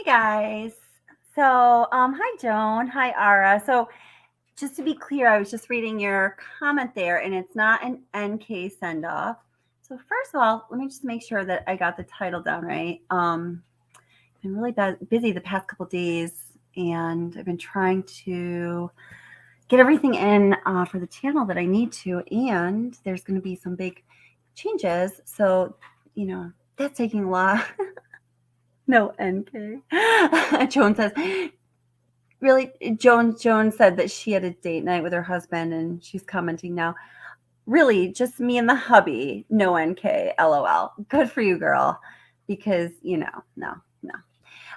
guys. Hi Joan. Hi Ara. So, just to be clear, I was just reading your comment there, and it's not an NK send off. So, first of all, let me just make sure that I got the title down right. I've been really busy the past couple days, and I've been trying to get everything in for the channel that I need to, and there's going to be some big changes. So, that's taking a lot. No NK. Joan says, really, Joan said that she had a date night with her husband, and she's commenting now. Really, just me and the hubby. No NK. LOL. Good for you, girl. Because no.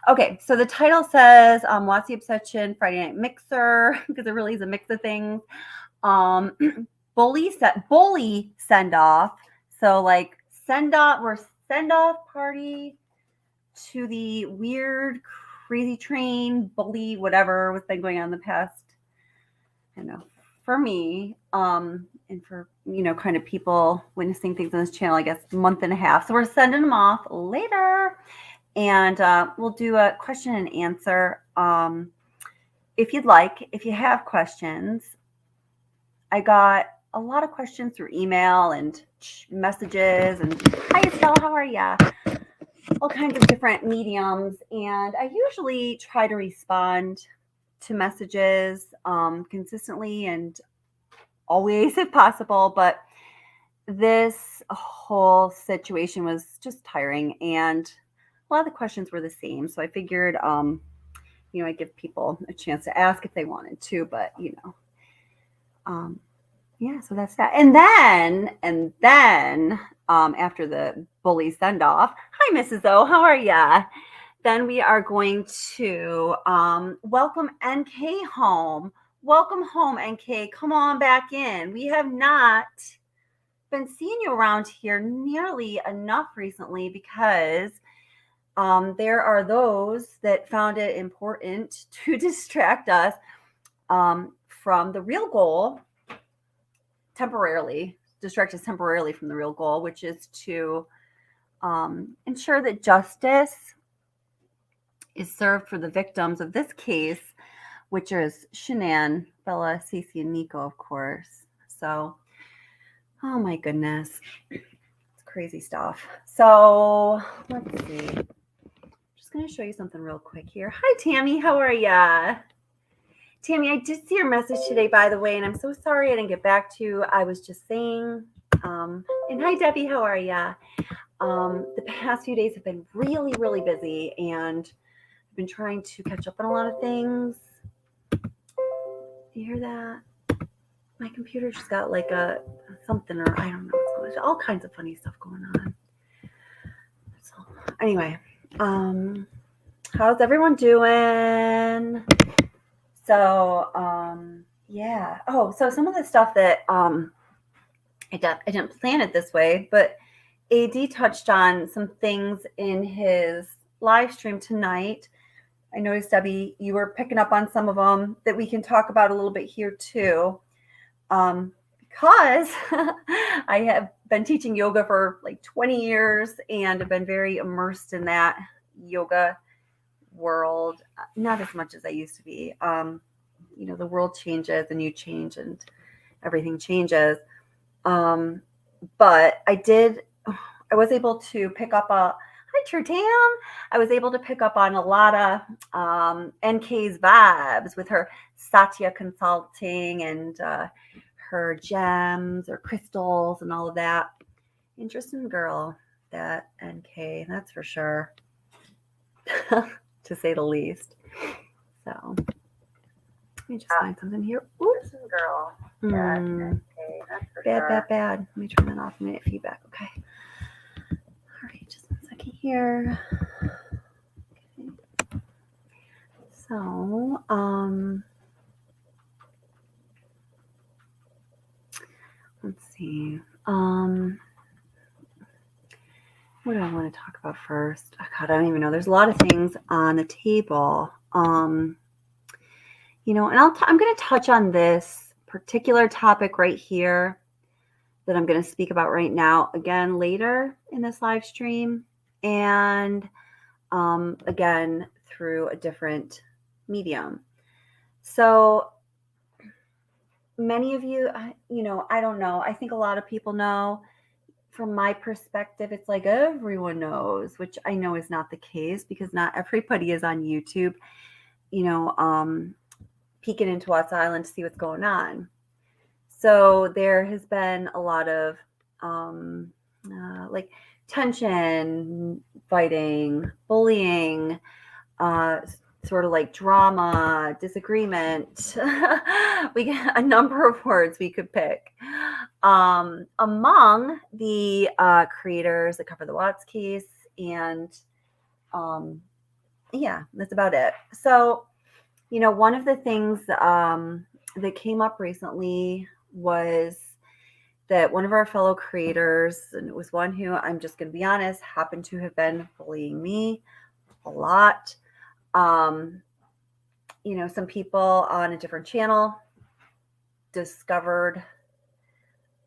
Okay, so the title says, "What's the Obsession Friday Night Mixer?" Because it really is a mix of things. Bully send off. So like send off party to the weird, crazy train, bully, whatever was been going on in the past, I don't know, for me, and for, kind of people witnessing things on this channel, I guess, month and a half. So we're sending them off later, and we'll do a question and answer. If you'd like, if you have questions, I got a lot of questions through email and messages, and hi Estelle, how are ya? All kinds of different mediums, and I usually try to respond to messages consistently and always if possible, but this whole situation was just tiring, and a lot of the questions were the same, so I figured I'd give people a chance to ask if they wanted to, but yeah, so that's that. And then after the bully send off, hi Mrs. O, how are ya? Then we are going to welcome NK home. Welcome home, NK. Come on back in. We have not been seeing you around here nearly enough recently because there are those that found it important to distract us from the real goal. Distract us temporarily from the real goal, which is to ensure that justice is served for the victims of this case, which is Shanann, Bella, Cece, and Nico, of course. So, oh my goodness, it's crazy stuff. So let's see. I'm just going to show you something real quick here. Hi, Tammy. How are ya? Tammy, I did see your message today, by the way, and I'm so sorry I didn't get back to you. I was just saying, and hi, Debbie, how are ya? The past few days have been really, really busy, and I've been trying to catch up on a lot of things. You hear that? My computer just got like something, or I don't know what's going on. All kinds of funny stuff going on. So anyway, how's everyone doing? So, yeah. Oh, so some of the stuff that I didn't plan it this way, but AD touched on some things in his live stream tonight. I noticed, Debbie, you were picking up on some of them that we can talk about a little bit here too. Because I have been teaching yoga for like 20 years and have been very immersed in that yoga world, not as much as I used to be. The world changes and you change and everything changes. But I was able to pick up hi Trutam. I was able to pick up on a lot of NK's vibes with her Satya consulting and her gems or crystals and all of that. Interesting girl, that NK, that's for sure. To say the least. So let me just find something here. Oops, girl. Okay, that's for sure. Bad. Let me turn that off. Minute feedback. Okay. All right, just 1 second here. Okay. So, let's see. What do I want to talk about first? Oh, God, I don't even know. There's a lot of things on the table. And I'm going to touch on this particular topic right here that I'm going to speak about right now again later in this live stream. And again, through a different medium. So many of you, I don't know. I think a lot of people know. From my perspective, it's like everyone knows, which I know is not the case because not everybody is on YouTube, peeking into Watts Island to see what's going on. So there has been a lot of like tension, fighting, bullying, sort of like drama, disagreement. We get a number of words we could pick. Among the creators that cover the Watts case, and yeah, that's about it. So, one of the things that came up recently was that one of our fellow creators, and it was one who, I'm just going to be honest, happened to have been bullying me a lot. Some people on a different channel discovered,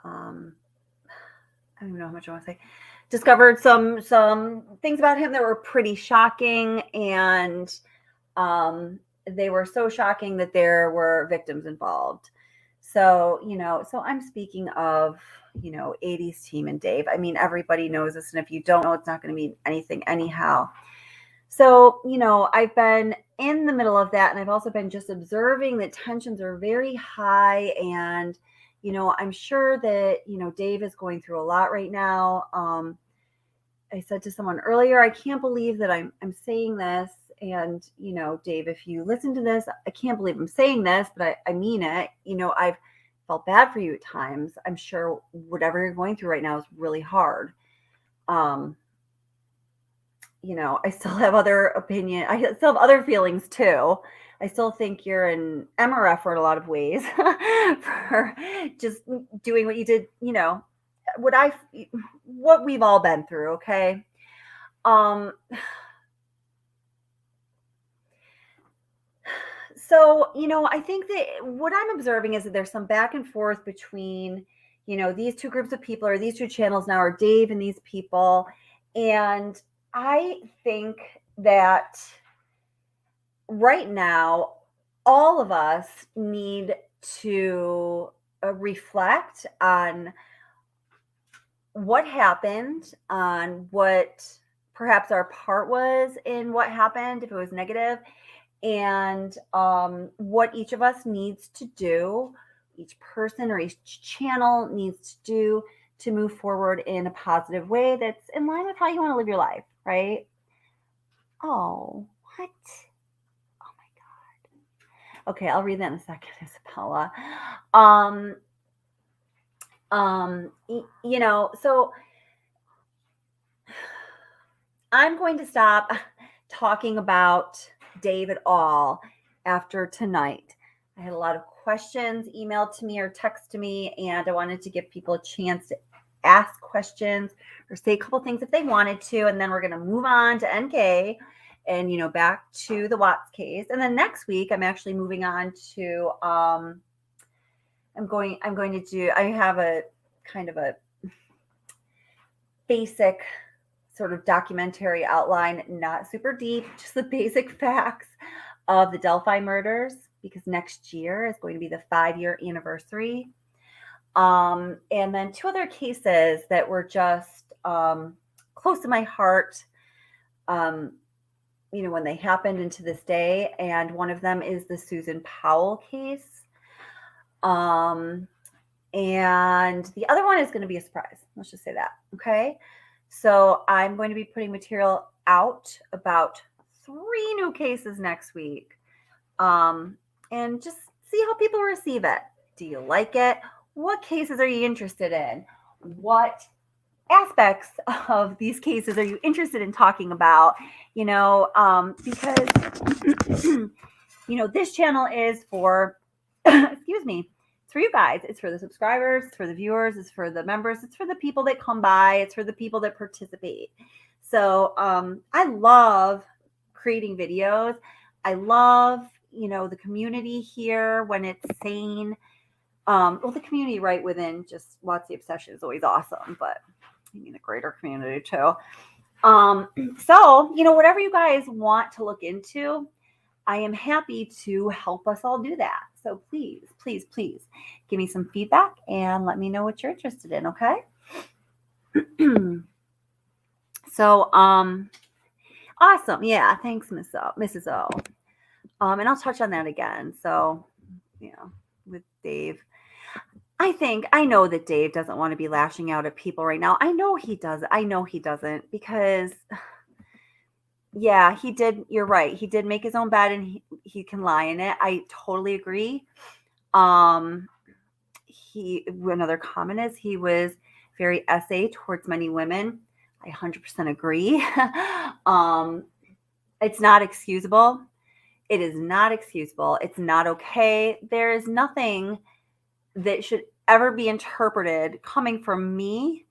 I don't even know how much I want to say, discovered some things about him that were pretty shocking, and they were so shocking that there were victims involved. So, so I'm speaking of, 80s Team and Dave. I mean, everybody knows this, and if you don't know, it's not going to mean anything anyhow. So, I've been in the middle of that, and I've also been just observing that tensions are very high, and, I'm sure that, Dave is going through a lot right now. I said to someone earlier, I can't believe that I'm saying this. And, Dave, if you listen to this, I can't believe I'm saying this, but I mean it. I've felt bad for you at times. I'm sure whatever you're going through right now is really hard. I still have other opinion. I still have other feelings too. I still think you're an MRF for a lot of ways for just doing what you did, what we've all been through. Okay. So, I think that what I'm observing is that there's some back and forth between, these two groups of people, or these two channels now, or Dave and these people. And I think that right now, all of us need to reflect on what happened, on what perhaps our part was in what happened, if it was negative, and what each of us needs to do, each person or each channel needs to do to move forward in a positive way that's in line with how you want to live your life, right? Oh, what? Oh my God. Okay, I'll read that in a second, Isabella. So I'm going to stop talking about Dave at all after tonight. I had a lot of questions emailed to me or text to me, and I wanted to give people a chance to ask questions or say a couple things if they wanted to, and then we're going to move on to NK and back to the Watts case. And then next week I'm actually moving on to I have a kind of a basic sort of documentary outline, not super deep, just the basic facts of the Delphi murders, because next year is going to be the 5-year anniversary. And then 2 other cases that were just close to my heart, when they happened and to this day. And one of them is the Susan Powell case. And the other one is going to be a surprise. Let's just say that. Okay. So I'm going to be putting material out about 3 new cases next week. And just see how people receive it. Do you like it? What cases are you interested in? What aspects of these cases are you interested in talking about? Because, this channel is for, excuse me, it's for you guys. It's for the subscribers, it's for the viewers, it's for the members, it's for the people that come by, it's for the people that participate. So I love creating videos. I love, the community here when it's sane. The community right within just Watts the Obsession is always awesome, but I mean the greater community too. So, whatever you guys want to look into, I am happy to help us all do that. So please, please, please give me some feedback and let me know what you're interested in, okay? So, awesome. Yeah, thanks, Mrs. O. And I'll touch on that again. So, with Dave. I know that Dave doesn't want to be lashing out at people right now. I know he doesn't because yeah, he did. You're right. He did make his own bed and he can lie in it. I totally agree. Um, another comment is he was very SA towards many women. I 100% agree. It's not excusable. It is not excusable. It's not okay. There is nothing that should ever be interpreted coming from me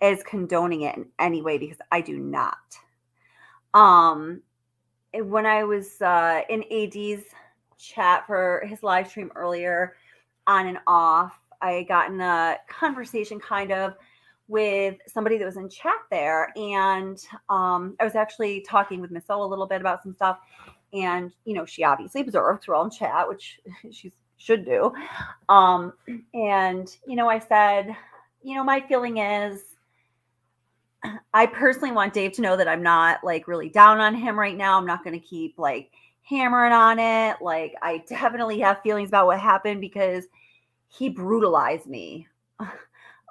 as condoning it in any way because I do not. When I was in AD's chat for his live stream earlier, on and off, I got in a conversation kind of with somebody that was in chat there, and I was actually talking with Miss O a little bit about some stuff, and she obviously observed we're all in chat, which she should do, and I said, my feeling is, I personally want Dave to know that I'm not like really down on him right now. I'm not going to keep like hammering on it. Like, I definitely have feelings about what happened because he brutalized me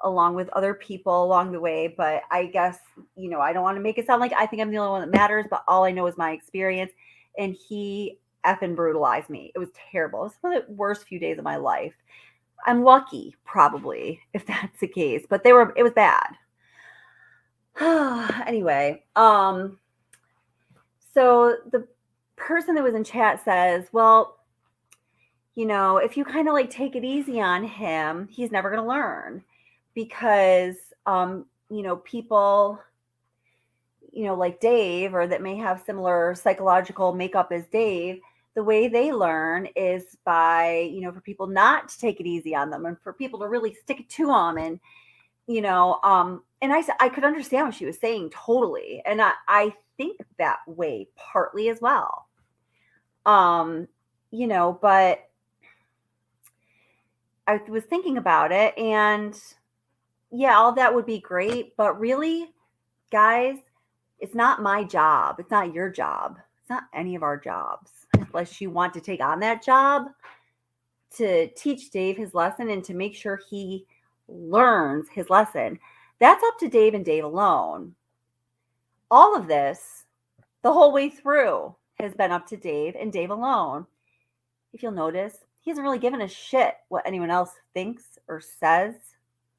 along with other people along the way. But I guess, I don't want to make it sound like I think I'm the only one that matters, but all I know is my experience. And he effing brutalized me. It was terrible. It was one of the worst few days of my life. I'm lucky, probably, if that's the case, but it was bad. Anyway, so the person that was in chat says, well, if you kind of like take it easy on him, he's never going to learn because, people, like Dave or that may have similar psychological makeup as Dave, the way they learn is by, for people not to take it easy on them and for people to really stick it to them. And, and I could understand what she was saying totally. And I think that way partly as well. But I was thinking about it and yeah, all that would be great. But really, guys, it's not my job. It's not your job. It's not any of our jobs. Unless you want to take on that job to teach Dave his lesson and to make sure he learns his lesson. That's up to Dave and Dave alone. All of this, the whole way through, has been up to Dave and Dave alone. If you'll notice, he hasn't really given a shit what anyone else thinks or says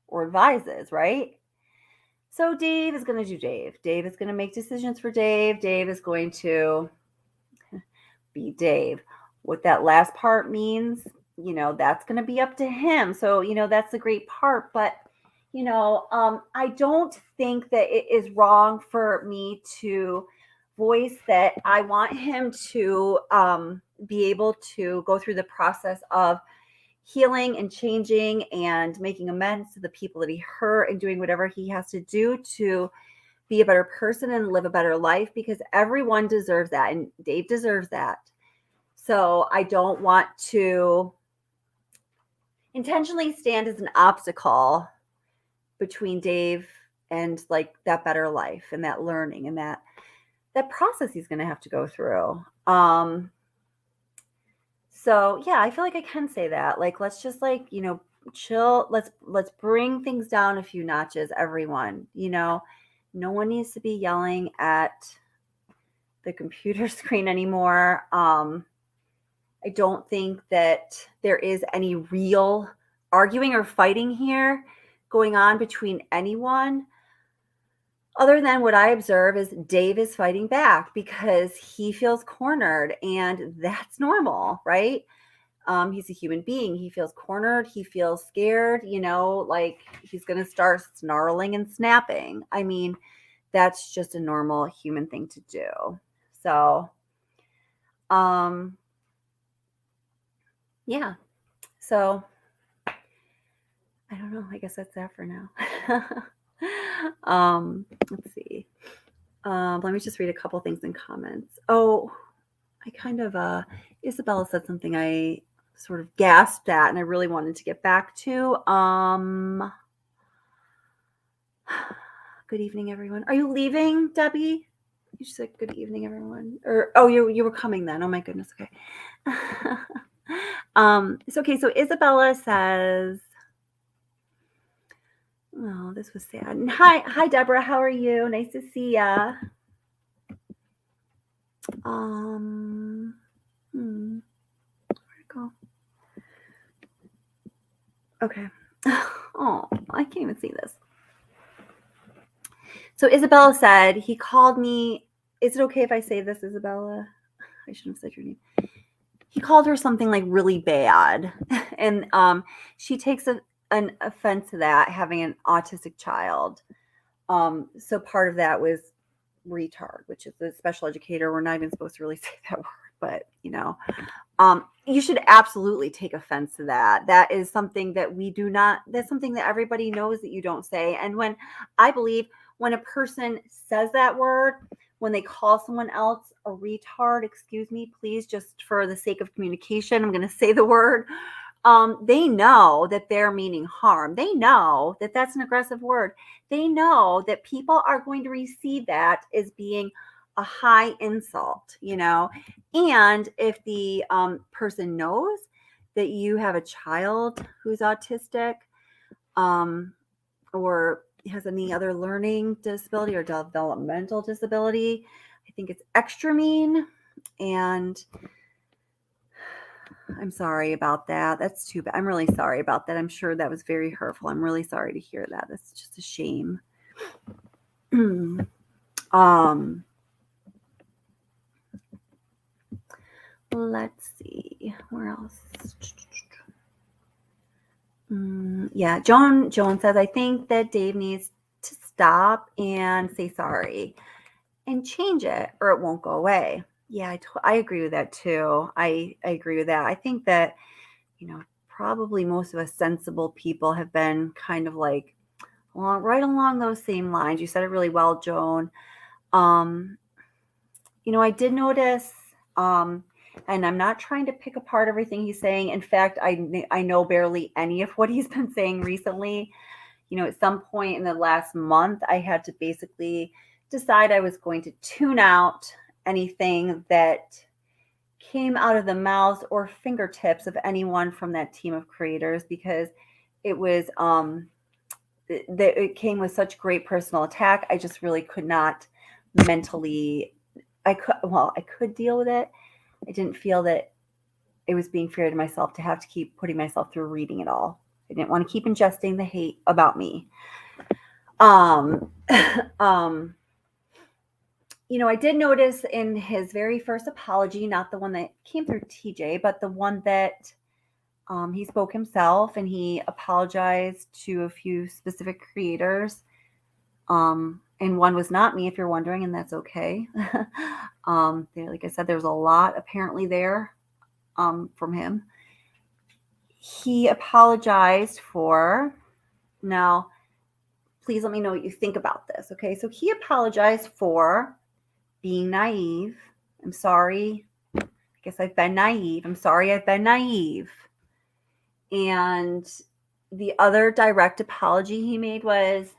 or advises, right? So Dave is going to do Dave. Dave is going to make decisions for Dave. Dave is going to be Dave. What that last part means, that's going to be up to him. So, that's the great part. But, I don't think that it is wrong for me to voice that I want him to be able to go through the process of healing and changing and making amends to the people that he hurt and doing whatever he has to do to be a better person and live a better life because everyone deserves that. And Dave deserves that. So I don't want to intentionally stand as an obstacle between Dave and like that better life and that learning and that process he's going to have to go through. So yeah, I feel like I can say that. Like, let's just like, chill. Let's bring things down a few notches, everyone. No one needs to be yelling at the computer screen anymore. I don't think that there is any real arguing or fighting here going on between anyone. Other than what I observe is Dave is fighting back because he feels cornered and that's normal, right? He's a human being. He feels cornered. He feels scared, like he's going to start snarling and snapping. I mean, that's just a normal human thing to do. So, yeah. So, I don't know. I guess that's that for now. Let's see. Let me just read a couple things in comments. Oh, I kind of, Isabella said something I sort of gasped at and I really wanted to get back to. Good evening, everyone. Are you leaving, Debbie? You said good evening, everyone. Or, oh, you were coming then. Oh my goodness. Okay. It's okay. So Isabella says, oh, this was sad. And hi, Deborah. How are you? Nice to see ya. Where'd it go? Okay. Oh, I can't even see this. So Isabella said, he called me. Is it okay if I say this, Isabella? I shouldn't have said your name. He called her something like really bad. And she takes an offense to that, having an autistic child. So part of that was retard, which is a special educator. We're not even supposed to really say that word, but you should absolutely take offense to that. That is something that we do not, that's something that everybody knows that you don't say. And I believe when a person says that word, when they call someone else a retard, excuse me, please, just for the sake of communication, I'm going to say the word. They know that they're meaning harm. They know that that's an aggressive word. They know that people are going to receive that as being a high insult, and if the person knows that you have a child who's autistic, or has any other learning disability or developmental disability, I think it's extra mean. And I'm sorry about that. That's too bad. I'm really sorry about that. I'm sure that was very hurtful. I'm really sorry to hear that. That's just a shame. Let's see. Where else? Yeah, Joan says, I think that Dave needs to stop and say sorry and change it or it won't go away. Yeah, I agree with that too. I agree with that. I think that, probably most of us sensible people have been kind of like right along those same lines. You said it really well, Joan. I did notice, and I'm not trying to pick apart everything he's saying. In fact, I know barely any of what he's been saying recently. At some point in the last month, I had to basically decide I was going to tune out anything that came out of the mouths or fingertips of anyone from that team of creators, because it was it came with such great personal attack. I just really could not mentally. I could deal with it. I didn't feel that it was being fair to myself to have to keep putting myself through reading it all. I didn't want to keep ingesting the hate about me. I did notice in his very first apology, not the one that came through TJ, but the one that he spoke himself, and he apologized to a few specific creators. And one was not me, if you're wondering, and that's okay. Like I said, there's a lot apparently there from him. He apologized for, now, please let me know what you think about this, okay? So he apologized for being naive. I'm sorry. I guess I've been naive. I'm sorry I've been naive. And the other direct apology he made was,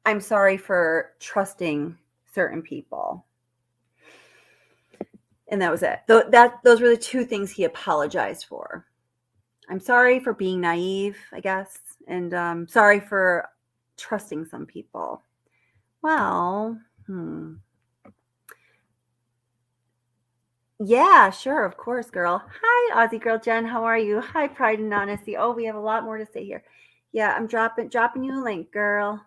I'm sorry for trusting certain people. And that was it. Those were the two things he apologized for. I'm sorry for being naive, I guess. And sorry for trusting some people. Well, Yeah, sure, of course, girl. Hi, Aussie girl Jen. How are you? Hi, Pride and Honesty. Oh, we have a lot more to say here. Yeah, I'm dropping you a link, girl.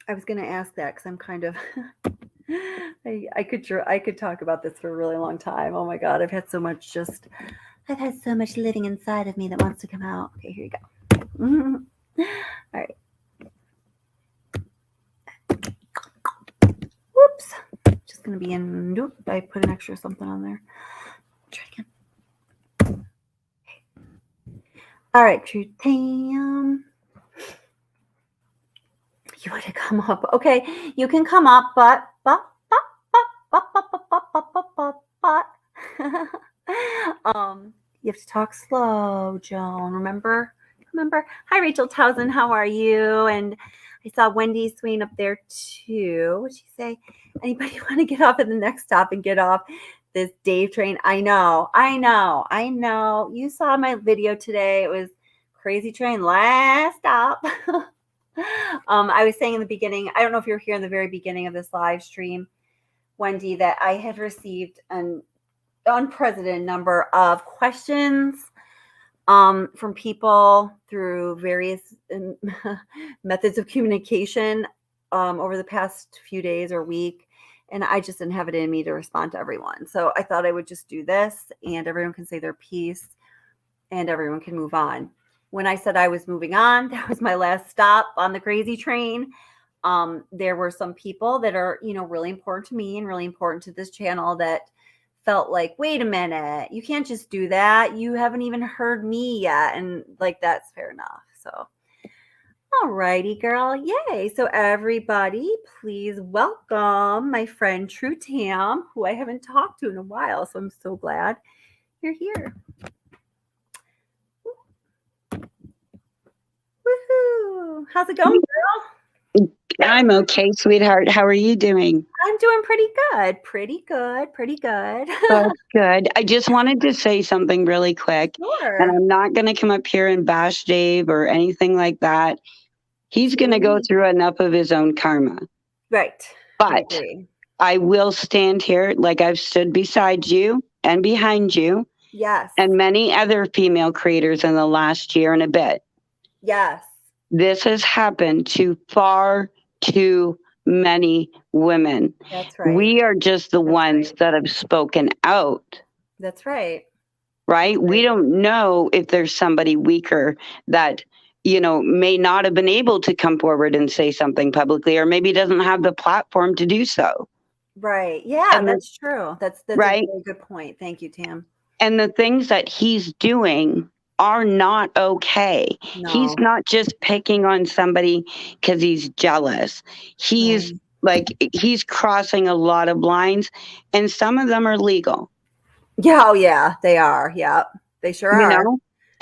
I was gonna ask that because I'm kind of I could talk about this for a really long time. Oh my god, I've had so much living inside of me that wants to come out. Okay, here you go. All right. Whoops. Just gonna be in. Nope, I put an extra something on there. Try again. Okay. All right, True Tam. come up. Okay, you can come up, but. You have to talk slow, Joan. Remember? Hi, Rachel Towson. How are you? And I saw Wendy Swain up there too. What'd she say? Anybody want to get off at the next stop and get off this Dave train? I know. You saw my video today. It was crazy train last stop. I was saying in the beginning, I don't know if you're here in the very beginning of this live stream, Wendy, that I had received an unprecedented number of questions from people through various methods of communication over the past few days or week. And I just didn't have it in me to respond to everyone. So I thought I would just do this and everyone can say their piece and everyone can move on. When I said I was moving on, that was my last stop on the crazy train. There were some people that are, really important to me and really important to this channel that felt like, wait a minute, you can't just do that. You haven't even heard me yet. And like, that's fair enough. So, all righty, girl. Yay. So everybody, please welcome my friend True Tam, who I haven't talked to in a while. So I'm so glad you're here. Woohoo. How's it going, girl? I'm okay, sweetheart. How are you doing? I'm doing pretty good. That's good. I just wanted to say something really quick. Sure. And I'm not going to come up here and bash Dave or anything like that. He's going to go through enough of his own karma. Right. But I will stand here like I've stood beside you and behind you. Yes. And many other female creators in the last year and a bit. Yes. This has happened to far too many women. That's right. We are just the ones that have spoken out. That's right. Right? We don't know if there's somebody weaker that, may not have been able to come forward and say something publicly, or maybe doesn't have the platform to do so. Right. Yeah, that's true. That's right? A very good point. Thank you, Tam. And the things that he's doing are not okay. No. He's not just picking on somebody because he's jealous. He's he's crossing a lot of lines, and some of them are legal. Yeah, oh yeah, they are. Yeah, they sure are.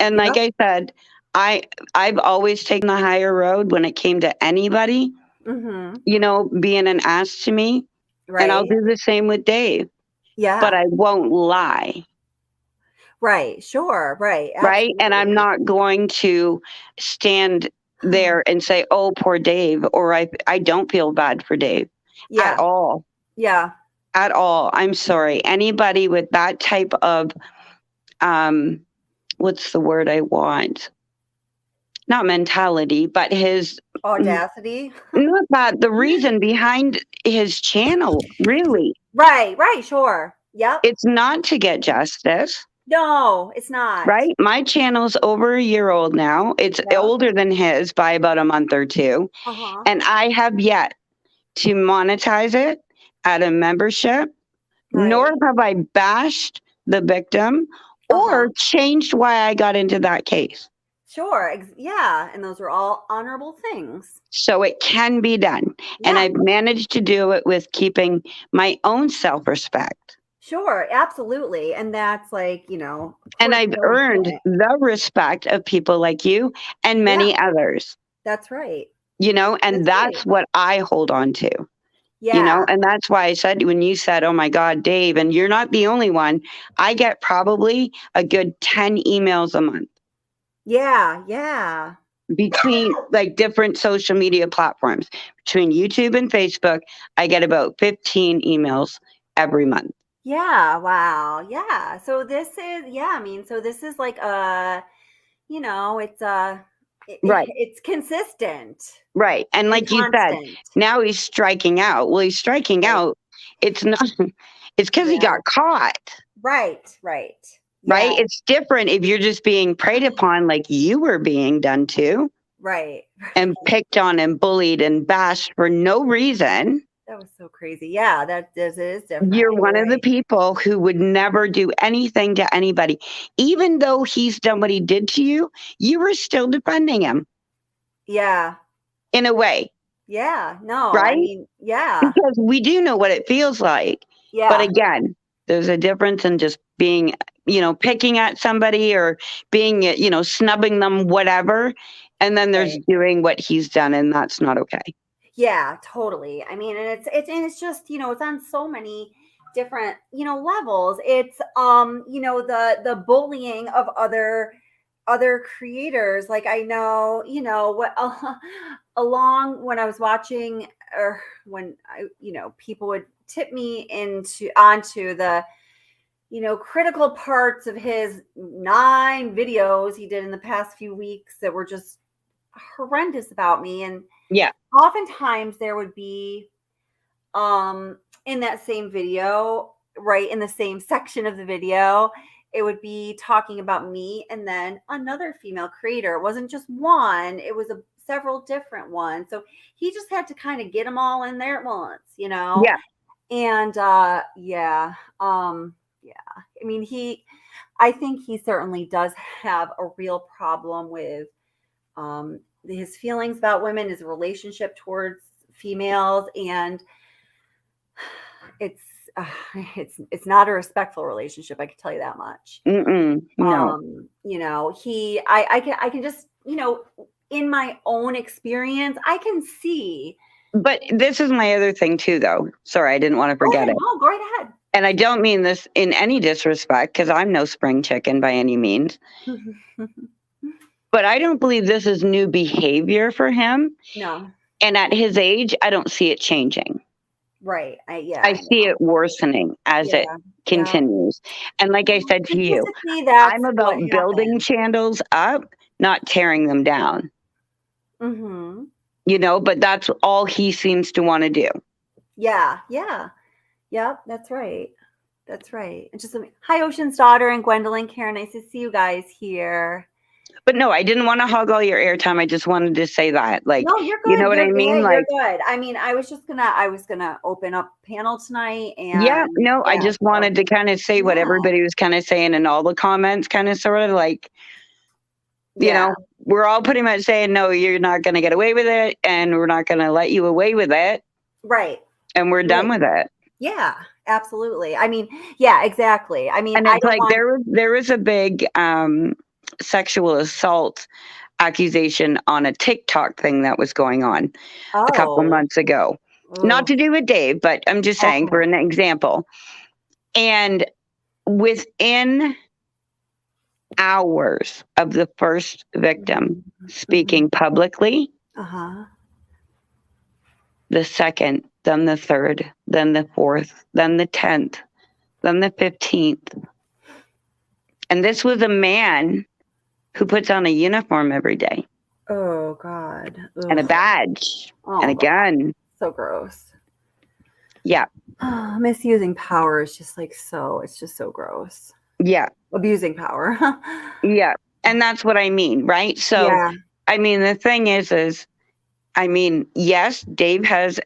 And like I said, I've always taken the higher road when it came to anybody, being an ass to me. Right. And I'll do the same with Dave. Yeah. But I won't lie. Right. Sure. Right. Absolutely. Right. And I'm not going to stand there and say, oh, poor Dave, or I don't feel bad for Dave at all. Yeah. At all. I'm sorry. Anybody with that type of, what's the word I want? Not mentality, but his audacity. Not that. The reason behind his channel, really. Right. Sure. Yep. It's not to get justice. No, it's not. Right? My channel's over a year old now. It's older than his by about a month or two. And I have yet to monetize it at a membership, nor have I bashed the victim or changed why I got into that case. Sure. Yeah. And those are all honorable things. So it can be done. Yeah. And I've managed to do it with keeping my own self-respect. Sure. Absolutely. And that's like, and I've earned the respect of people like you and many others. That's right. And that's what I hold on to. Yeah. And that's why I said, when you said, oh my God, Dave, and you're not the only one, I get probably a good 10 emails a month. Yeah. Between different social media platforms, between YouTube and Facebook, I get about 15 emails every month. Yeah. Wow. Yeah. So this is, so this is like it's consistent. Right. And like you said, now he's striking out. Well, he's striking out. It's not, it's because he got caught. Right. Right? It's different if you're just being preyed upon like you were being done to. Right. And picked on and bullied and bashed for no reason. That was so crazy. Yeah, that is different. You're one of the people who would never do anything to anybody. Even though he's done what he did to you, you were still defending him. Yeah. In a way. Yeah. No, I right? mean, yeah. Because we do know what it feels like. But Yeah. again, there's a difference in just being, picking at somebody or being, snubbing them, whatever. And then there's Right. doing what he's done, and that's not okay. Yeah, totally. I mean, and it's just, it's on so many different, levels. It's the bullying of other creators. Like I know, what along when I was watching, or when I, people would tip me onto the critical parts of his 9 videos he did in the past few weeks that were just horrendous about me. And Yeah. oftentimes there would be in that same video, right in the same section of the video, it would be talking about me and then another female creator. It wasn't just one, it was several different ones. So he just had to kind of get them all in there at once, Yeah. and yeah, I mean, I think he certainly does have a real problem with his feelings about women, his relationship towards females, and it's uh, it's not a respectful relationship. I can tell you that much. No. I can just, in my own experience, I can see. But this is my other thing too, though. Sorry, I didn't want to Go forget ahead, it. no, go right ahead. And I don't mean this in any disrespect, because I'm no spring chicken by any means. But I don't believe this is new behavior for him. No, And at his age, I don't see it changing. right. I see it worsening as it Yeah, yeah. continues. And like I said to you, Statistically, that's I'm what about building happened. channels up, not tearing them down. Mm-hmm. But that's all he seems to want to do. Yeah, yeah. Yep, that's right. That's right. And just hi, Ocean's daughter and Gwendolyn, Karen. Nice to see you guys here. But no, I didn't want to hog all your airtime. I just wanted to say that. Like, No, you're you good. know what I mean? You're Like, good. I mean, I was gonna open up panel tonight, yeah, and no, I yeah, just so wanted to kind of say what yeah, everybody was kind of saying in all the comments, kind of sort of like, yeah, we're all pretty much saying, no, you're not going to get away with it. And we're not going to let you away with it. right, And we're done with it. yeah, absolutely. I mean, yeah, exactly. I mean, And I it's don't like want. there was a big sexual assault accusation on a TikTok thing that was going on a couple Oh, months ago. Not oh, to do with Dave, but I'm just saying for okay. an example. And within hours of the first victim speaking publicly, the second, then the third, then the fourth, then the 10th, then the 15th. And this was a man who puts on a uniform every day. Oh God. Ugh. And a badge and a gun. So gross. Yeah. Misusing power is just it's just so gross. Yeah. Abusing power. Yeah. And that's what I mean, right? So, yeah. I mean, the thing is, I mean, yes, Dave has,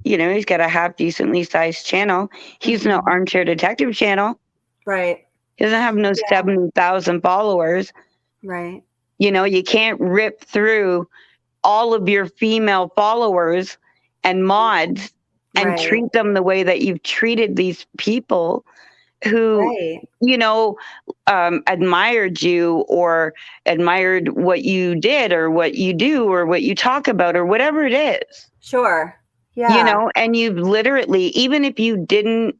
he's got a half decently sized channel. He's no armchair detective channel. Right. He doesn't have no 70,000 followers. Right. You can't rip through all of your female followers and mods and treat them the way that you've treated these people who, admired you or admired what you did or what you do or what you talk about or whatever it is. Sure. Yeah. And you've literally, even if you didn't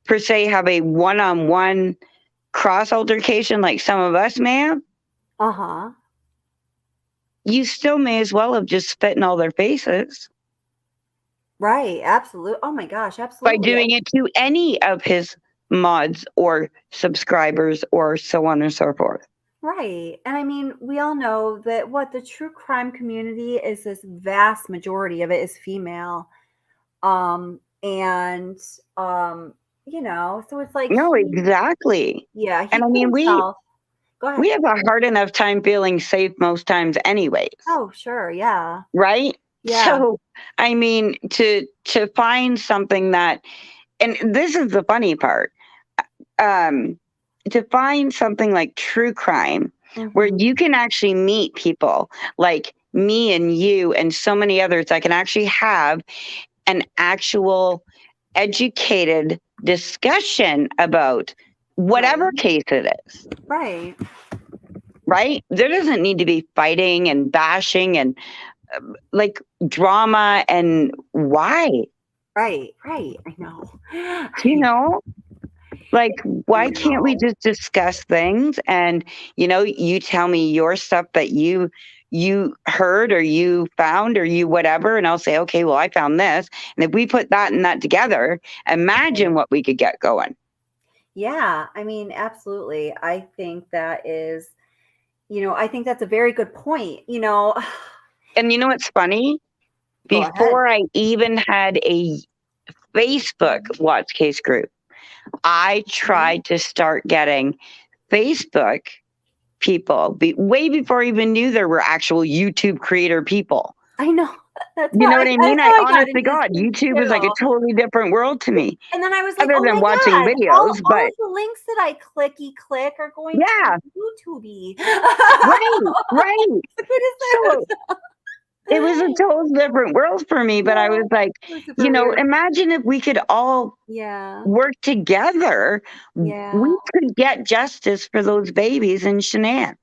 per se have a one-on-one cross altercation like some of us may have, you still may as well have just spit in all their faces. Right. Absolutely. Oh my gosh. Absolutely. By doing it to any of his mods or subscribers or so on and so forth. Right. And I mean, we all know that the true crime community is, this vast majority of it is female. So it's like, no, exactly. Yeah. And I mean, Go ahead. we have a hard enough time feeling safe most times anyways. Oh, sure. Yeah. Right? Yeah. So, I mean, to find something that, and this is the funny part, to find something like true crime where you can actually meet people like me and you and so many others that can actually have an actual educated discussion about whatever case it is. Right. Right? There doesn't need to be fighting and bashing and like drama and why? Right. I know. You know? Like, why can't we just discuss things and, you tell me your stuff that you heard or you found or you whatever, and I'll say, okay, well, I found this. And if we put that and that together, imagine what we could get going. Yeah, I mean, absolutely. I think that is, I think that's a very good point. And you know what's funny? Go ahead. Before I even had a Facebook watch case group, I tried to start getting Facebook people way before I even knew there were actual YouTube creator people. I know. You know what I mean? Honest to God, YouTube is like a totally different world to me. And then I was like, other than watching videos, all of the links that I click are going to YouTube-y. Right. So it was a totally different world for me, but I was like, imagine if we could all work together. We could get justice for those babies in Shanann.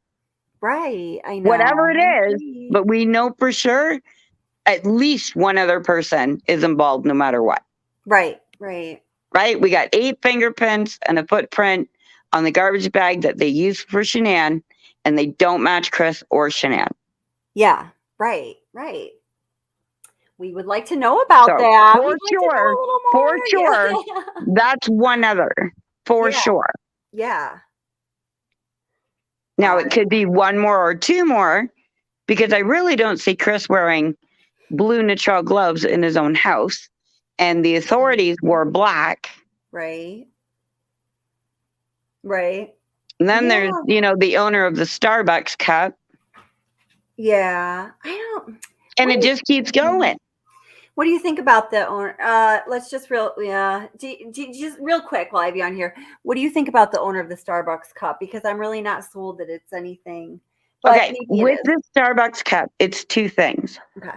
Right. I know. Whatever it is, but we know for sure at least one other person is involved no matter what. Right. We got 8 fingerprints and a footprint on the garbage bag that they used for Shanann, and they don't match Chris or Shanann. Yeah. Right. We would like to know about that. For sure. That's one other. For sure. Yeah. Now, it could be one more or 2 more, because I really don't see Chris wearing blue nitrile gloves in his own house, and the authorities wore black. Right. And then there's, the owner of the Starbucks cup. Yeah. And it just keeps going. What do you think about the owner? Let's just just real quick while I be on here. What do you think about the owner of the Starbucks cup? Because I'm really not sold that it's anything. Okay, with the Starbucks cup, it's 2 things. Okay.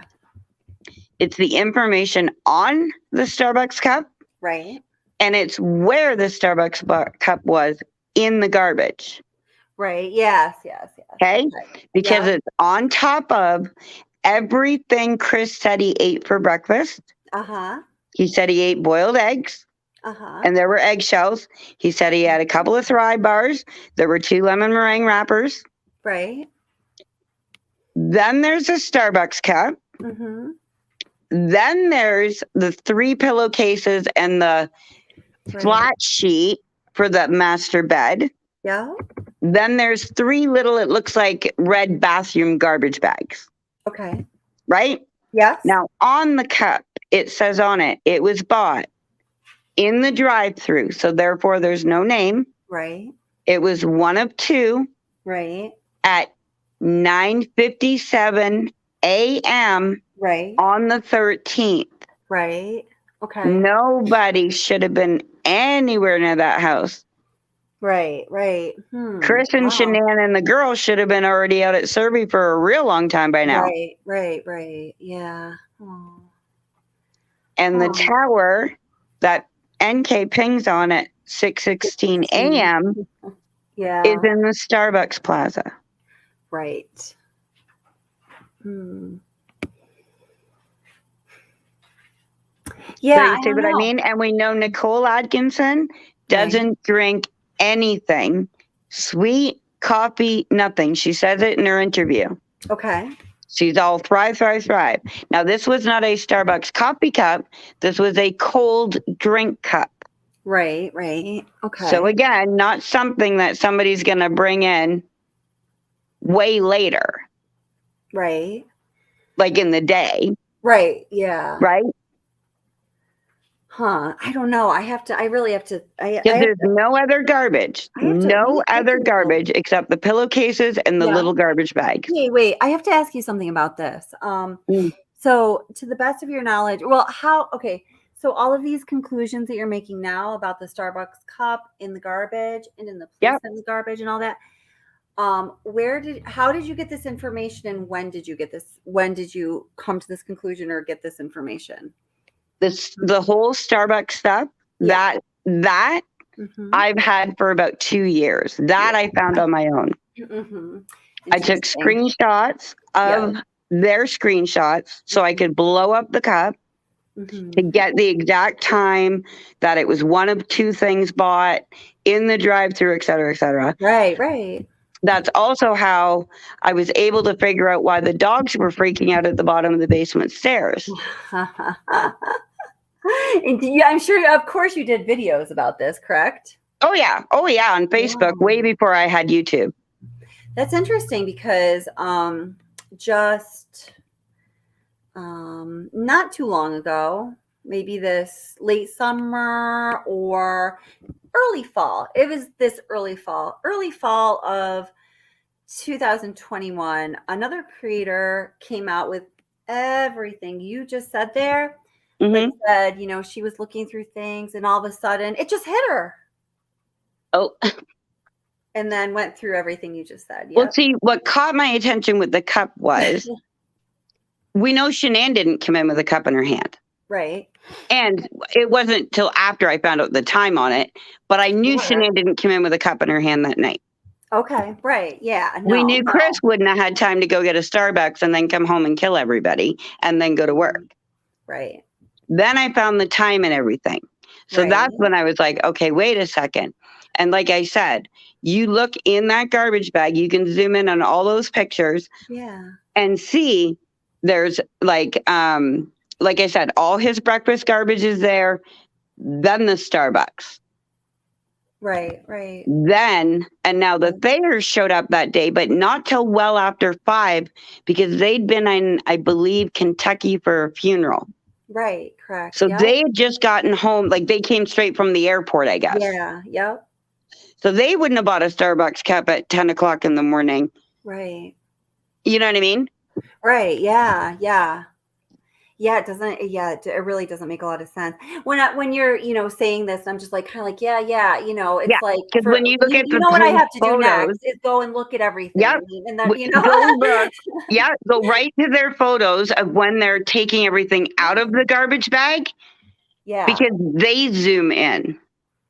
It's the information on the Starbucks cup. Right. And it's where the Starbucks cup was in the garbage. Right. Yes. Okay? Because it's on top of everything Chris said he ate for breakfast. He said he ate boiled eggs. And there were eggshells. He said he had a couple of Thrive bars. There were 2 lemon meringue wrappers. Right. Then there's a Starbucks cup. Then there's the 3 pillowcases and the flat sheet for the master bed. Yeah. Then there's 3 little, it looks like red bathroom garbage bags. Okay. Right? Yes. Now, on the cup, it says on it, it was bought in the drive-through. So therefore, there's no name. Right. It was one of 2. Right. At 9:57 a.m. Right. On the 13th. Right. Okay. Nobody should have been anywhere near that house. Right. Chris and Shanann and the girls should have been already out at Survey for a real long time by now. Right. Yeah. Oh. And the tower that NK pings on at 6:16 a.m. is in the Starbucks Plaza. Right. Yeah. So you see what I mean? And we know Nicole Atkinson doesn't drink anything sweet, coffee, nothing. She says it in her interview. Okay. She's all thrive. Now, this was not a Starbucks coffee cup. This was a cold drink cup. Right. Okay. So again, not something that somebody's going to bring in way later. Right. Like in the day. Right. Yeah. Right. I don't know. I really have to. There's no other garbage. No other garbage except the pillowcases and the little garbage bags. Wait. I have to ask you something about this. So to the best of your knowledge, so all of these conclusions that you're making now about the Starbucks cup in the garbage and in the police in the garbage and all that, How did you get this information, and when did you get this? When did you come to this conclusion or get this information? The whole Starbucks stuff, Yeah. that I've had for about 2 years. That I found on my own. I took screenshots of their screenshots so I could blow up the cup to get the exact time that it was one of two things bought in the drive-thru, et cetera, et cetera. Right. That's also how I was able to figure out why the dogs were freaking out at the bottom of the basement stairs. I'm sure, of course, you did videos about this, correct? Oh yeah, on Facebook, way before I had YouTube. That's interesting because just not too long ago, maybe this late summer or early fall. It was this early fall of 2021. Another creator came out with everything you just said there. Like said, she was looking through things and all of a sudden it just hit her. Oh. And then went through everything you just said. Yep. Well, see, what caught my attention with the cup was we know Shanann didn't come in with a cup in her hand. Right. And it wasn't till after I found out the time on it, but I knew Shanann didn't come in with a cup in her hand that night. Okay, right. Yeah. We knew Chris wouldn't have had time to go get a Starbucks and then come home and kill everybody and then go to work. Right. Then I found the time and everything. So that's when I was like, okay, wait a second. And like I said, you look in that garbage bag, you can zoom in on all those pictures and see there's like I said, all his breakfast garbage is there, then the Starbucks. Right. Then, and now the Thayers showed up that day, but not till well after 5 because they'd been in, I believe, Kentucky for a funeral. Right, correct. So they had just gotten home, like they came straight from the airport, I guess. Yeah, yep. So they wouldn't have bought a Starbucks cup at 10 o'clock in the morning. Right. You know what I mean? Right, yeah. Yeah, it really doesn't make a lot of sense. When you're, saying this, I'm just like, kind of like, it's like, because when you look at what I have to do next is go and look at everything. Yep. And then, go look. Yeah, go right to their photos of when they're taking everything out of the garbage bag. Yeah. Because they zoom in.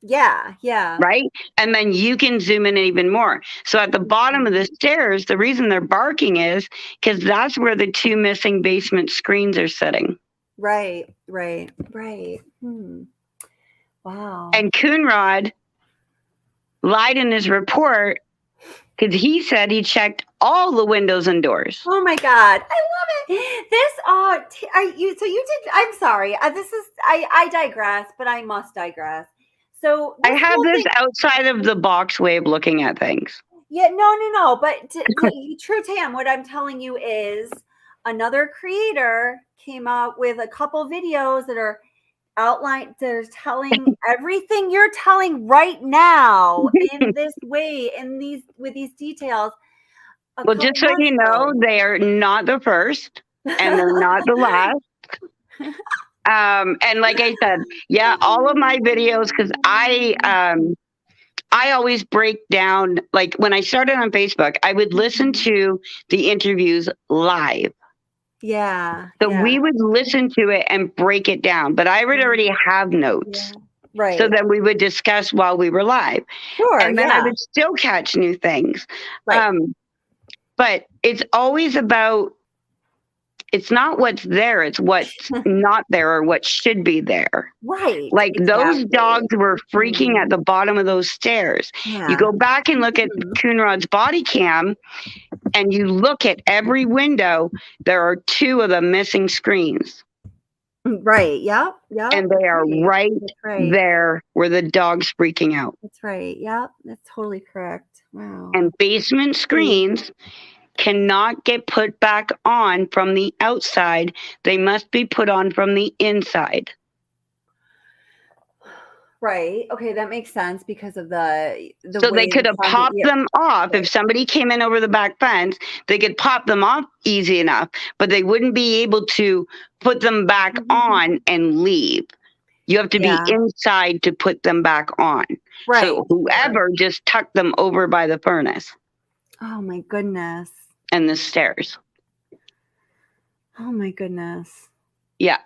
Yeah. Right? And then you can zoom in even more. So at the bottom of the stairs, the reason they're barking is because that's where the 2 missing basement screens are sitting. Right. Wow. And Coonrod lied in his report because he said he checked all the windows and doors. Oh my God. I love it. So you did, I'm sorry. I digress, but I must digress. So I have this outside of the box way of looking at things. Yeah, no. But true, Tam, what I'm telling you is another creator came out with a couple videos that are outlined. They're telling everything you're telling right now in this way, with these details. Well, just so you know, they are not the first and they're not the last. And like I said, all of my videos, because I always break down, like when I started on Facebook, I would listen to the interviews live. Yeah. So we would listen to it and break it down, but I would already have notes. Yeah. Right. So then we would discuss while we were live. Sure. And then I would still catch new things. Right. But it's always about, it's not what's there, it's what's not there or what should be there. Right. Like those dogs were freaking at the bottom of those stairs. Yeah. You go back and look at Coonrod's body cam and you look at every window, there are 2 of the missing screens. Right. Yep. And they are right there where the dog's freaking out. That's right. Yep. That's totally correct. Wow. And basement screens cannot get put back on from the outside. They must be put on from the inside. Right. Okay, that makes sense because of the so they could have popped them off. If somebody came in over the back fence, they could pop them off easy enough, but they wouldn't be able to put them back on and leave. You have to be inside to put them back on. Right. So whoever just tucked them over by the furnace. Oh my goodness. and the stairs. Oh my goodness. Yeah.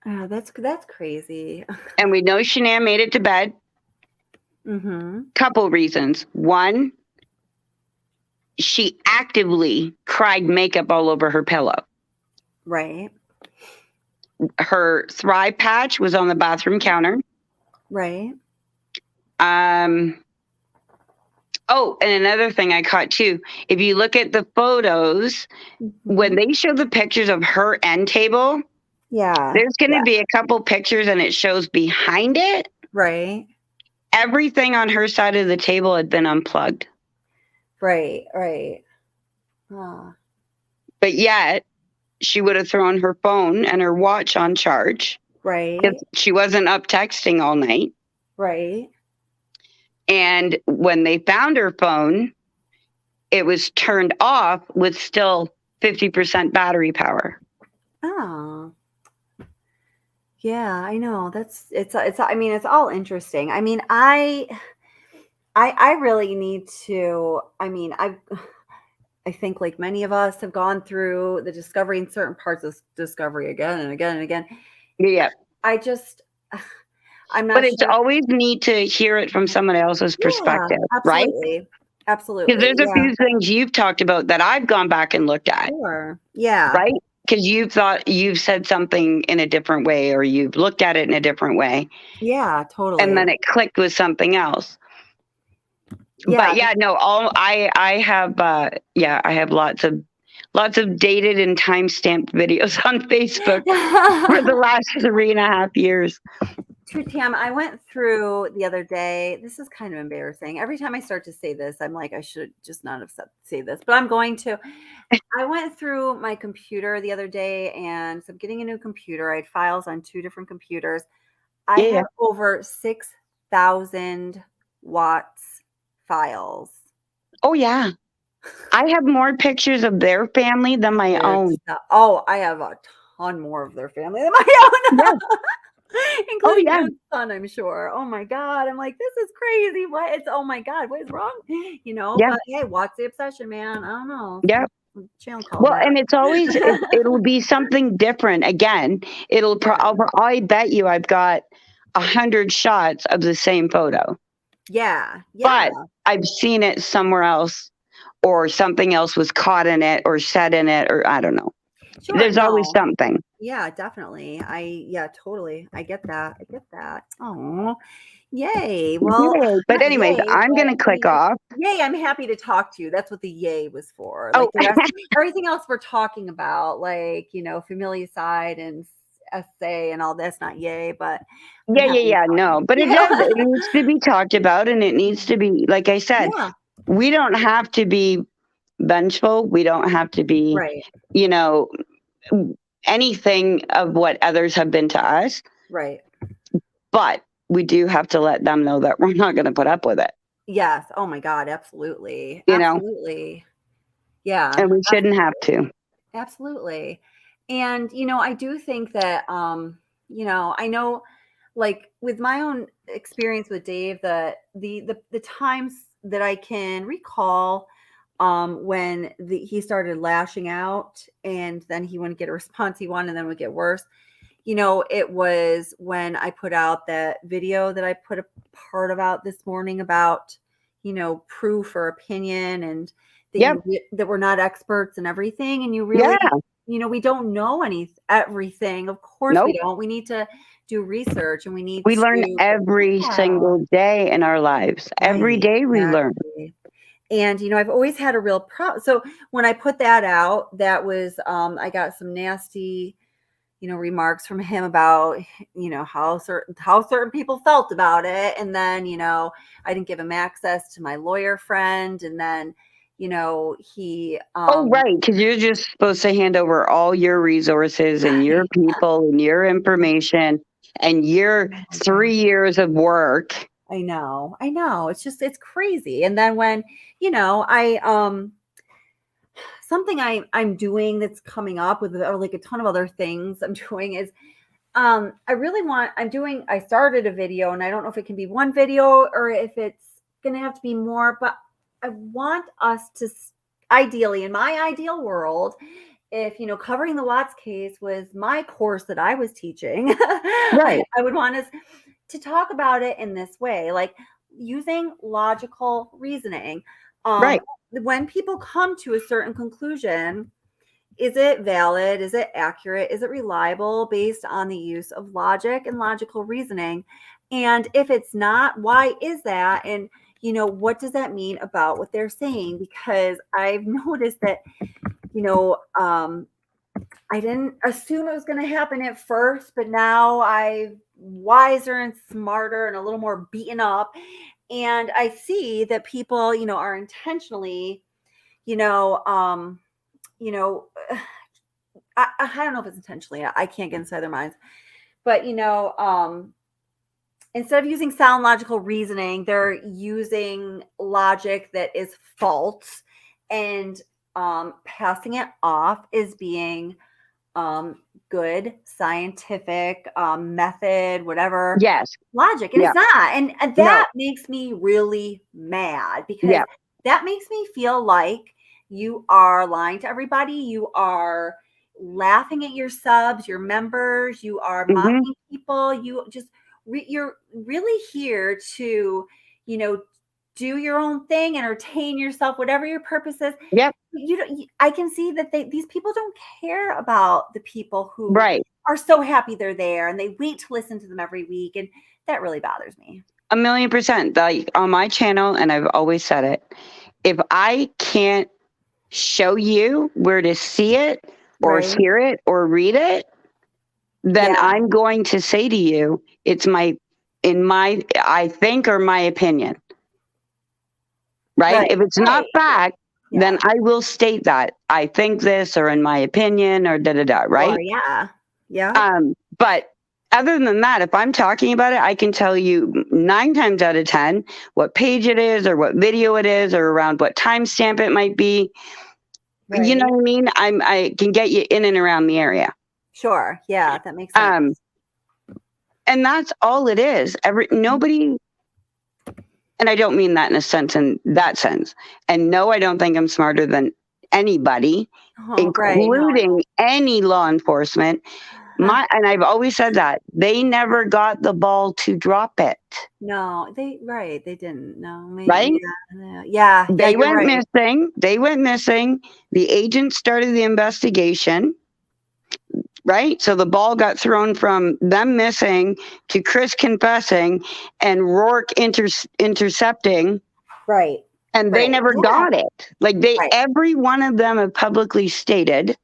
Oh, that's crazy. And we know Shanann made it to bed. Mm-hmm. Couple reasons. One, she actively cried makeup all over her pillow. Right. Her Thrive patch was on the bathroom counter. Right. Oh, and another thing I caught too. If you look at the photos, when they show the pictures of her end table, Yeah. there's going to be a couple pictures and it shows behind it. Right. Everything on her side of the table had been unplugged. Right. Right. Oh. But yet, she would have thrown her phone and her watch on charge. Right. If she wasn't up texting all night. Right. And when they found her phone, it was turned off with still 50% battery power. Oh. Yeah, I know. It's I mean, it's all interesting. I mean, I really need to, I mean, I think like many of us have gone through the discovering certain parts of discovery again and again and again. Yeah. I just I'm not But it's sure. always neat to hear it from someone else's perspective, right? Absolutely. Because Absolutely. there's a few things you've talked about that I've gone back and looked at, Sure. Yeah. right? Because you've said something in a different way or you've looked at it in a different way. Yeah, totally. And then it clicked with something else. Yeah. But yeah, no, I have lots of dated and time-stamped videos on Facebook for the last 3.5 years. True, Tam, I went through the other day. This is kind of embarrassing. Every time I start to say this, I'm like, I should just not have say this, but I'm going to. I went through my computer the other day, and so I'm getting a new computer. I had files on 2 different computers. I have over 6,000 watts files. Oh yeah. I have more pictures of their family than my own. Oh, I have a ton more of their family than my own. Yeah. Including my own son, I'm sure. Oh my God. I'm like, this is crazy. What? It's, oh my God, what is wrong? You know, Yeah. but hey, what's the obsession, man? I don't know. Yeah. Channel called Well, that. and it's always, it'll be something different. Again, I bet you I've got 100 shots of the same photo. Yeah. But I've seen it somewhere else or something else was caught in it or said in it or I don't know. Sure, There's always something. Yeah, definitely. Totally. I get that. Oh, yay. Well, yay. But anyways, I'm going to click off. Yay, I'm happy to talk to you. That's what the yay was for. Oh. Like the rest, everything else we're talking about, like, you know, familicide and essay and all this, not yay, but yeah. No, but it needs to be talked about and it needs to be, like I said, we don't have to be vengeful. We don't have to be, you know, anything of what others have been to us. Right. But we do have to let them know that we're not going to put up with it. Yes. Oh my God. Absolutely. You know? Absolutely. Yeah. And we shouldn't have to. Absolutely. And, you know, I do think that, you know, I know like with my own experience with Dave, that the times that I can recall, when he started lashing out and then he wouldn't get a response he wanted and then it would get worse. You know, it was when I put out that video that I put a part of out this morning about, you know, proof or opinion and that we're not experts and everything. And you really, you know, we don't know everything. Of course we don't. We need to do research and we learn every single day in our lives. Every day we learn. And, you know, I've always had a real problem. So when I put that out, that was, I got some nasty, you know, remarks from him about, you know, how certain people felt about it. And then, you know, I didn't give him access to my lawyer friend. And then, you know, he, because you're just supposed to hand over all your resources and your people and your information and your 3 years of work. I know. It's crazy. And then when, you know, something I'm doing that's coming up with like a ton of other things I'm doing is, I started a video and I don't know if it can be one video or if it's going to have to be more, but want us to, ideally, in my ideal world, if covering the Watts case was my course that I was teaching, Right. I would want us to talk about it in this way, like using logical reasoning. Right. When people come to a certain conclusion, is it valid? Is it accurate? Is it reliable based on the use of logic and logical reasoning? And if it's not, why is that? And what does that mean about what they're saying? Because I've noticed that, I didn't assume it was going to happen at first, but now I'm wiser and smarter and a little more beaten up. And I see that people, are intentionally, you know, um, you know, I don't know if it's intentionally. I can't get inside their minds, but instead of using sound logical reasoning, they're using logic that is false and passing it off as being good scientific method, whatever Yes. logic, and Yeah. it's not. And No. that makes me really mad because Yeah. that makes me feel like you are lying to everybody. You are laughing at your subs, your members. You are hmm mocking people. You just you're really here to, do your own thing, entertain yourself, whatever your purpose is. Yep. I can see that these people don't care about the people who Right. are so happy they're there and they wait to listen to them every week. And that really bothers me. 1,000,000%. Like on my channel, and I've always said it, if I can't show you where to see it or Right. hear it or read it, then Yeah. I'm going to say to you, it's I think, or my opinion. Right? Right. If it's not fact, Yeah. then I will state that I think this, or in my opinion, or da da da. Right? Or yeah. But other than that, if I'm talking about it, I can tell you 9 times out of 10 what page it is, or what video it is, or around what timestamp it might be. Right. You know what I mean? I can get you in and around the area. Sure. Yeah, that makes sense. And that's all it is. Nobody, and I don't mean that in that sense. And no, I don't think I'm smarter than anybody, including any law enforcement. And I've always said that they never got the ball to drop it. No, they didn't. No, Right? Yeah. They went right. missing. They went missing. The agent started the investigation. Right? So the ball got thrown from them missing to Chris confessing and Rourke intercepting. Right. And they never got it. Like every one of them have publicly stated,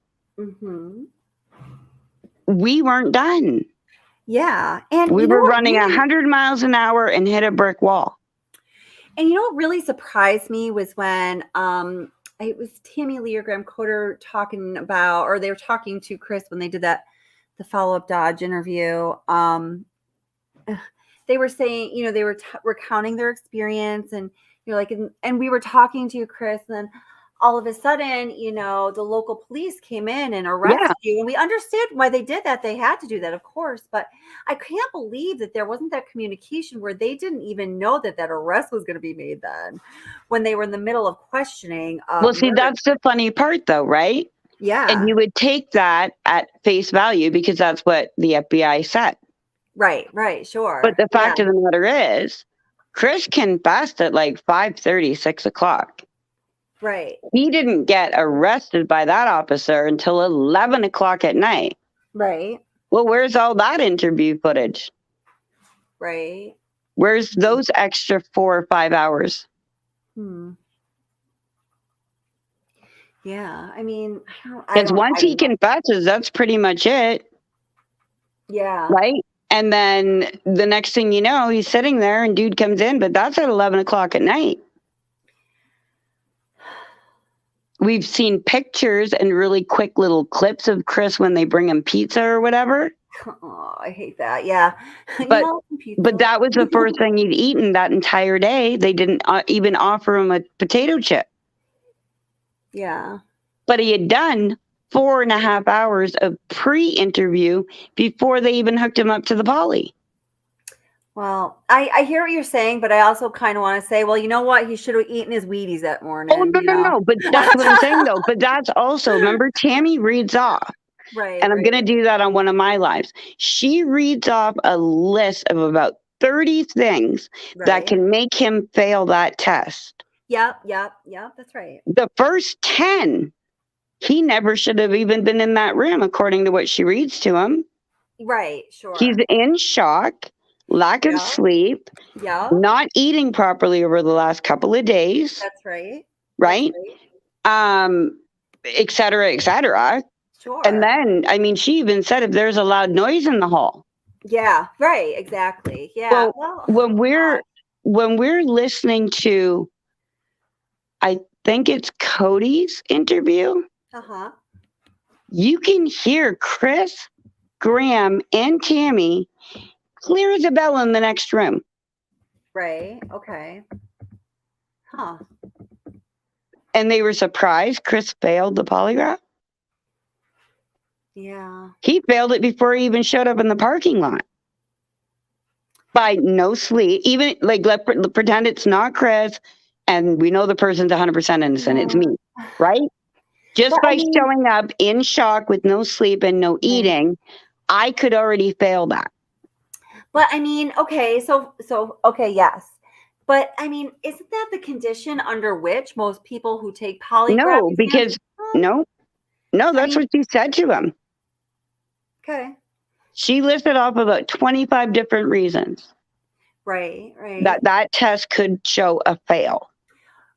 we weren't done. Yeah. And we were running 100 miles an hour and hit a brick wall. And what really surprised me was when it was Tammy Lee or Graham Coder talking about, or they were talking to Chris when they did the follow-up Dodge interview. They were saying, they were recounting their experience, and and we were talking to Chris, and then all of a sudden, the local police came in and arrested you. And we understood why they did that. They had to do that, of course. But I can't believe that there wasn't that communication where they didn't even know that arrest was going to be made then when they were in the middle of questioning. Well, see, that's the funny part, though, right? Yeah. And you would take that at face value because that's what the FBI said. Right, sure. But the fact of the matter is, Chris confessed at like 5:30, 6 o'clock. Right. He didn't get arrested by that officer until 11 o'clock at night. Right. Well, where's all that interview footage? Right. Where's those extra 4 or 5 hours? Yeah, I mean, because once he confesses, that's pretty much it. Yeah. Right? And then the next thing you know, he's sitting there and dude comes in, but that's at 11 o'clock at night. We've seen pictures and really quick little clips of Chris when they bring him pizza or whatever. Oh, I hate that. Yeah. But that was the first thing he'd eaten that entire day. They didn't even offer him a potato chip. Yeah. But he had done 4.5 hours of pre-interview before they even hooked him up to the poly. Well, I hear what you're saying, but I also kind of want to say, well, you know what? He should have eaten his Wheaties that Oh, morning, no, you no, know? no. But that's what I'm saying, though. But that's also, remember, Tammy reads off. Right, And I'm going to right, do that on one of my lives. She reads off a list of about 30 things that right. can make him fail that test. Yep, that's right. The first 10, he never should have even been in that room, according to what she reads to him. Right, He's sure. in shock, lack of Yep, sleep, yep, not eating properly over the last couple of days, that's right. That's right? right. Et cetera, et cetera. And Sure. then, I mean, she even said if there's a loud noise in the hall. Yeah, right, exactly. Yeah. Well, Well, when we're listening to, I think it's Cody's interview, uh-huh. you can hear Chris, Graham, and Tammy clear as a bell in the next room. Right. Okay. Huh. And they were surprised Chris failed the polygraph. Yeah. He failed it before he even showed up in the parking lot. By no sleep, even like pretend it's not Chris, and we know the person's 100% innocent. It's me, right? Just But I by mean, showing up in shock with no sleep and no eating, I could already fail that. but I mean, okay, so okay, yes. But I mean, isn't that the condition under which most people who take polygraph No, exams because come? no, I that's mean, what she said to him. okay. She listed off about 25 different reasons Right, right. that test could show a fail.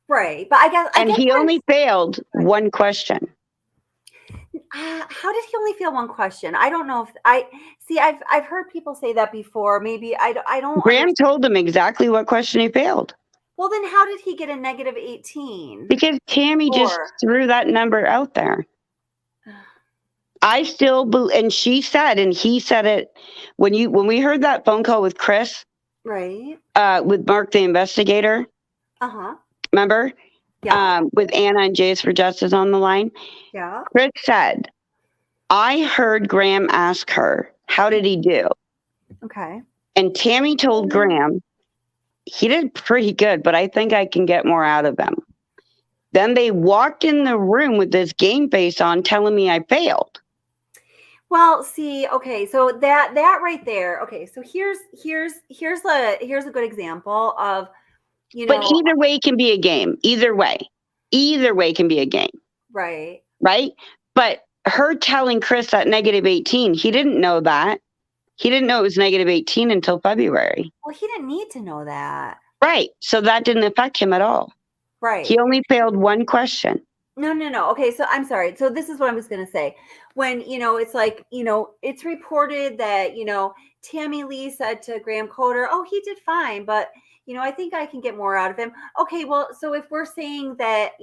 Right. But I And guess he only failed right. one question. How did he only fail one question? I don't know if I see. I've heard people say that before. Maybe I don't Graham understand. told him exactly what question he failed. Well, then how did he get a negative 18? Because Tammy just Or threw that number out there. I still believe, and she said, and he said it when we heard that phone call with Chris, right. with Mark the investigator. Uh-huh. Remember, Yeah. with Anna and Jace for Justice on the line. Yeah. Chris said, "I heard Graham ask her, how did he do?" Okay. And Tammy told Graham, he did pretty good, but I think I can get more out of him. Then they walked in the room with this game face on, telling me I failed. Well, see, okay, so that right there. Okay, so here's a good example of, But either way can be a game. Either way can be a game, right. right? But her telling Chris that negative 18, he didn't know that. He didn't know it was negative 18 until February. Well, he didn't need to know that. Right. So that didn't affect him at all. Right. He only failed one question. No. Okay, so I'm sorry. So this is what I was going to say. When, it's like, it's reported that, Tammy Lee said to Graham Coder, "Oh, he did fine, but, I think I can get more out of him." Okay, well, so if we're saying that,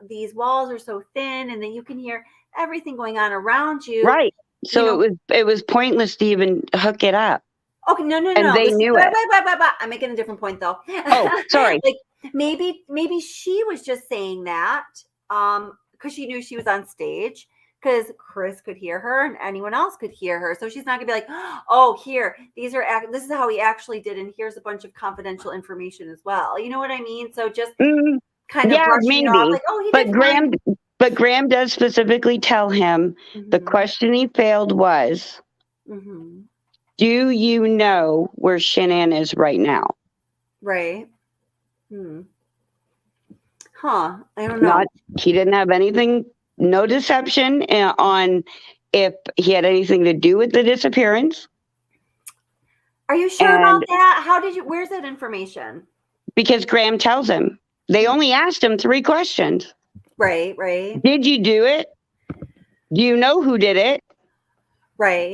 these walls are so thin and that you can hear everything going on around you. Right. So it was pointless to even hook it up. Okay, no. And they knew it. Wait. I'm making a different point though. Oh, sorry. Like maybe she was just saying that because she knew she was on stage, because Chris could hear her and anyone else could hear her. So she's not gonna be like, "Oh, here, this is how he actually did, and here's a bunch of confidential information as well." You know what I mean? So just kind of brushing it off, like, "Oh, he did fine." But Graham does specifically tell him the question he failed was, "Do you know where Shannon is right now?" Right. Huh. I don't know. He didn't have anything, no deception on if he had anything to do with the disappearance. Are you sure about that? Where's that information? Because Graham tells him. They only asked him 3 questions. Right. Did you do it? Do you know who did it? Right.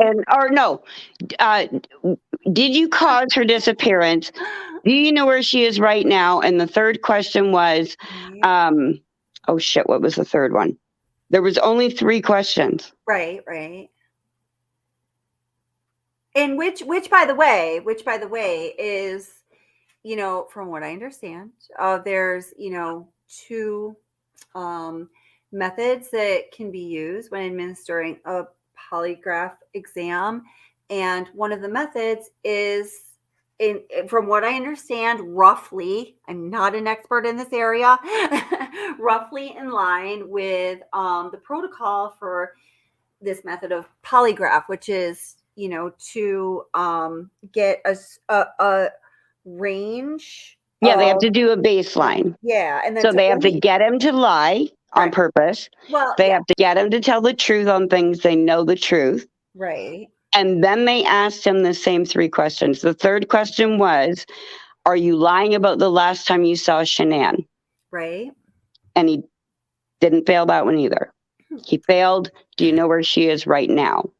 Did you cause her disappearance? Do you know where she is right now? And the third question was, oh shit, what was the third one? There was only 3 questions. Right. And which by the way is, from what I understand, there's, 2 methods that can be used when administering a polygraph exam. And one of the methods is from what I understand, roughly, I'm not an expert in this area, roughly in line with the protocol for this method of polygraph, which is, to get a range. Yeah, they have to do a baseline. Yeah, and then so they have to get him to lie on purpose. Well, they have to get him to tell the truth on things they know the truth. Right. And then they asked him the same 3 questions. The third question was, are you lying about the last time you saw Shanann? Right. And he didn't fail that one either. He failed, do you know where she is right now?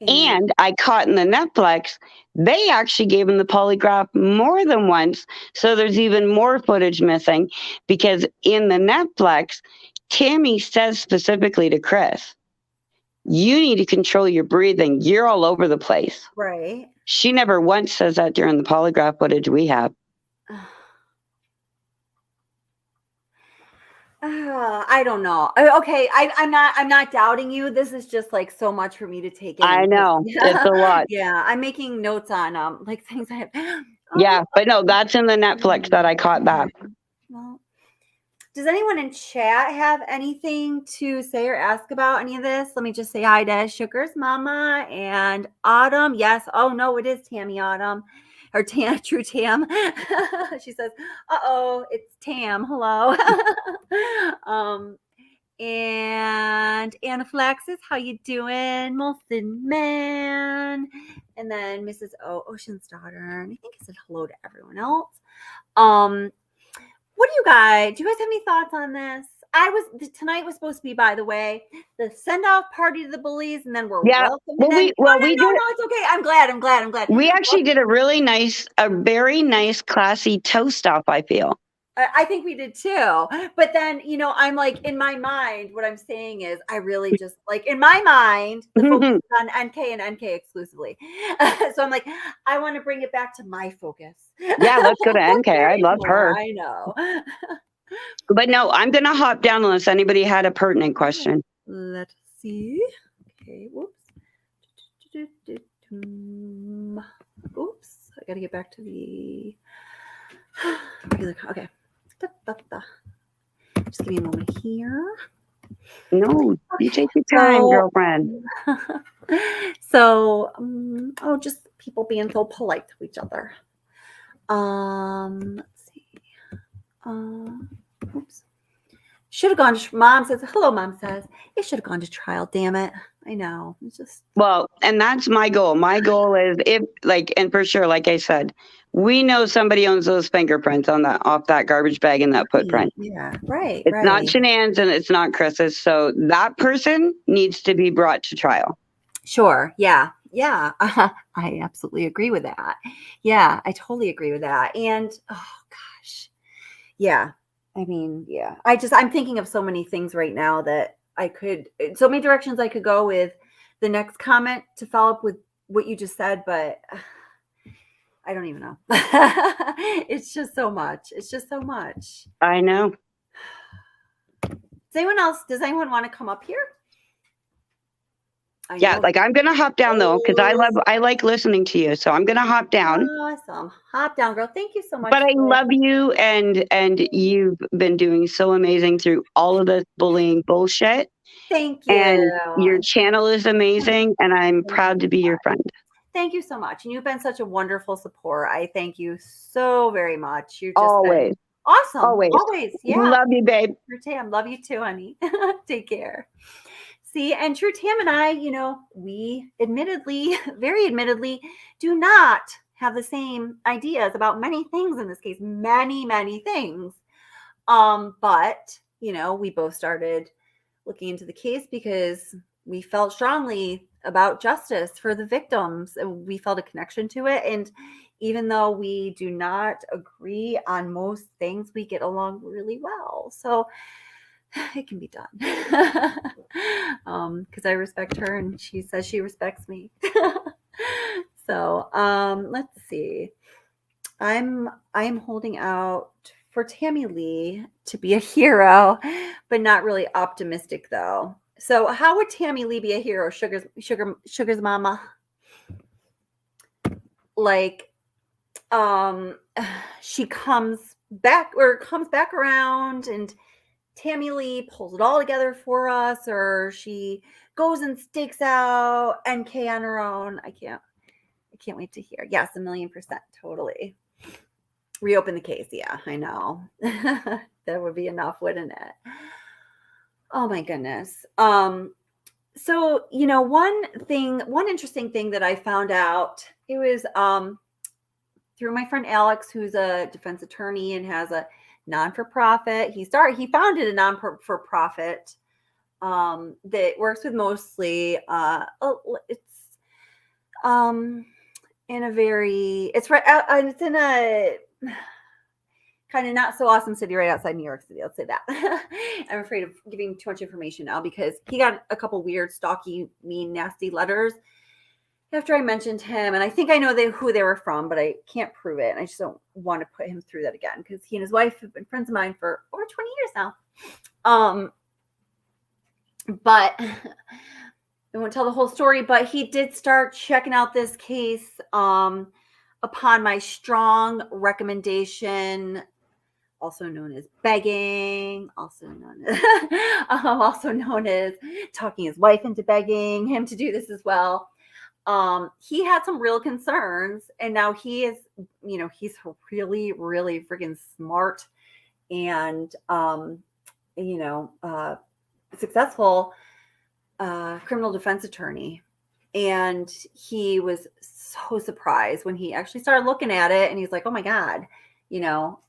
And I caught in the Netflix, they actually gave him the polygraph more than once. So there's even more footage missing, because in the Netflix, Tammy says specifically to Chris, you need to control your breathing. You're all over the place. Right. She never once says that during the polygraph footage we have. I don't know. Okay, I'm not doubting you. This is just like so much for me to take in. I know. It's a lot. Yeah, I'm making notes on like things I have. Yeah, but no, that's in the Netflix that I caught that. Well, does anyone in chat have anything to say or ask about any of this? Let me just say hi to Sugar's mama and Autumn. Yes. Oh no, it is Tammy Autumn. Or True Tam. She says, "Uh-oh, it's Tam. Hello." And Anaphylaxis, how you doing? Molson Man. And then Mrs. Ocean's daughter. And I think I said hello to everyone else. What do you guys have any thoughts on this? Tonight was supposed to be, by the way, the send-off party to the bullies, and then we're welcoming them. No, it's okay. I'm glad. We actually did a very nice, classy toast off, I feel. I think we did too. But then, I'm like, in my mind, what I'm saying is I really just like, in my mind, the focus is on NK and NK exclusively. So I'm like, I want to bring it back to my focus. Yeah, let's go to NK. I love her. I know. But no, I'm going to hop down unless anybody had a pertinent question. Let's see. Okay, whoops. Oops, I got to get back to the regular. Okay. Just give me a moment here. No, you take your time, girlfriend. So, just people being so polite to each other. Let's see. Oops. Should have gone to, Mom says, hello, Mom says, it should have gone to trial, damn it. I know. It's just. Well, and that's my goal. My goal is and for sure, like I said, we know somebody owns those fingerprints off that garbage bag in that footprint. Yeah, right. It's not Shanann's and it's not Chris's. So that person needs to be brought to trial. Sure. Yeah. Yeah. I absolutely agree with that. Yeah, I totally agree with that. And oh gosh. Yeah. I mean, yeah. I'm thinking of so many things right now that so many directions I could go with the next comment to follow up with what you just said, but I don't even know. It's just so much. I know. Does anyone want to come up here? Yeah, I'm going to hop down though, because I like listening to you. So I'm going to hop down. Awesome. Hop down, girl. Thank you so much. But I love you, and you've been doing so amazing through all of this bullying bullshit. Thank you. And your channel is amazing, and I'm proud to be your friend. Thank you so much. And you've been such a wonderful support. I thank you so very much. You're just always awesome. Always. Yeah. Love you, babe. True Tam. Love you too, honey. Take care. See, and True Tam and I, we very admittedly, do not have the same ideas about many things in this case, many, many things. But, we both started looking into the case because we felt strongly about justice for the victims. We felt a connection to it. And even though we do not agree on most things, we get along really well. So it can be done. Because I respect her and she says she respects me. So let's see. I'm holding out for Tammy Lee to be a hero, but not really optimistic though. So how would Tammy Lee be a hero? Sugar's mama. like, she comes back around, and Tammy Lee pulls it all together for us, or she goes and stakes out NK on her own. I can't wait to hear. Yes, 1,000,000%, totally. Reopen the case. Yeah, I know. That would be enough, wouldn't it? Oh my goodness. So, one interesting thing that I found out, it was through my friend Alex, who's a defense attorney and has a non-for-profit. He founded a non-for-profit that works with mostly it's in a very it's in a kind of not so awesome city right outside New York City. Let's say that. I'm afraid of giving too much information now because he got a couple weird, stalky, mean, nasty letters after I mentioned him. And I think I know who they were from, but I can't prove it. And I just don't want to put him through that again because he and his wife have been friends of mine for over 20 years now. But I won't tell the whole story, but he did start checking out this case upon my strong recommendation, also known as begging, also known as talking his wife into begging him to do this as well. He had some real concerns, and now he is, he's really, really freaking smart and, successful criminal defense attorney. And he was so surprised when he actually started looking at it, and he's like, oh my God, he thought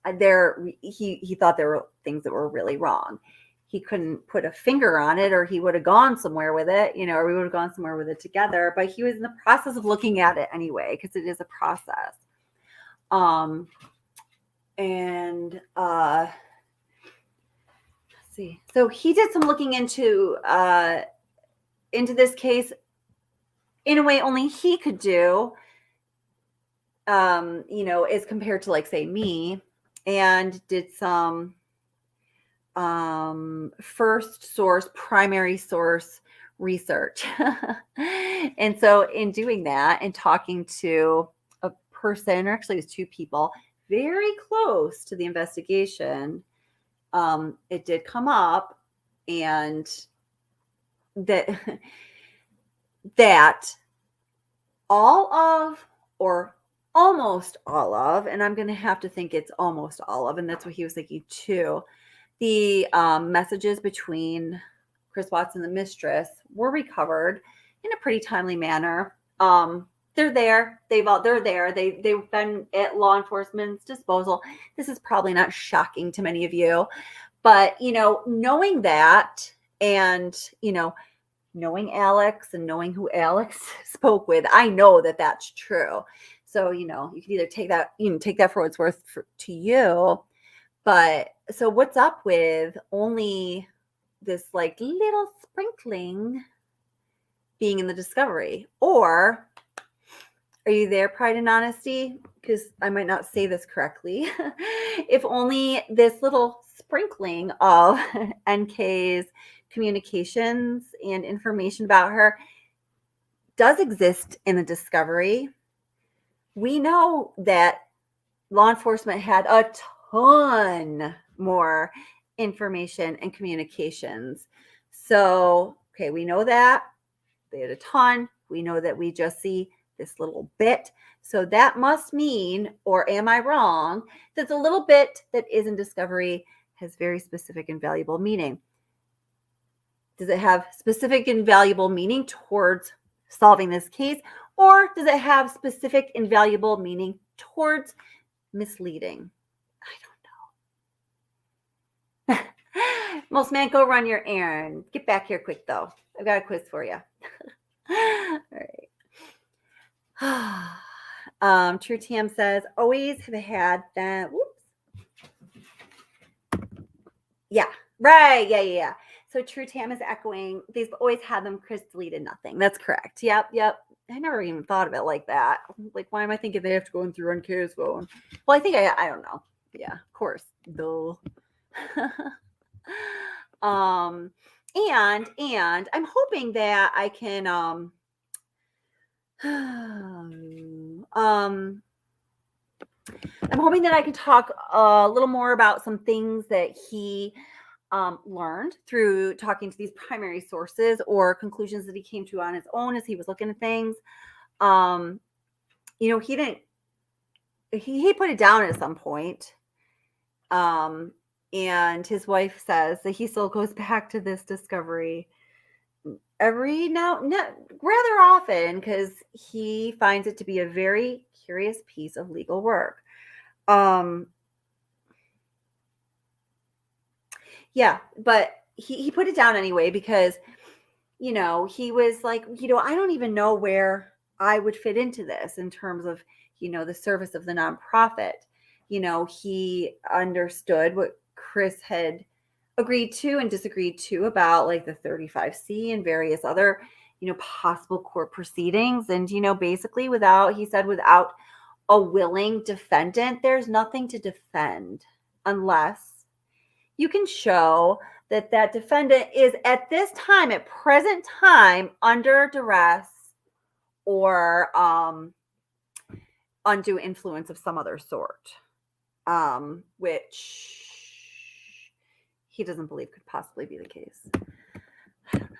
there were things that were really wrong. He couldn't put a finger on it, or he would have gone somewhere with it, or we would have gone somewhere with it together. But he was in the process of looking at it anyway, because it is a process. Let's see. So he did some looking into this case in a way only he could do, as compared to, like, say, me, and did some primary source research. And so in doing that and talking to a person, or actually it was two people very close to the investigation, it did come up, and that all of, or almost all of, and I'm going to have to think it's almost all of, and that's what he was thinking too, the messages between Chris Watson and the mistress were recovered in a pretty timely manner. They're there. They're there. They've been at law enforcement's disposal. This is probably not shocking to many of you, but knowing that, and knowing Alex and knowing who Alex spoke with, I know that that's true. So, you can either take that for what it's worth to you. But so what's up with only this like little sprinkling being in the discovery? Or are you there, Pride and Honesty? Because I might not say this correctly. If only this little sprinkling of NK's communications and information about her does exist in the discovery, we know that law enforcement had a ton more information and communications. So, okay, we know that they had a ton. We know that we just see this little bit. So that must mean, or am I wrong, that the little bit that is in discovery has very specific and valuable meaning. Does it have specific and valuable meaning towards solving this case, or does it have specific and valuable meaning towards misleading? I don't know. Most man, go run your errand. Get back here quick, though. I've got a quiz for you. All right. True Tam says, always have had that. Whoops. Yeah, right. Yeah. So True Tam is echoing, they've always had them. Chris deleted nothing. That's correct. Yep. I never even thought of it like that. Like, why am I thinking they have to go in through NK's phone? Well, I think I don't know. Yeah, of course. Duh. And I'm hoping that I can I'm hoping that I can talk a little more about some things that he learned through talking to these primary sources or conclusions that he came to on his own as he was looking at things. He didn't, he put it down at some point. And his wife says that he still goes back to this discovery rather often, because he finds it to be a very curious piece of legal work. Yeah, but he put it down anyway because, he was like, I don't even know where I would fit into this in terms of, the service of the nonprofit. He understood what Chris had agreed to and disagreed to about like the 35C and various other, possible court proceedings. And, basically without a willing defendant, there's nothing to defend unless you can show that defendant is at present time, under duress or undue influence of some other sort, which he doesn't believe could possibly be the case. I don't know.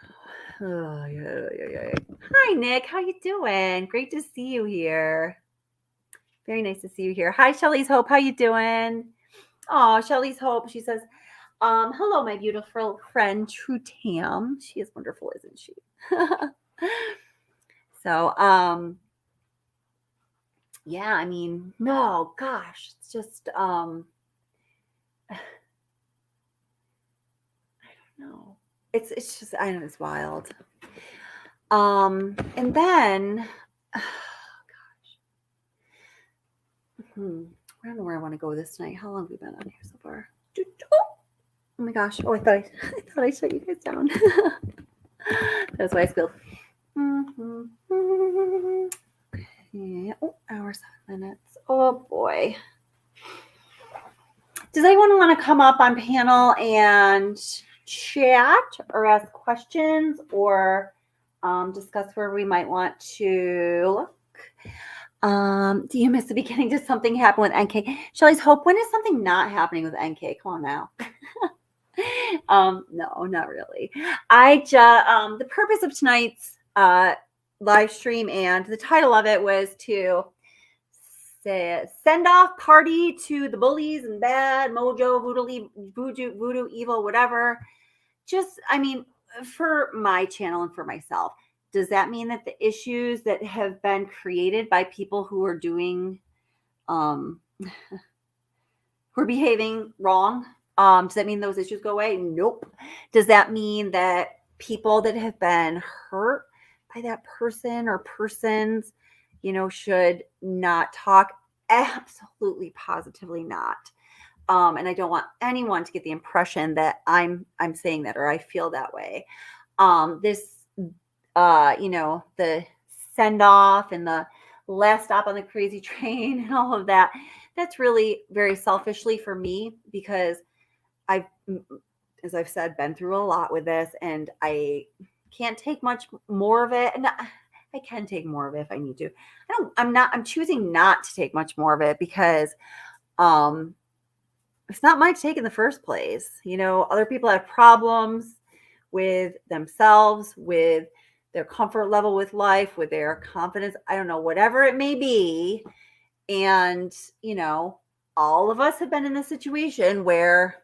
Oh, yeah. Hi, Nick. How you doing? Great to see you here. Very nice to see you here. Hi, Shelly's Hope. How you doing? Oh, Shelly's Hope. She says, hello, my beautiful friend, True Tam. She is wonderful, isn't she? So, yeah, I mean, no, gosh, it's just, I don't know. It's just, I don't know, it's wild. And then, oh, gosh. I don't know where I want to go this night. How long have we been on here so far? Oh my gosh. Oh, I thought I shut you guys down. That's why I spilled. Okay. Oh, hour 7 minutes. Oh boy. Does anyone want to come up on panel and chat or ask questions or discuss where we might want to look? Do you miss the beginning? Did something happen with NK? Shelly's Hope, when is something not happening with NK? Come on now. No, not really. The purpose of tonight's live stream and the title of it was to say send off party to the bullies and bad mojo, voodoo, evil, whatever. Just, I mean, for my channel and for myself, does that mean that the issues that have been created by people who are doing, who are behaving wrong, does that mean those issues go away? Nope. Does that mean that people that have been hurt by that person or persons, should not talk? Absolutely, positively not. And I don't want anyone to get the impression that I'm saying that or I feel that way. The send off and the last stop on the crazy train and all of that, that's really very selfishly for me, because I've, as I've said, been through a lot with this, and I can't take much more of it. And I can take more of it if I need to. I'm choosing not to take much more of it because it's not my take in the first place. Other people have problems with themselves, with their comfort level with life, with their confidence. I don't know, whatever it may be. And, all of us have been in this situation where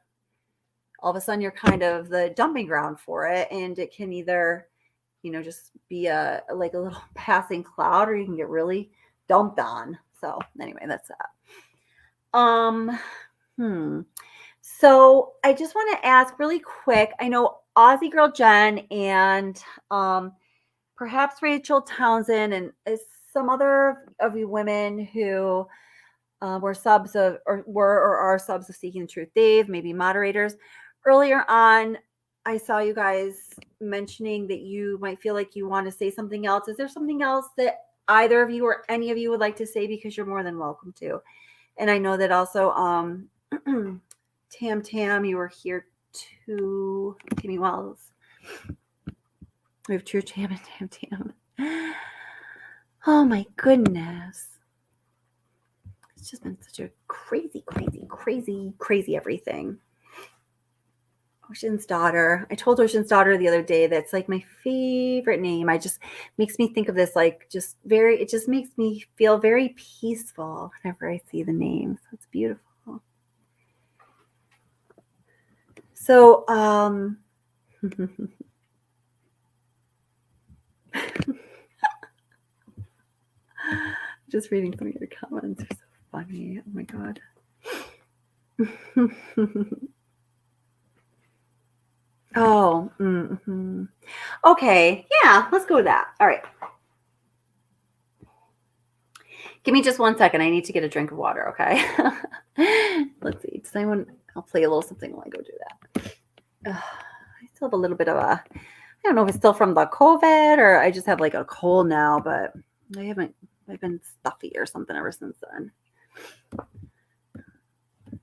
all of a sudden you're kind of the dumping ground for it. And it can either, just be a little passing cloud, or you can get really dumped on. So anyway, that's that. So I just want to ask really quick. I know Aussie Girl Jen and perhaps Rachel Townsend and some other of you women who were subs of or are subs of Seeking the Truth Dave, maybe moderators. Earlier on, I saw you guys mentioning that you might feel like you want to say something else. Is there something else that either of you or any of you would like to say? Because you're more than welcome to. And I know that also Tam, you were here too. Timmy Wells. We have True Tam and Tam. Oh my goodness. It's just been such a crazy everything. Ocean's Daughter. I told Ocean's Daughter the other day that's like my favorite name. I just makes me think of this it just makes me feel very peaceful whenever I see the name. So it's beautiful. So just reading some of your comments are so funny. Oh my God. Oh, mm-hmm. Okay. Yeah, let's go with that. All right. Give me just 1 second. I need to get a drink of water, okay? Let's see. Does anyone, I'll play a little something while I go do that. I still have a little bit of I don't know if it's still from the COVID or I just have like a cold now, but I've been stuffy or something ever since then.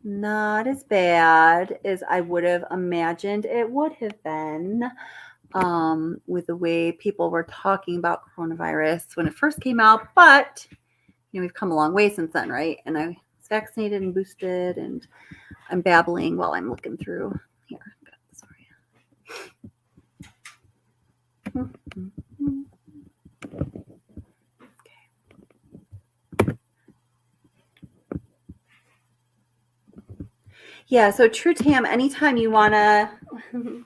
Not as bad as I would have imagined it would have been with the way people were talking about coronavirus when it first came out. But, we've come a long way since then, right? And I was vaccinated and boosted, and I'm babbling while I'm looking through. Here, I've got this for you. Yeah, so True Tam, anytime you want to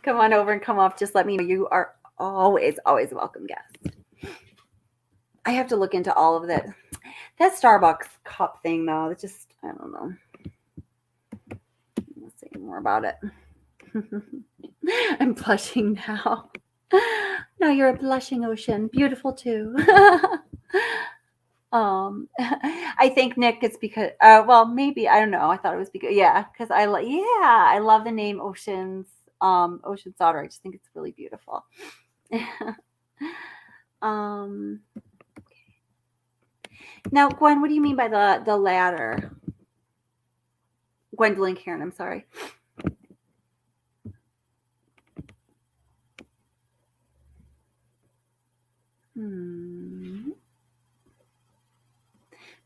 come on over and come off, just let me know. You are always a welcome guest. I have to look into all of that. That Starbucks cup thing, though, it just, I don't know. Let's see more about it. I'm blushing now. Now you're a blushing ocean. Beautiful, too. I think, Nick, it's because well, maybe, I don't know, I thought it was because because I love the name Ocean's Daughter. I just think it's really beautiful. Now, Gwen, what do you mean by the ladder? Gwendolyn Karen, I'm sorry.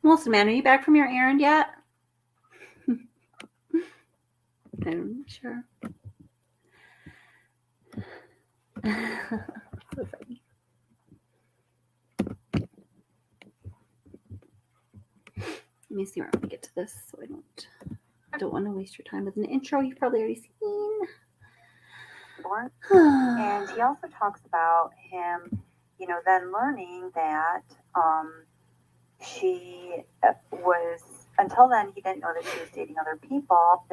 Melissa, man, are you back from your errand yet? I'm sure. So funny. Let me see where I'm gonna get to this so I don't want to waste your time with an intro you've probably already seen. And he also talks about him, then learning that she was, until then, he didn't know that she was dating other people.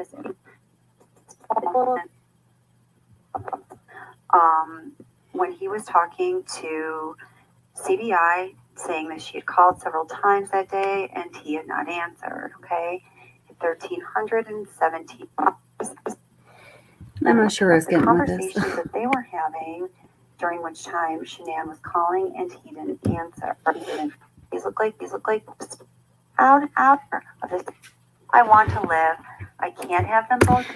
When he was talking to CBI, saying that she had called several times that day and he had not answered, okay? 1,317. I'm not sure I was getting with this. Conversations that they were having, during which time Shanann was calling and he didn't answer. These look like out of this. I want to live. I can't have them both.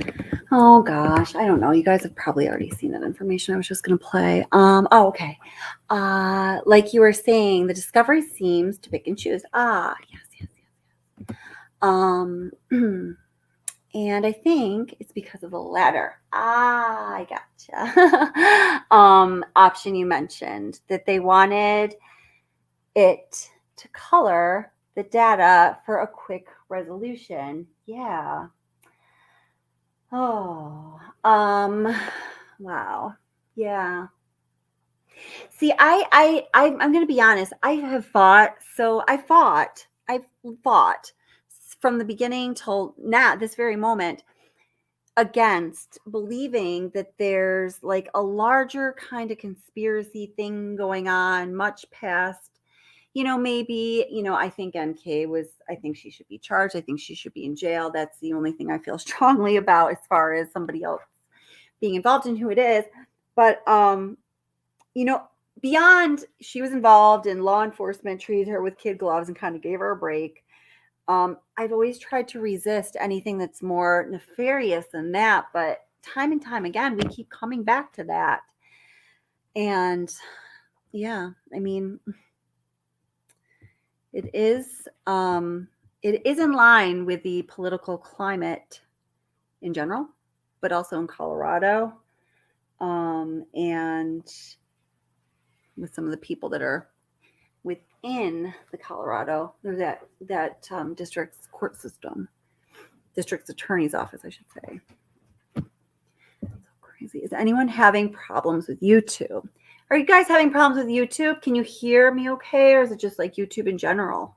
Oh gosh, I don't know. You guys have probably already seen that information. I was just gonna play. Okay. Like you were saying, the discovery seems to pick and choose. Yes. And I think it's because of the ladder. I gotcha. Option you mentioned that they wanted it to color the data for a quick resolution. Yeah. Oh, wow. Yeah. See, I'm going to be honest. I've fought from the beginning till now, this very moment, against believing that there's like a larger kind of conspiracy thing going on, much past, maybe, I think I think she should be charged. I think she should be in jail. That's the only thing I feel strongly about as far as somebody else being involved in who it is. But, beyond she was involved and law enforcement treated her with kid gloves and kind of gave her a break. I've always tried to resist anything that's more nefarious than that, but time and time again, we keep coming back to that. And yeah, I mean, it is it is in line with the political climate in general, but also in Colorado, and with some of the people that are within the Colorado, or that district's court system, district's attorney's office, I should say. So crazy. Is anyone having problems with YouTube? Are you guys having problems with YouTube? Can you hear me okay, or is it just like YouTube in general?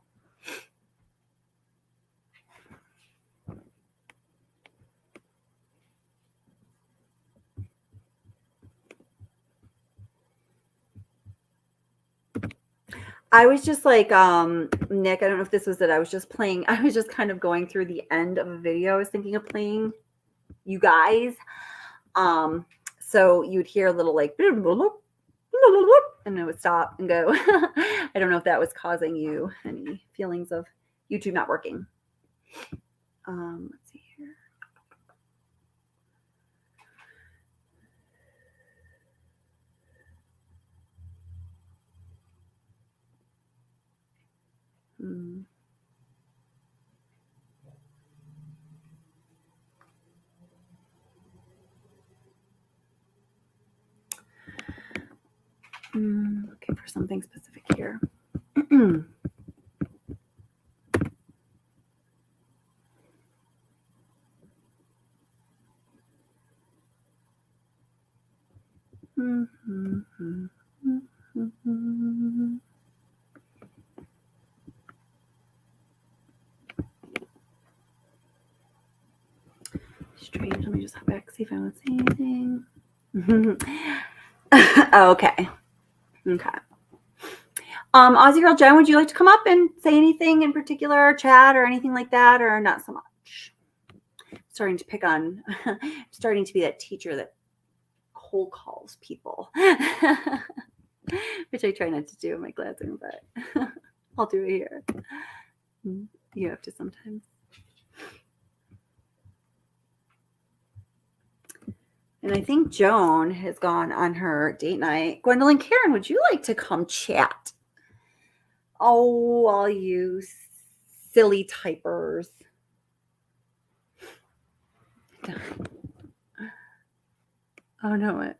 I was just like, Nick, I don't know if this was it. I was just kind of going through the end of a video I was thinking of playing you guys. So you'd hear a little like, and it would stop and go. I don't know if that was causing you any feelings of YouTube not working. Let's see here. Looking for something specific here. Strange. Let me just hop back, see if I want to say anything. Okay. Aussie Girl Jen, would you like to come up and say anything in particular, chat or anything like that, or not so much? Starting to pick on, starting to be that teacher that cold calls people, which I try not to do in my classroom, but I'll do it here. You have to sometimes. And I think Joan has gone on her date night. Gwendolyn Karen, would you like to come chat? Oh, all you silly typers. Oh, no.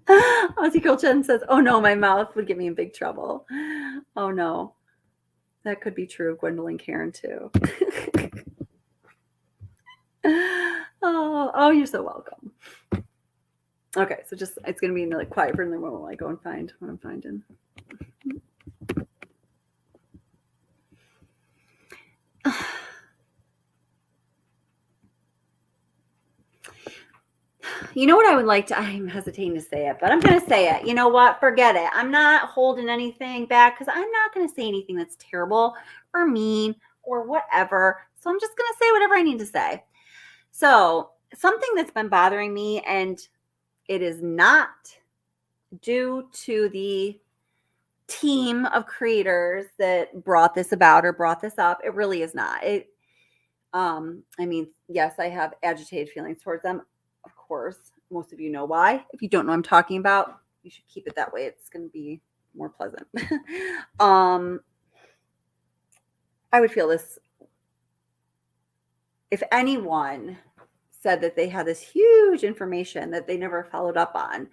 Aussie Girl Jen says, oh, no, my mouth would get me in big trouble. Oh, no. That could be true of Gwendolyn Karen, too. Oh, you're so welcome. Okay, so just it's gonna be like quiet for a minute while I go and find what I'm finding. You know what I would like to, I'm hesitating to say it, but I'm going to say it. You know what? Forget it. I'm not holding anything back because I'm not going to say anything that's terrible or mean or whatever. So I'm just going to say whatever I need to say. So something that's been bothering me, and it is not due to the team of creators that brought this about or brought this up. It really is not. I mean, yes, I have agitated feelings towards them. Of course, most of you know why. If you don't know what I'm talking about, you should keep it that way. It's going to be more pleasant. I would feel this if anyone said that they had this huge information that they never followed up on.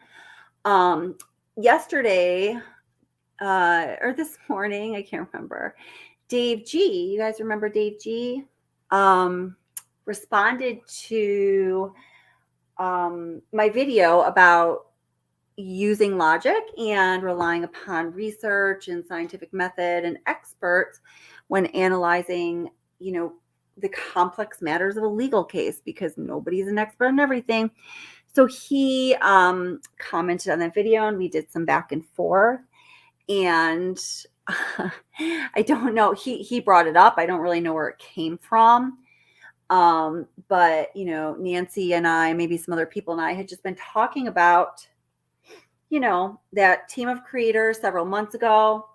Yesterday, or this morning, I can't remember, Dave G, you guys remember Dave G, responded to my video about using logic and relying upon research and scientific method and experts when analyzing, the complex matters of a legal case, because nobody's an expert on everything. So he commented on that video, and we did some back and forth. And I don't know, he brought it up. I don't really know where it came from. But Nancy and I, maybe some other people and I had just been talking about, that team of creators several months ago,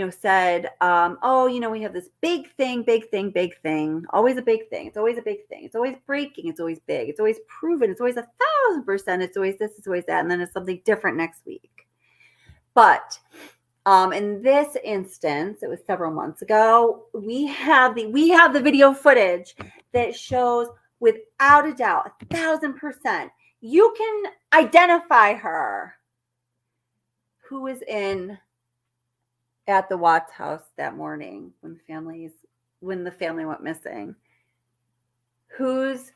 said, we have this big thing, always a big thing. It's always a big thing. It's always breaking. It's always big. It's always proven. It's always 1,000%. It's always this, it's always that. And then it's something different next week. But In this instance, it was several months ago. We have the video footage that shows without a doubt, 1,000%, you can identify her who was in at the Watts house that morning when the family went missing. Whose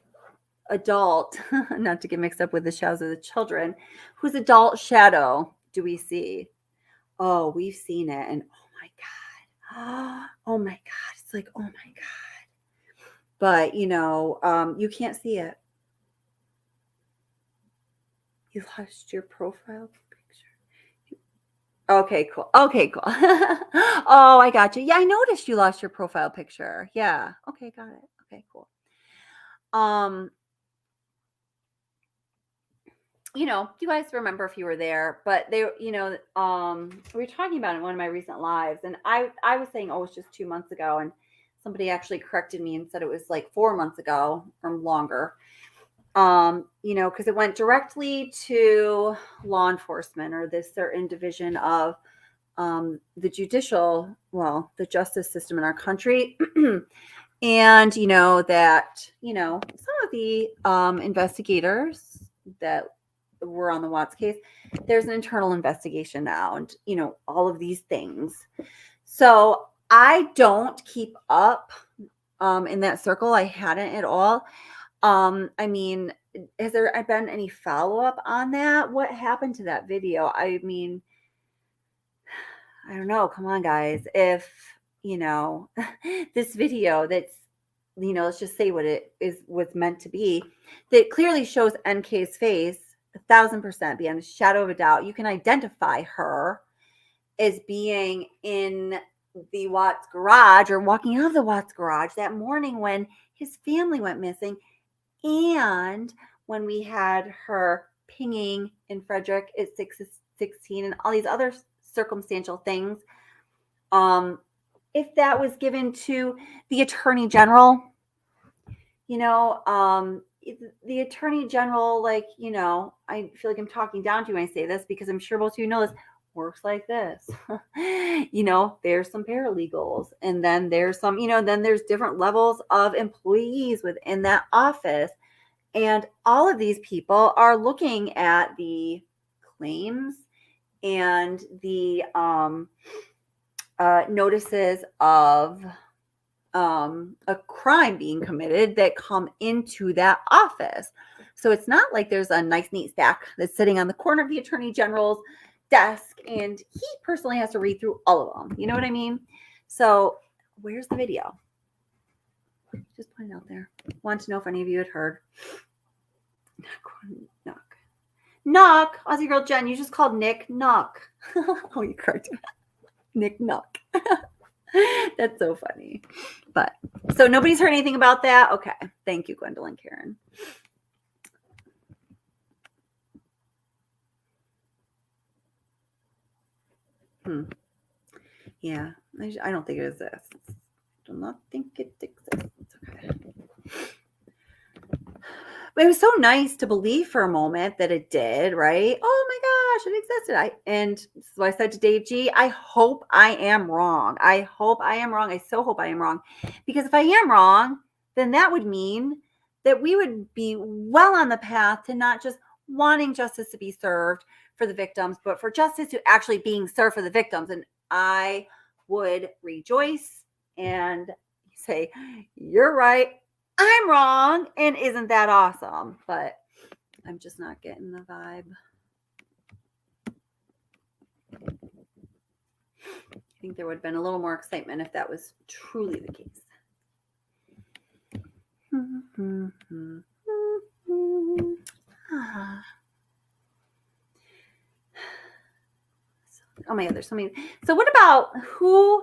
adult, not to get mixed up with the shadows of the children, whose adult shadow do we see? Oh, we've seen it, and oh my God, it's like, oh my God. But you can't see it. You lost your profile picture. Okay, cool. Oh, I got you. Yeah, I noticed you lost your profile picture. Yeah. Okay, got it. Okay, cool. You guys remember if you were there, but we were talking about it in one of my recent lives, and I was saying, oh, it's just 2 months ago, and somebody actually corrected me and said it was like 4 months ago or longer. Because it went directly to law enforcement or this certain division of the the justice system in our country. And that some of the investigators that were on the Watts case, there's an internal investigation now, and all of these things. So I don't keep up in that circle. I hadn't at all. I mean, has there been any follow-up on that? What happened to that video? I mean, I don't know. Come on, guys. If this video that's let's just say what it was meant to be, that clearly shows NK's face 1,000% beyond a shadow of a doubt. You can identify her as being in the Watts garage or walking out of the Watts garage that morning when his family went missing, and when we had her pinging in Frederick at 6:16 and all these other circumstantial things. If that was given to the Attorney General, the Attorney General, I feel like I'm talking down to you when I say this, because I'm sure most of you know this, works like this. There's some paralegals, and then there's some, then there's different levels of employees within that office. And all of these people are looking at the claims and the notices of a crime being committed that come into that office. So it's not like there's a nice, neat stack that's sitting on the corner of the Attorney General's desk, and he personally has to read through all of them. You know what I mean? So where's the video? Just put it out there. Want to know if any of you had heard. Knock. Aussie girl Jen, you just called Nick Knock. Oh, you correct. Nick Knock. That's so funny. But so nobody's heard anything about that? Okay. Thank you, Gwendolyn Karen. Yeah, I don't think it exists. Do not think it exists. Okay. But it was so nice to believe for a moment that it did, right? Oh my gosh, it existed. And so I said to Dave G, I hope I am wrong. I so hope I am wrong. Because if I am wrong, then that would mean that we would be well on the path to not just wanting justice to be served for the victims, but for justice to actually being served for the victims. And I would rejoice and say, you're right, I'm wrong, and isn't that awesome? But I'm just not getting the vibe. I think there would have been a little more excitement if that was truly the case. Oh my God, there's so many. So what about who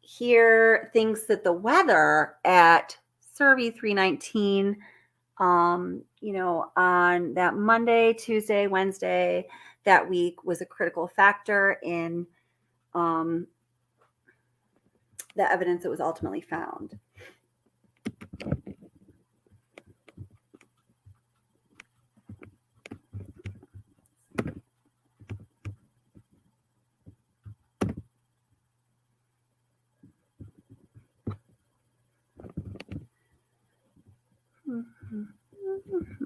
here thinks that the weather at Survey 319, on that Monday, Tuesday, Wednesday, that week was a critical factor in the evidence that was ultimately found?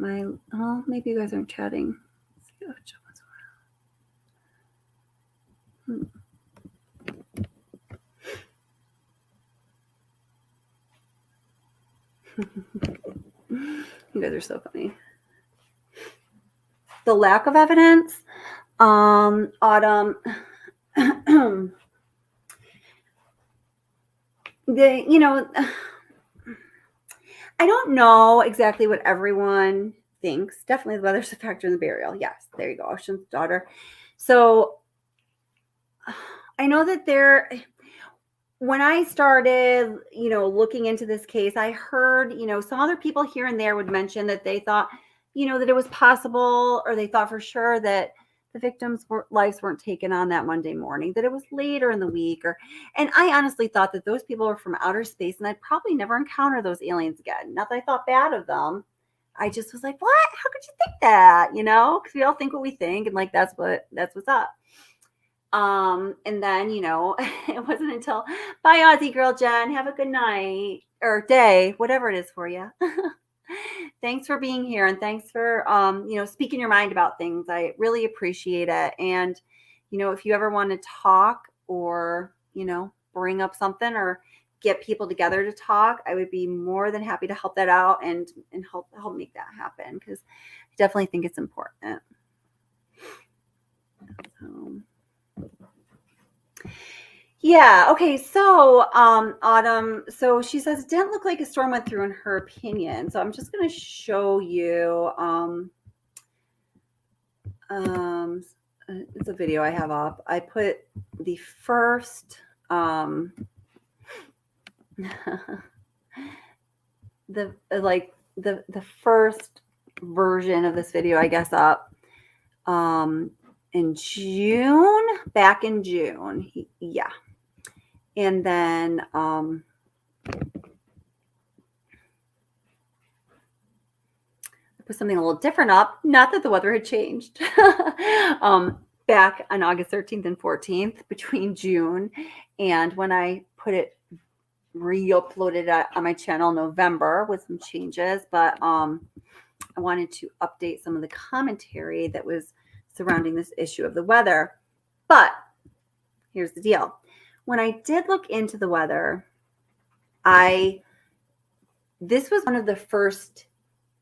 maybe you guys aren't chatting. You guys are so funny. The lack of evidence, Autumn. I don't know exactly what everyone thinks. Definitely the weather's a factor in the burial. Yes, there you go. Ocean's daughter. So I know that when I started, looking into this case, I heard, some other people here and there would mention that they thought, that it was possible, or they thought for sure that the victims' lives weren't taken on that Monday morning, that it was later in the week, and I honestly thought that those people were from outer space and I'd probably never encounter those aliens again. Not that I thought bad of them. I just was like, what? How could you think that? Because we all think what we think, and like that's what's up. And then, it wasn't until, bye Aussie girl Jen, have a good night or day, whatever it is for you. Thanks for being here, and thanks for speaking your mind about things. I really appreciate it. And if you ever want to talk, or bring up something, or get people together to talk, I would be more than happy to help that out and help make that happen, because I definitely think it's important. Yeah. Okay. So, Autumn. So she says it didn't look like a storm went through in her opinion. So I'm just going to show you. It's a video I have up. I put the first, the first version of this video, I guess, up, back in June. Yeah. And then, I put something a little different up. Not that the weather had changed. Back on August 13th and 14th, between June and when I put it, re-uploaded it on my channel in November with some changes. But I wanted to update some of the commentary that was surrounding this issue of the weather. But here's the deal. When I did look into the weather, this was one of the first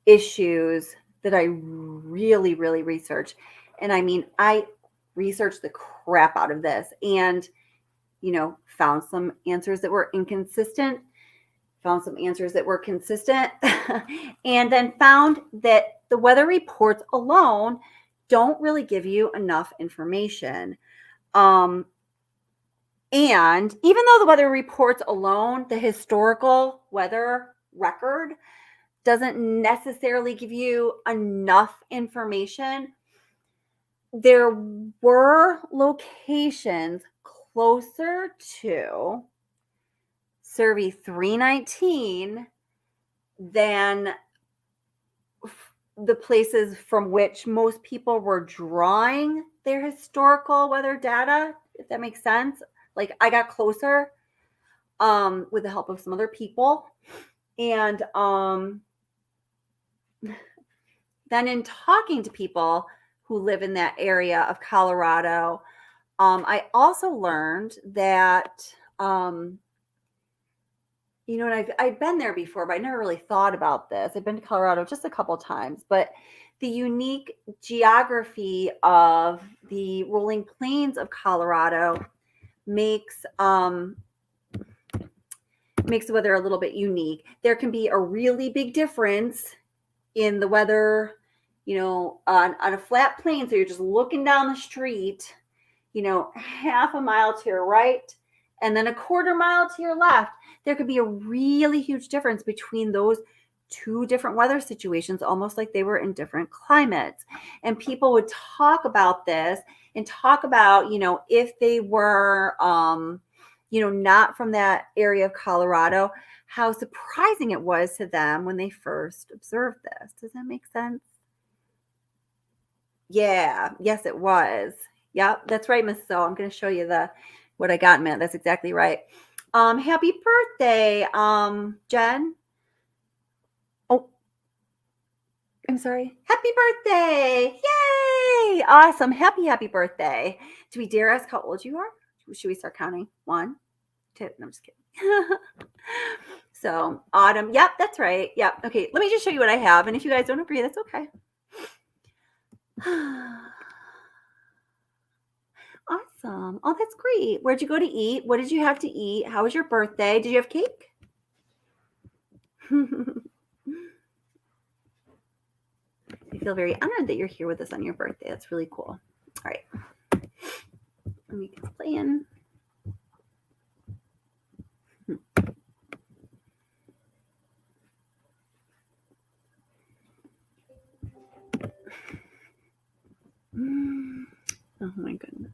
issues that I really, really researched. And I mean, I researched the crap out of this, and, found some answers that were inconsistent, found some answers that were consistent, and then found that the weather reports alone don't really give you enough information. And even though the weather reports alone, the historical weather record doesn't necessarily give you enough information, there were locations closer to Survey 319 than the places from which most people were drawing their historical weather data, if that makes sense. Like, I got closer with the help of some other people. And then in talking to people who live in that area of Colorado, I also learned that, and I've been there before, but I never really thought about this. I've been to Colorado just a couple times, but the unique geography of the rolling plains of Colorado makes the weather a little bit unique. There can be a really big difference in the weather, on a flat plain. So you're just looking down the street, half a mile to your right and then a quarter mile to your left. There could be a really huge difference between those two different weather situations, almost like they were in different climates. And people would talk about this and talk about, if they were, not from that area of Colorado, how surprising it was to them when they first observed this. Does that make sense? Yeah. Yes, it was. Yep, that's right, Miss So. I'm going to show you what I got in a minute. That's exactly right. Happy birthday, Jen. Oh, I'm sorry. Happy birthday. Yay. Awesome. Happy birthday. Do we dare ask how old you are? Should we start counting? 1, 2. No, I'm just kidding. So Autumn. Yep, that's right. Yep. Okay. Let me just show you what I have. And if you guys don't agree, that's okay. Awesome. Oh, that's great. Where'd you go to eat? What did you have to eat? How was your birthday? Did you have cake? I feel very honored that you're here with us on your birthday. That's really cool. All right. Let me get playing. Oh my goodness.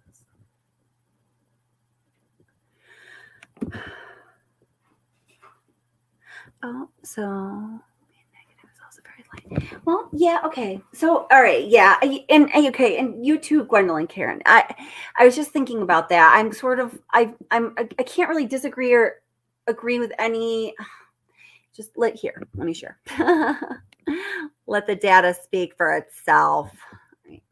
Oh, so negative is also very light. Well, yeah, okay. So, all right, yeah, and okay, and you too, Gwendolyn, Karen. I was just thinking about that. I'm sort of, I can't really disagree or agree with any. Just let me share. Let the data speak for itself. Right.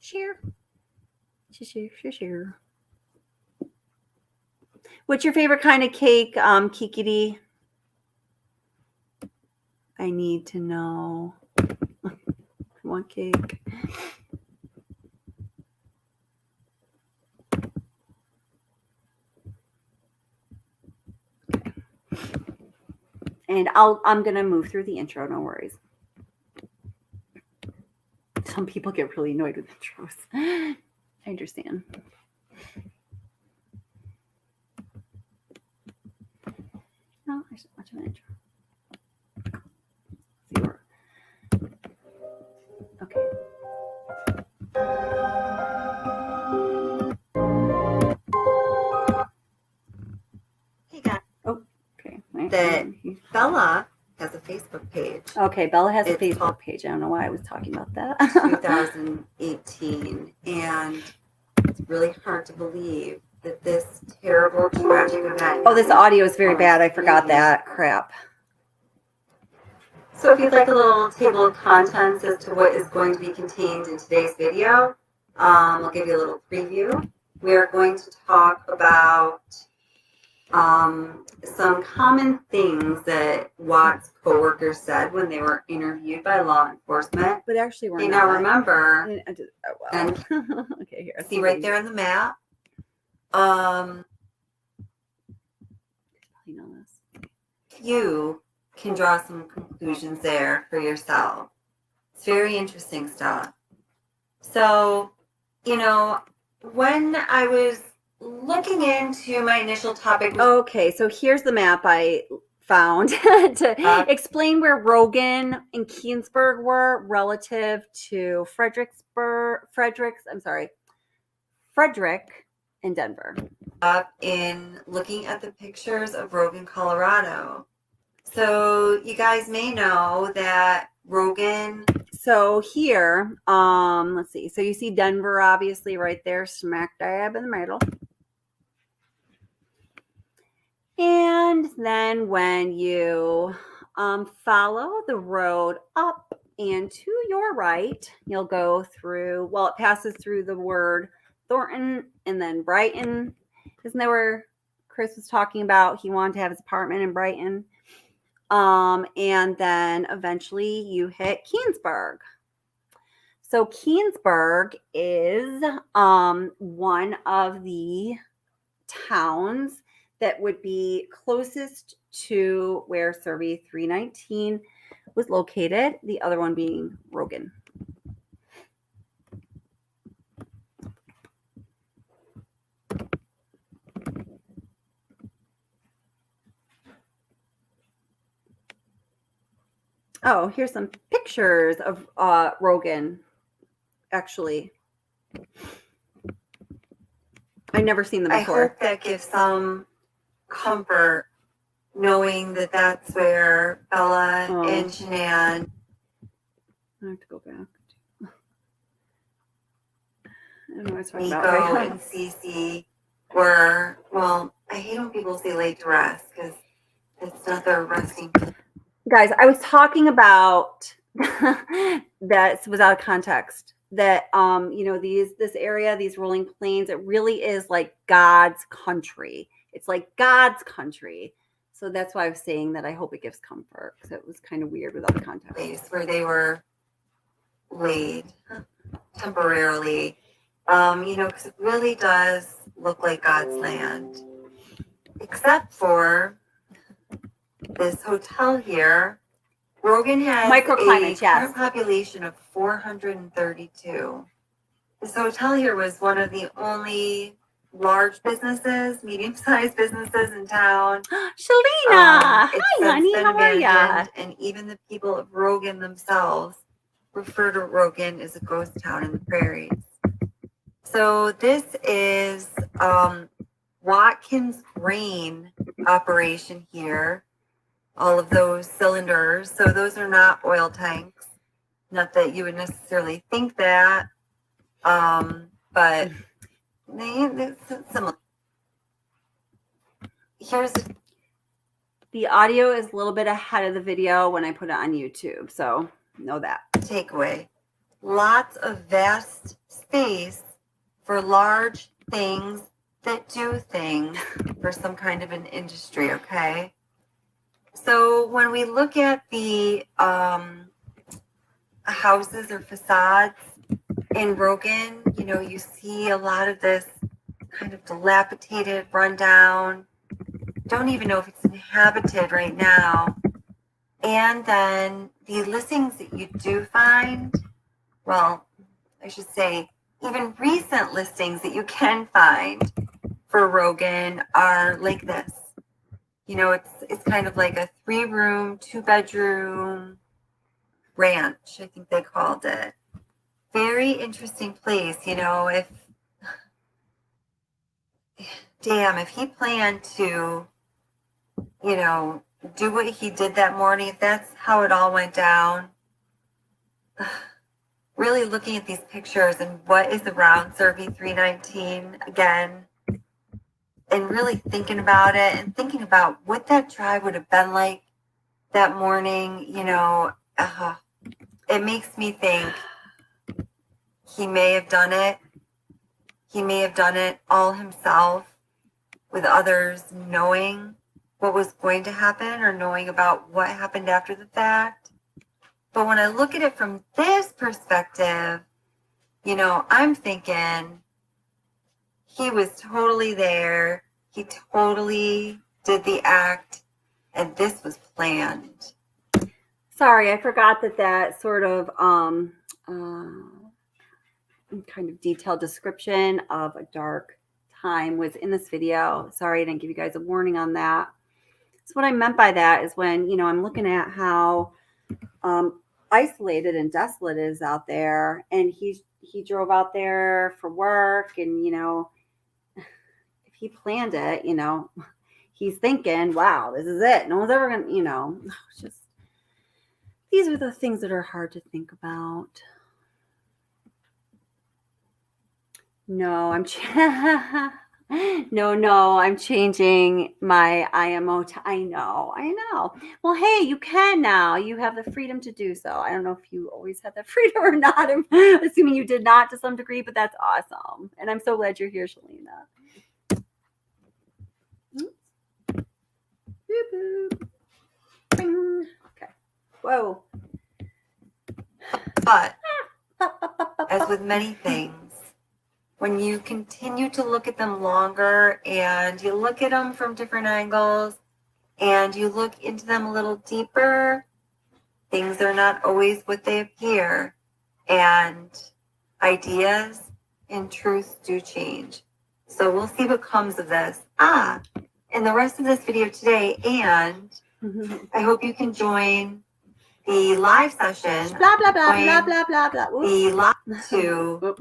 Share. What's your favorite kind of cake, Kikidi? I need to know. I want cake. And I'm gonna move through the intro, no worries. Some people get really annoyed with intros. I understand. No, I should watch an intro. See where. Okay. Hey guys. Oh, okay. That Bella has a Facebook page. Okay, Bella has a Facebook page. I don't know why I was talking about that. 2018, and it's really hard to believe that this terrible, tragic event. Oh, this audio is very bad. I forgot that. Crap. So if you'd like a little table of contents as to what is going to be contained in today's video, I'll give you a little preview. We are going to talk about some common things that Watt's coworkers said when they were interviewed by law enforcement. But actually, we're not. not. Now remember, and okay, here. See right there on the map. You know this. You can draw some conclusions there for yourself. It's very interesting stuff. So, when I was looking into my initial topic. Okay, so here's the map I found to explain where Rogan and Keensburg were relative to Frederick and Denver. In looking at the pictures of Rogan, Colorado. So you guys may know that Rogan. So here, let's see. So you see Denver, obviously, right there, smack dab in the middle. And then when you follow the road up and to your right, you'll go through, well, it passes through the word Thornton and then Brighton. Isn't that where Chris was talking about? He wanted to have his apartment in Brighton. And then eventually you hit Keensburg. So Keensburg is one of the towns that would be closest to where Survey 319 was located, the other one being Rogan. Oh, here's some pictures of Rogan, actually. I've never seen them before. I hope that gives some comfort knowing that that's where Bella and Shanann. I have to go back. I don't know what I'm talking Nico about. Right? and Cece were, well, I hate when people say laid to rest because It's not their resting. Guys, I was talking about that was out of context. That this area, these rolling plains, it really is like God's country. It's like God's country. So that's why I was saying that I hope it gives comfort, because it was kind of weird without the context. Place where they were laid temporarily. Because it really does look like God's land. Except for this hotel here. Rogan has Microclimates, a current population of 432. This hotel here was one of the only large businesses, medium-sized businesses in town. Shalina, It's hi, honey. been How are ya? abandoned, and even the people of Rogan themselves refer to Rogan as a ghost town in the prairies. So this is Watkins grain operation here. All of those cylinders. So those are not oil tanks. Not that you would necessarily think that, but it's similar. Here's the audio is a little bit ahead of the video when I put it on YouTube, so know that. Takeaway. Lots of vast space for large things that do things for some kind of an industry, okay? So when we look at the houses or facades in Rogan, you see a lot of this kind of dilapidated, rundown. Don't even know if it's inhabited right now. And then the listings that you do find, well, I should say, even recent listings that you can find for Rogan are like this. It's kind of like a 3-room, 2-bedroom ranch, I think they called it. Very interesting place, if he planned to, do what he did that morning, if that's how it all went down. Really looking at these pictures and what is around Survey 319 again, and really thinking about it and thinking about what that drive would have been like that morning, it makes me think he may have done it. He may have done it all himself with others knowing what was going to happen or knowing about what happened after the fact. But when I look at it from this perspective, I'm thinking he was totally there. He totally did the act, and this was planned. Sorry, I forgot that sort of kind of detailed description of a dark time was in this video. Sorry, I didn't give you guys a warning on that. So what I meant by that is when, I'm looking at how isolated and desolate it is out there, and he drove out there for work, and, if he planned it, he's thinking, wow, this is it. No one's ever going to, it's just, these are the things that are hard to think about. No, I'm I'm changing my IMO. I know. Well, hey, you can now. You have the freedom to do so. I don't know if you always had that freedom or not. I'm assuming you did not to some degree, but that's awesome. And I'm so glad you're here, Shalina. Okay. Whoa. But as with many things, when you continue to look at them longer and you look at them from different angles and you look into them a little deeper, things are not always what they appear. And ideas and truths do change. So we'll see what comes of this. In the rest of this video today, and I hope you can join the live session. Blah, blah, blah, blah, blah, blah, blah. The live to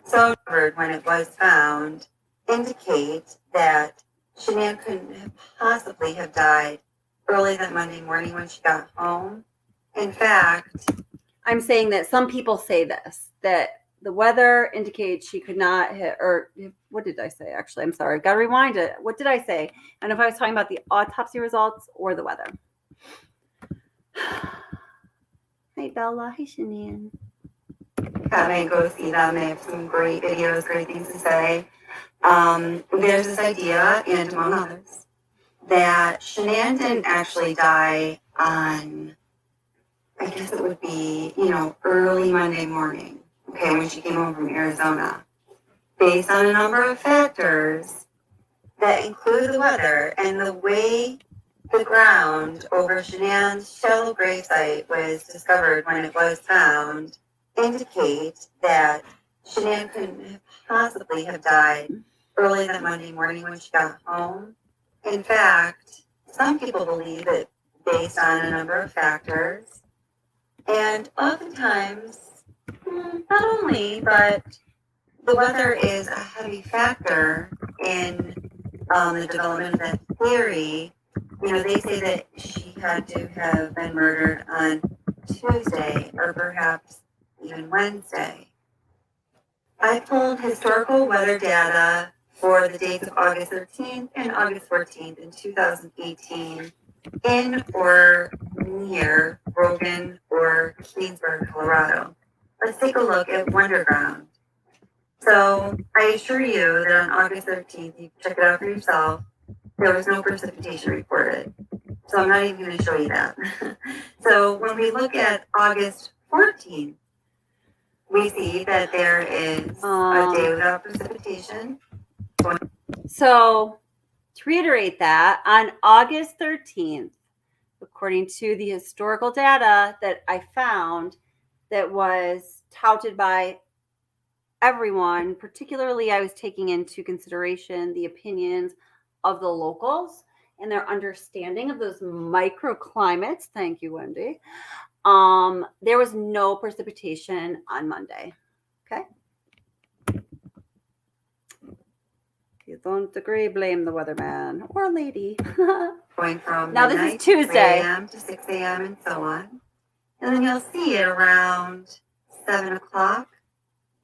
so when it was found indicate that Shanann couldn't possibly have died early that Monday morning when she got home. In fact, I'm saying that some people say this, that the weather indicates she could not hit, or what did I say? Actually, I'm sorry. Got to rewind it. What did I say? And if I was talking about the autopsy results or the weather. Hey, Bella. Hey, Shanann. Gotta go see them. They have some great videos, great things to say. There's this idea, and among others, that Shanann didn't actually die on, I guess it would be, early Monday morning, okay, when she came home from Arizona, based on a number of factors that include the weather and the way the ground over Shanann's shallow gravesite was discovered when it was found, indicate that Shanann couldn't have possibly have died early that Monday morning when she got home. In fact, some people believe it based on a number of factors. And oftentimes, not only, but the weather is a heavy factor in the development of that theory. They say that she had to have been murdered on Tuesday or perhaps even Wednesday. I pulled historical weather data for the dates of August 13th and August 14th in 2018 in or near Rogan or Keensburg, Colorado. Let's take a look at Wonderground. So I assure you that on August 13th, you can check it out for yourself, there was no precipitation reported. So I'm not even going to show you that. So when we look at August 14th, we see that there is a day without precipitation. So to reiterate that, on August 13th, according to the historical data that I found that was touted by everyone, particularly I was taking into consideration the opinions of the locals and their understanding of those microclimates. Thank you, Wendy. There was no precipitation on Monday. Okay. If you don't agree, blame the weatherman or lady. Going from now this is Tuesday. 3 a.m. to 6 a.m. and so on. And then you'll see it around 7 o'clock.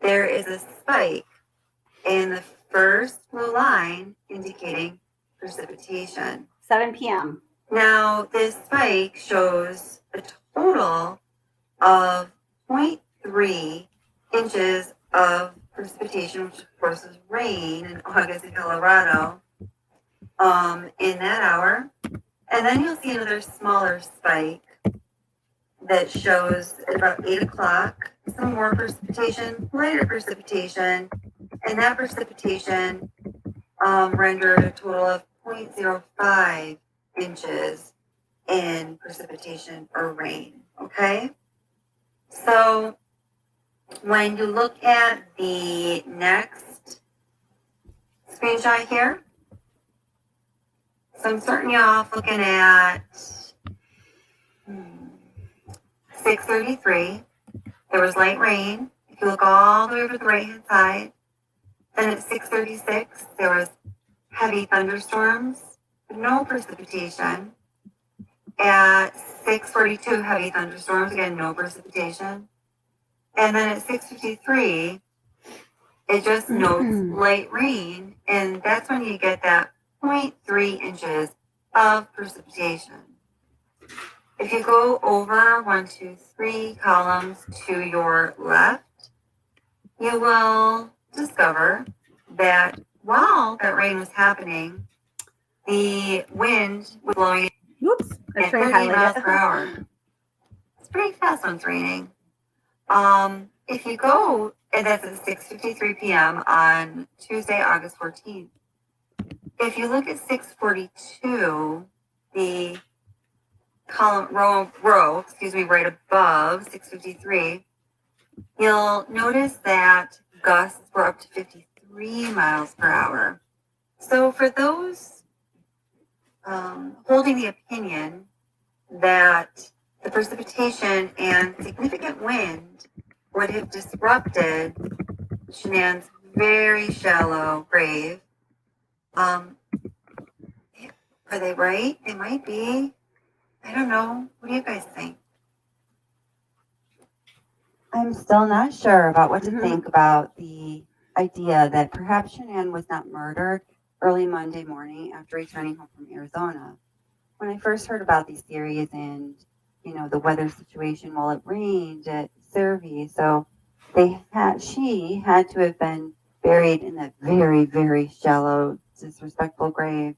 There is a spike in the first blue line indicating precipitation. 7 p.m. Now, this spike shows a total of 0.3 inches of precipitation, which of course was rain in August in Colorado, in that hour. And then you'll see another smaller spike that shows at about 8 o'clock some more precipitation, lighter precipitation, and that precipitation rendered a total of 0.05 inches in precipitation or rain, okay? So when you look at the next screenshot here, so I'm starting you off looking at 6:33. There was light rain. If you look all the way over the right-hand side, then at 6:36, there was heavy thunderstorms, but no precipitation. At 6:42, heavy thunderstorms, again, no precipitation. And then at 6:53, it just notes light rain, and that's when you get that 0.3 inches of precipitation. If you go over 1, 2, 3 columns to your left, you will discover that while that rain was happening, the wind was blowing at 30 miles per hour. It's pretty fast when it's raining. If you go, and that's at 6:53 p.m. on Tuesday, August 14th. If you look at 6:42, the column row, right above 6:53, you'll notice that gusts were up to 53 miles per hour. So for those holding the opinion that the precipitation and significant wind would have disrupted Shanann's very shallow grave, are they right? They might be. I don't know. What do you guys think? I'm still not sure about what to Mhm. think about the idea that perhaps Shanann was not murdered early Monday morning after returning home from Arizona. When I first heard about these theories and, the weather situation, well, it rained at Cervi, so she had to have been buried in that very, very shallow, disrespectful grave.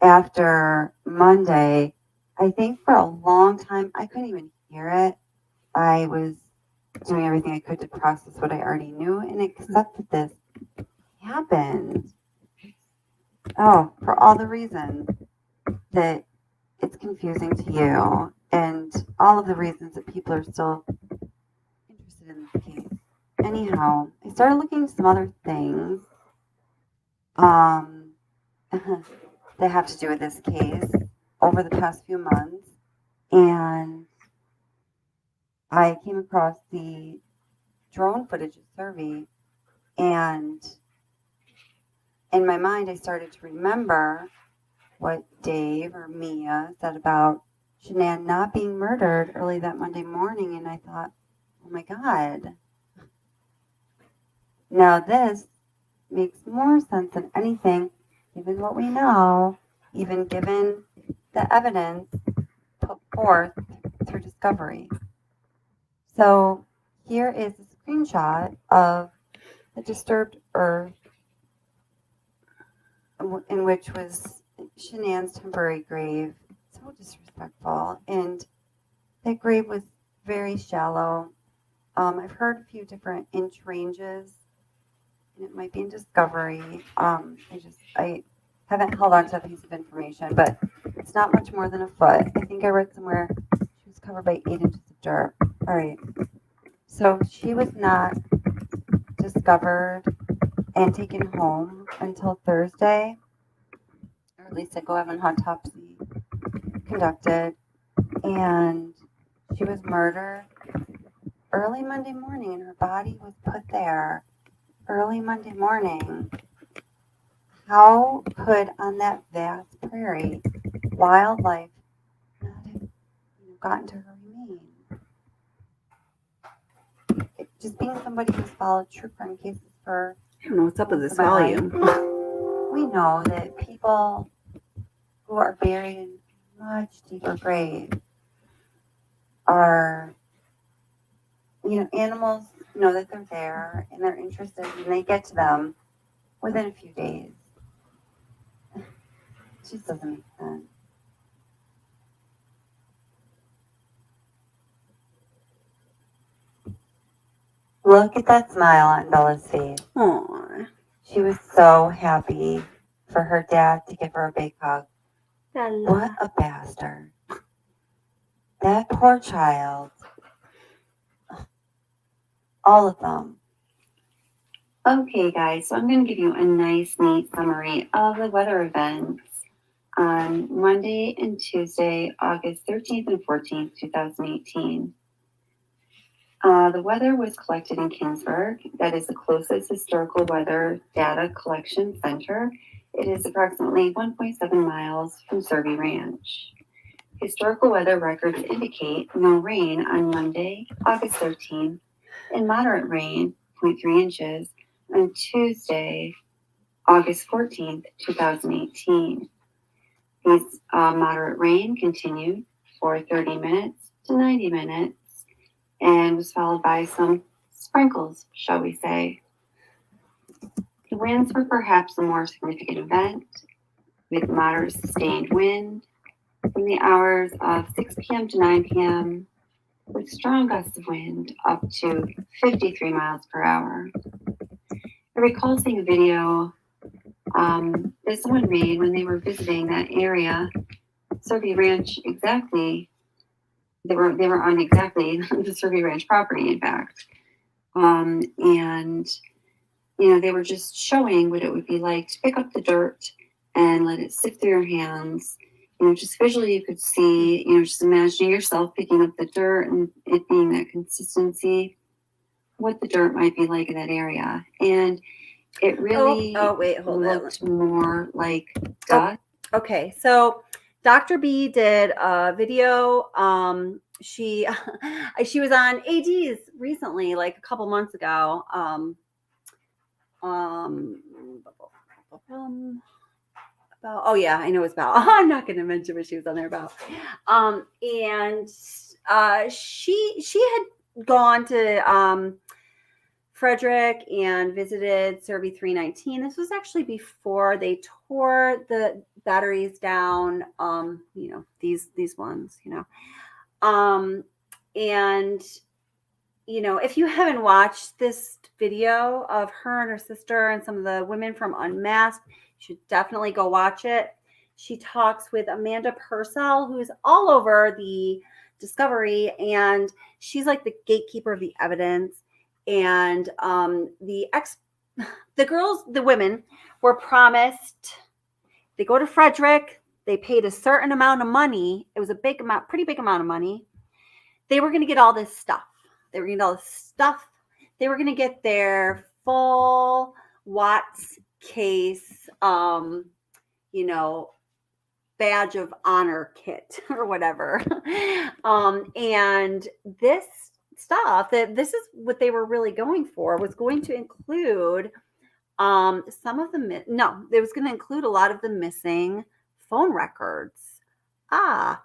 After Monday, I think for a long time, I couldn't even hear it. I was doing everything I could to process what I already knew and accept that this happened. Oh, for all the reasons that it's confusing to you and all of the reasons that people are still interested in this case. Anyhow, I started looking at some other things um, that have to do with this case over the past few months, and I came across the drone footage of Survey, and in my mind, I started to remember what Dave or Mia said about Shanann not being murdered early that Monday morning, and I thought, oh my God. Now this makes more sense than anything, given what we know, even given the evidence put forth through discovery. So here is a screenshot of the disturbed earth in which was Shanann's temporary grave. So disrespectful. And that grave was very shallow. I've heard a few different inch ranges, and it might be in Discovery. I haven't held on to that piece of information, but it's not much more than a foot. I think I read somewhere she was covered by 8 inches of dirt. All right. So she was not discovered and taken home until Thursday, or at least I go have an autopsy conducted, and she was murdered early Monday morning, and her body was put there early Monday morning. How could, on that vast prairie, wildlife not have gotten to her remains? Just being somebody who's followed true crime cases for I don't know what's up with this most of my life, volume. we know that people who are buried in much deeper graves are, animals know that they're there and they're interested and they get to them within a few days. It just doesn't make sense. Look at that smile on Bella's face. Aww. She was so happy for her dad to give her a big hug. What a bastard. That poor child. All of them. Okay, guys, so I'm going to give you a nice, neat summary of the weather events on Monday and Tuesday, August 13th and 14th, 2018. The weather was collected in Kingsburg. That is the closest historical weather data collection center. It is approximately 1.7 miles from Survey Ranch. Historical weather records indicate no rain on Monday, August 13th, and moderate rain, 0.3 inches, on Tuesday, August 14th, 2018. These moderate rain continued for 30 minutes to 90 minutes and was followed by some sprinkles, shall we say. The winds were perhaps the more significant event, with moderate sustained wind from the hours of 6 p.m. to 9 p.m., with strong gusts of wind up to 53 miles per hour. I recall seeing a video that someone made when they were visiting that area, Survey Ranch exactly. They were on exactly the Survey Ranch property, in fact. And they were just showing what it would be like to pick up the dirt and let it sift through your hands. Just visually you could see, just imagining yourself picking up the dirt and it being that consistency, what the dirt might be like in that area. And it really wait, hold looked more like dust. Okay, so Dr. B did a video. She was on ADs recently, like a couple months ago. Oh yeah, I know it's about. I'm not going to mention what she was on there about. And she had gone to Frederick and visited Serby 319. This was actually before they tore the batteries down. These ones. And if you haven't watched this video of her and her sister and some of the women from Unmasked, you should definitely go watch it. She talks with Amanda Purcell, who's all over the Discovery, and she's like the gatekeeper of the evidence. And the women were promised, they go to Frederick, they paid a certain amount of money. It was a big amount, pretty big amount of money. They were going to get all this stuff. They were going to get all this stuff. They were going to get their full Watts case, badge of honor kit or whatever. And this stuff, this is what they were really going for, was going to include it was going to include a lot of the missing phone records. Oh,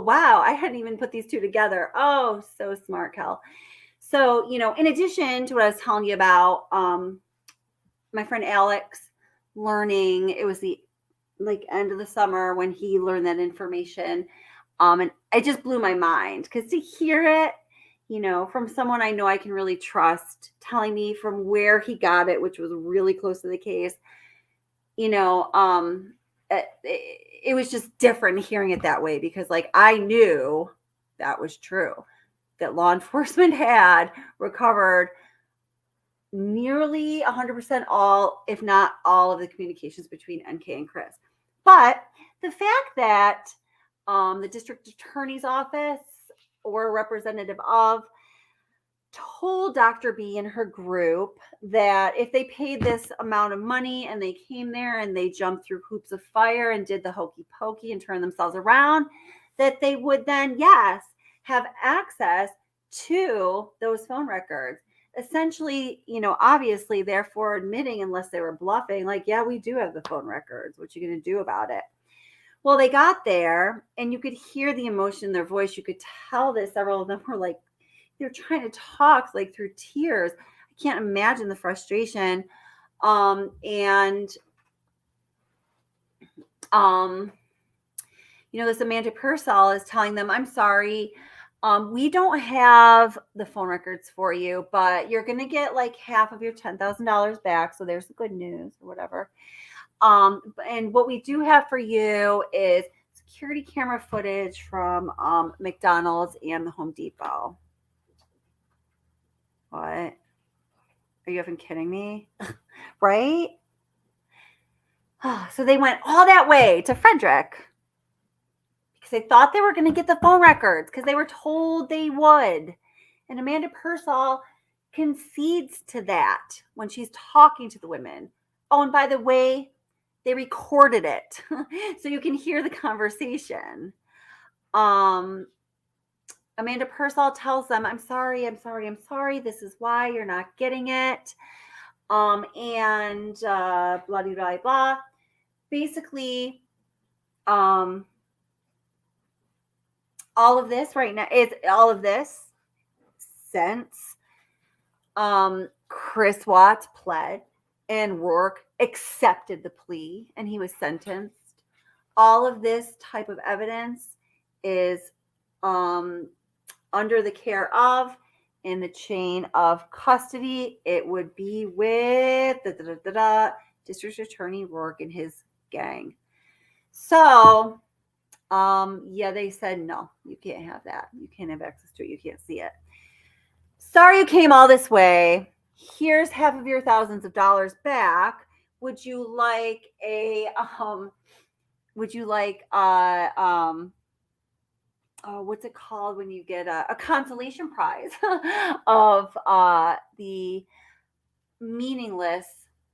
wow. I hadn't even put these two together. Oh, so smart, Kel. So, in addition to what I was telling you about, my friend Alex learning, it was the end of the summer when he learned that information. And it just blew my mind, because to hear it, from someone I know I can really trust, telling me from where he got it, which was really close to the case, it was just different hearing it that way, because I knew that was true, that law enforcement had recovered nearly 100% all, if not all, of the communications between NK and Chris. But the fact that the district attorney's office or representative of told Dr. B and her group that if they paid this amount of money and they came there and they jumped through hoops of fire and did the hokey pokey and turned themselves around, that they would then, yes, have access to those phone records. Essentially, obviously, therefore admitting, unless they were bluffing, yeah, we do have the phone records. What you going to do about it? Well, they got there and you could hear the emotion in their voice. You could tell that several of them were they're trying to talk through tears. I can't imagine the frustration. This Amanda Purcell is telling them, I'm sorry, we don't have the phone records for you, but you're going to get half of your $10,000 back. So there's the good news or whatever. And what we do have for you is security camera footage from McDonald's and the Home Depot. What? Are you even kidding me? Right? So they went all that way to Frederick because they thought they were going to get the phone records, because they were told they would. And Amanda Purcell concedes to that when she's talking to the women. Oh, and by the way, they recorded it so you can hear the conversation. Amanda Purcell tells them, I'm sorry. This is why you're not getting it. And blah, blah, blah, blah. Basically, all of this right now is all of this since Chris Watts pled and Rourke accepted the plea and he was sentenced. All of this type of evidence is under the care of, in the chain of custody. It would be with the district attorney Rourke and his gang. So, they said, no, you can't have that. You can't have access to it. You can't see it. Sorry you came all this way. Here's half of your thousands of dollars back. Would you like what's it called when you get a consolation prize of the meaningless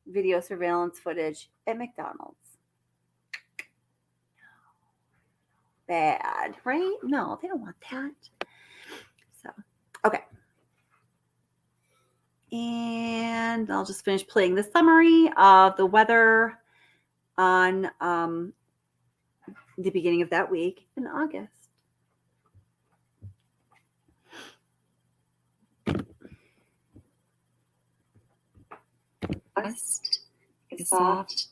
video surveillance footage at McDonald's? bad, right? No, they don't want that. So, okay. And I'll just finish playing the summary of the weather on the beginning of that week in August. Dust, soft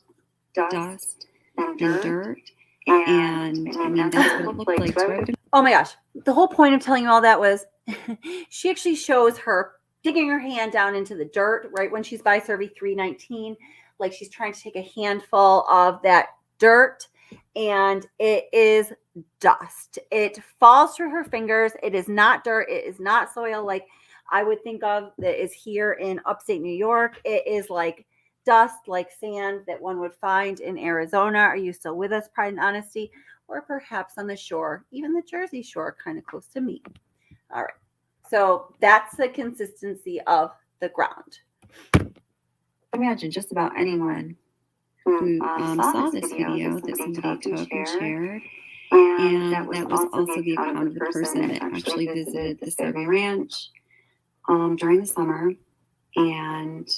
dust and dirt. And I mean, that's what it looked like. So oh my gosh. The whole point of telling you all that was she actually shows her digging her hand down into the dirt right when she's by survey 319. Like she's trying to take a handful of that dirt, and it is dust. It falls through her fingers. It is not dirt. It is not soil like I would think of that is here in upstate New York. It is like dust, like sand that one would find in Arizona. Are you still with us, Pride and Honesty? Or perhaps on the shore, even the Jersey Shore, kind of close to me. All right. So that's the consistency of the ground. Imagine just about anyone who saw this video that somebody took and shared. And that was also the account of the person that actually visited the survey ranch during the summer and,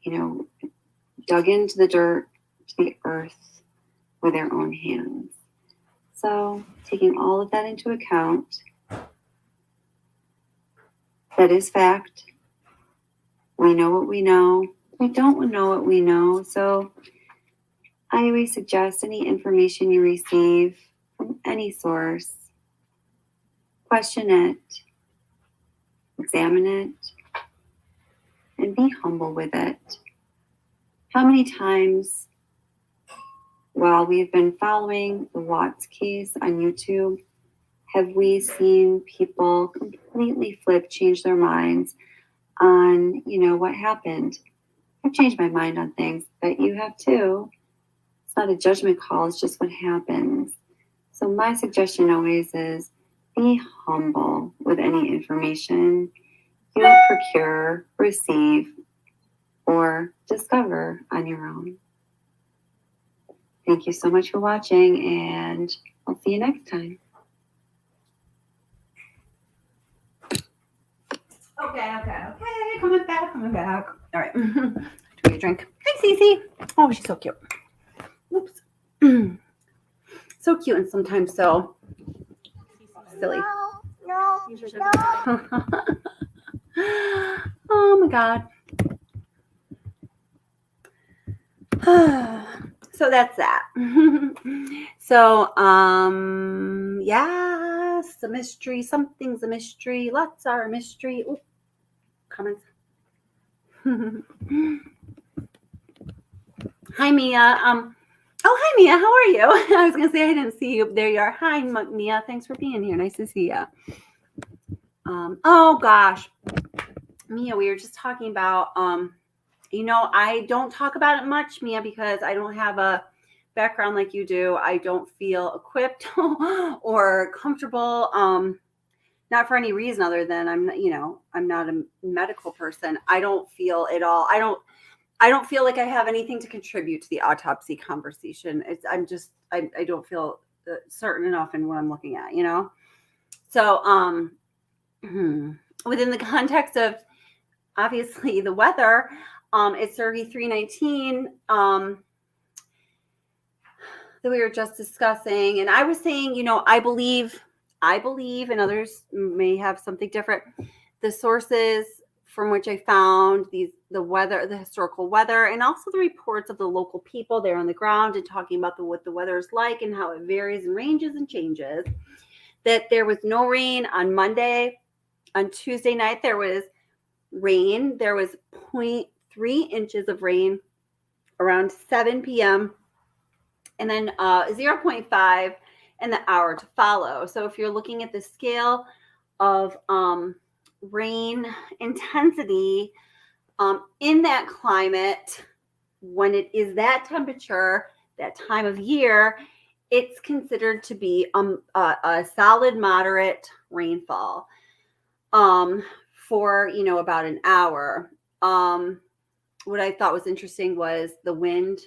you know, dug into the dirt, to the earth with their own hands. So taking all of that into account, that is fact. We know what we know. We don't know what we know. So I always suggest any information you receive from any source, question it, examine it, and be humble with it. How many times while we've been following the Watts case on YouTube, have we seen people completely change their minds on, you know, what happened? I've changed my mind on things, but you have too. It's not a judgment call, it's just what happens. So my suggestion always is be humble with any information you procure, receive, or discover on your own. Thank you so much for watching, and I'll see you next time. Okay. Coming back. All right. Take a drink. Thanks, Cece. Oh, she's so cute. Oops. So cute and sometimes so silly. No. Oh my God. So that's that. So, yes, a mystery. Something's a mystery. Lots are a mystery. Ooh, comments. Hi, Mia. Oh, hi, Mia. How are you? I was gonna say I didn't see you. There you are. Hi, Mia. Thanks for being here. Nice to see you. Oh gosh, Mia, we were just talking about. You know, I don't talk about it much, Mia, because I don't have a background like you do. I don't feel equipped or comfortable. Not for any reason other than I'm not a medical person. I don't feel at all. I don't feel like I have anything to contribute to the autopsy conversation. I don't feel certain enough in what I'm looking at, you know? So, within the context of obviously the weather, it's survey 319 that we were just discussing. And I was saying, you know, I believe, and others may have something different. The sources from which I found the weather, the historical weather, and also the reports of the local people there on the ground and talking about what the weather is like and how it varies and ranges and changes, that there was no rain on Monday. On Tuesday night, there was rain. There was 0.3 inches of rain around 7 p.m. and then 0.5 in the hour to follow. So if you're looking at the scale of rain intensity in that climate, when it is that temperature, that time of year, it's considered to be a solid, moderate rainfall for, you know, about an hour. What I thought was interesting was the wind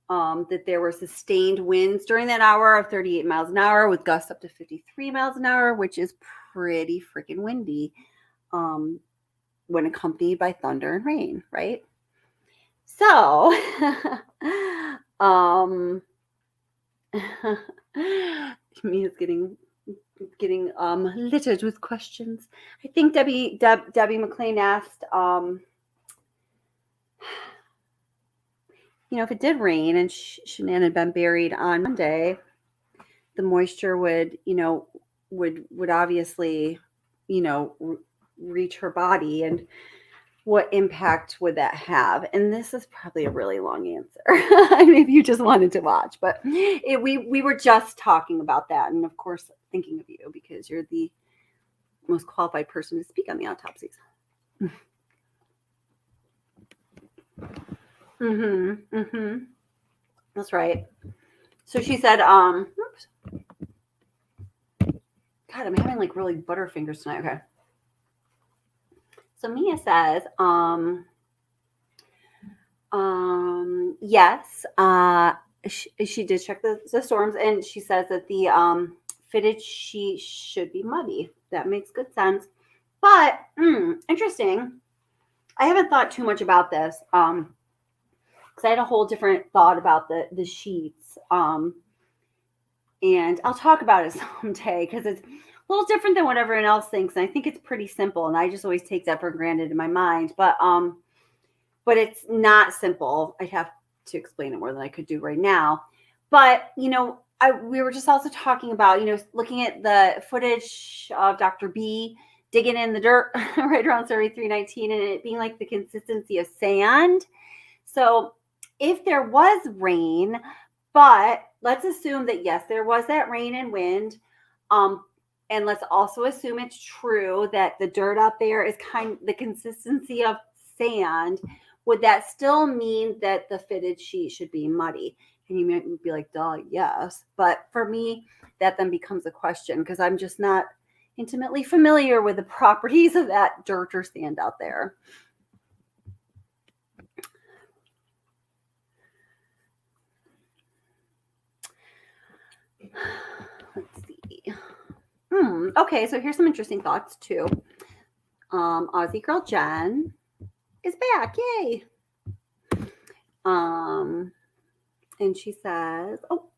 that there were sustained winds during that hour of 38 miles an hour with gusts up to 53 miles an hour, which is pretty freaking windy when accompanied by thunder and rain, right? So, Mia's getting littered with questions. I think Debbie McLean asked, if it did rain and Shanann had been buried on Monday, the moisture would obviously, reach her body, and what impact would that have? And this is probably a really long answer. Maybe you just wanted to watch, but we were just talking about that. And of course, thinking of you because you're the most qualified person to speak on the autopsies. That's right. So she said, oops. God, I'm having like really butterfingers tonight. Okay. So Mia says, yes, she did check the storms, and she says that the fitted sheet should be muddy. That makes good sense. But interesting. I haven't thought too much about this because I had a whole different thought about the sheets. And I'll talk about it someday because it's a little different than what everyone else thinks. And I think it's pretty simple. And I just always take that for granted in my mind. But it's not simple. I'd have to explain it more than I could do right now. But, we were just also talking about, looking at the footage of Dr. B digging in the dirt right around Survey 319 and it being like the consistency of sand. So if there was rain, but let's assume that, yes, there was that rain and wind. And let's also assume it's true that the dirt out there is the consistency of sand. Would that still mean that the fitted sheet should be muddy? And you might be like, duh, yes. But for me, that then becomes a question because I'm just not intimately familiar with the properties of that dirt or sand out there. Let's see. Okay, so here's some interesting thoughts too. Aussie girl Jen is back, yay! And she says, oh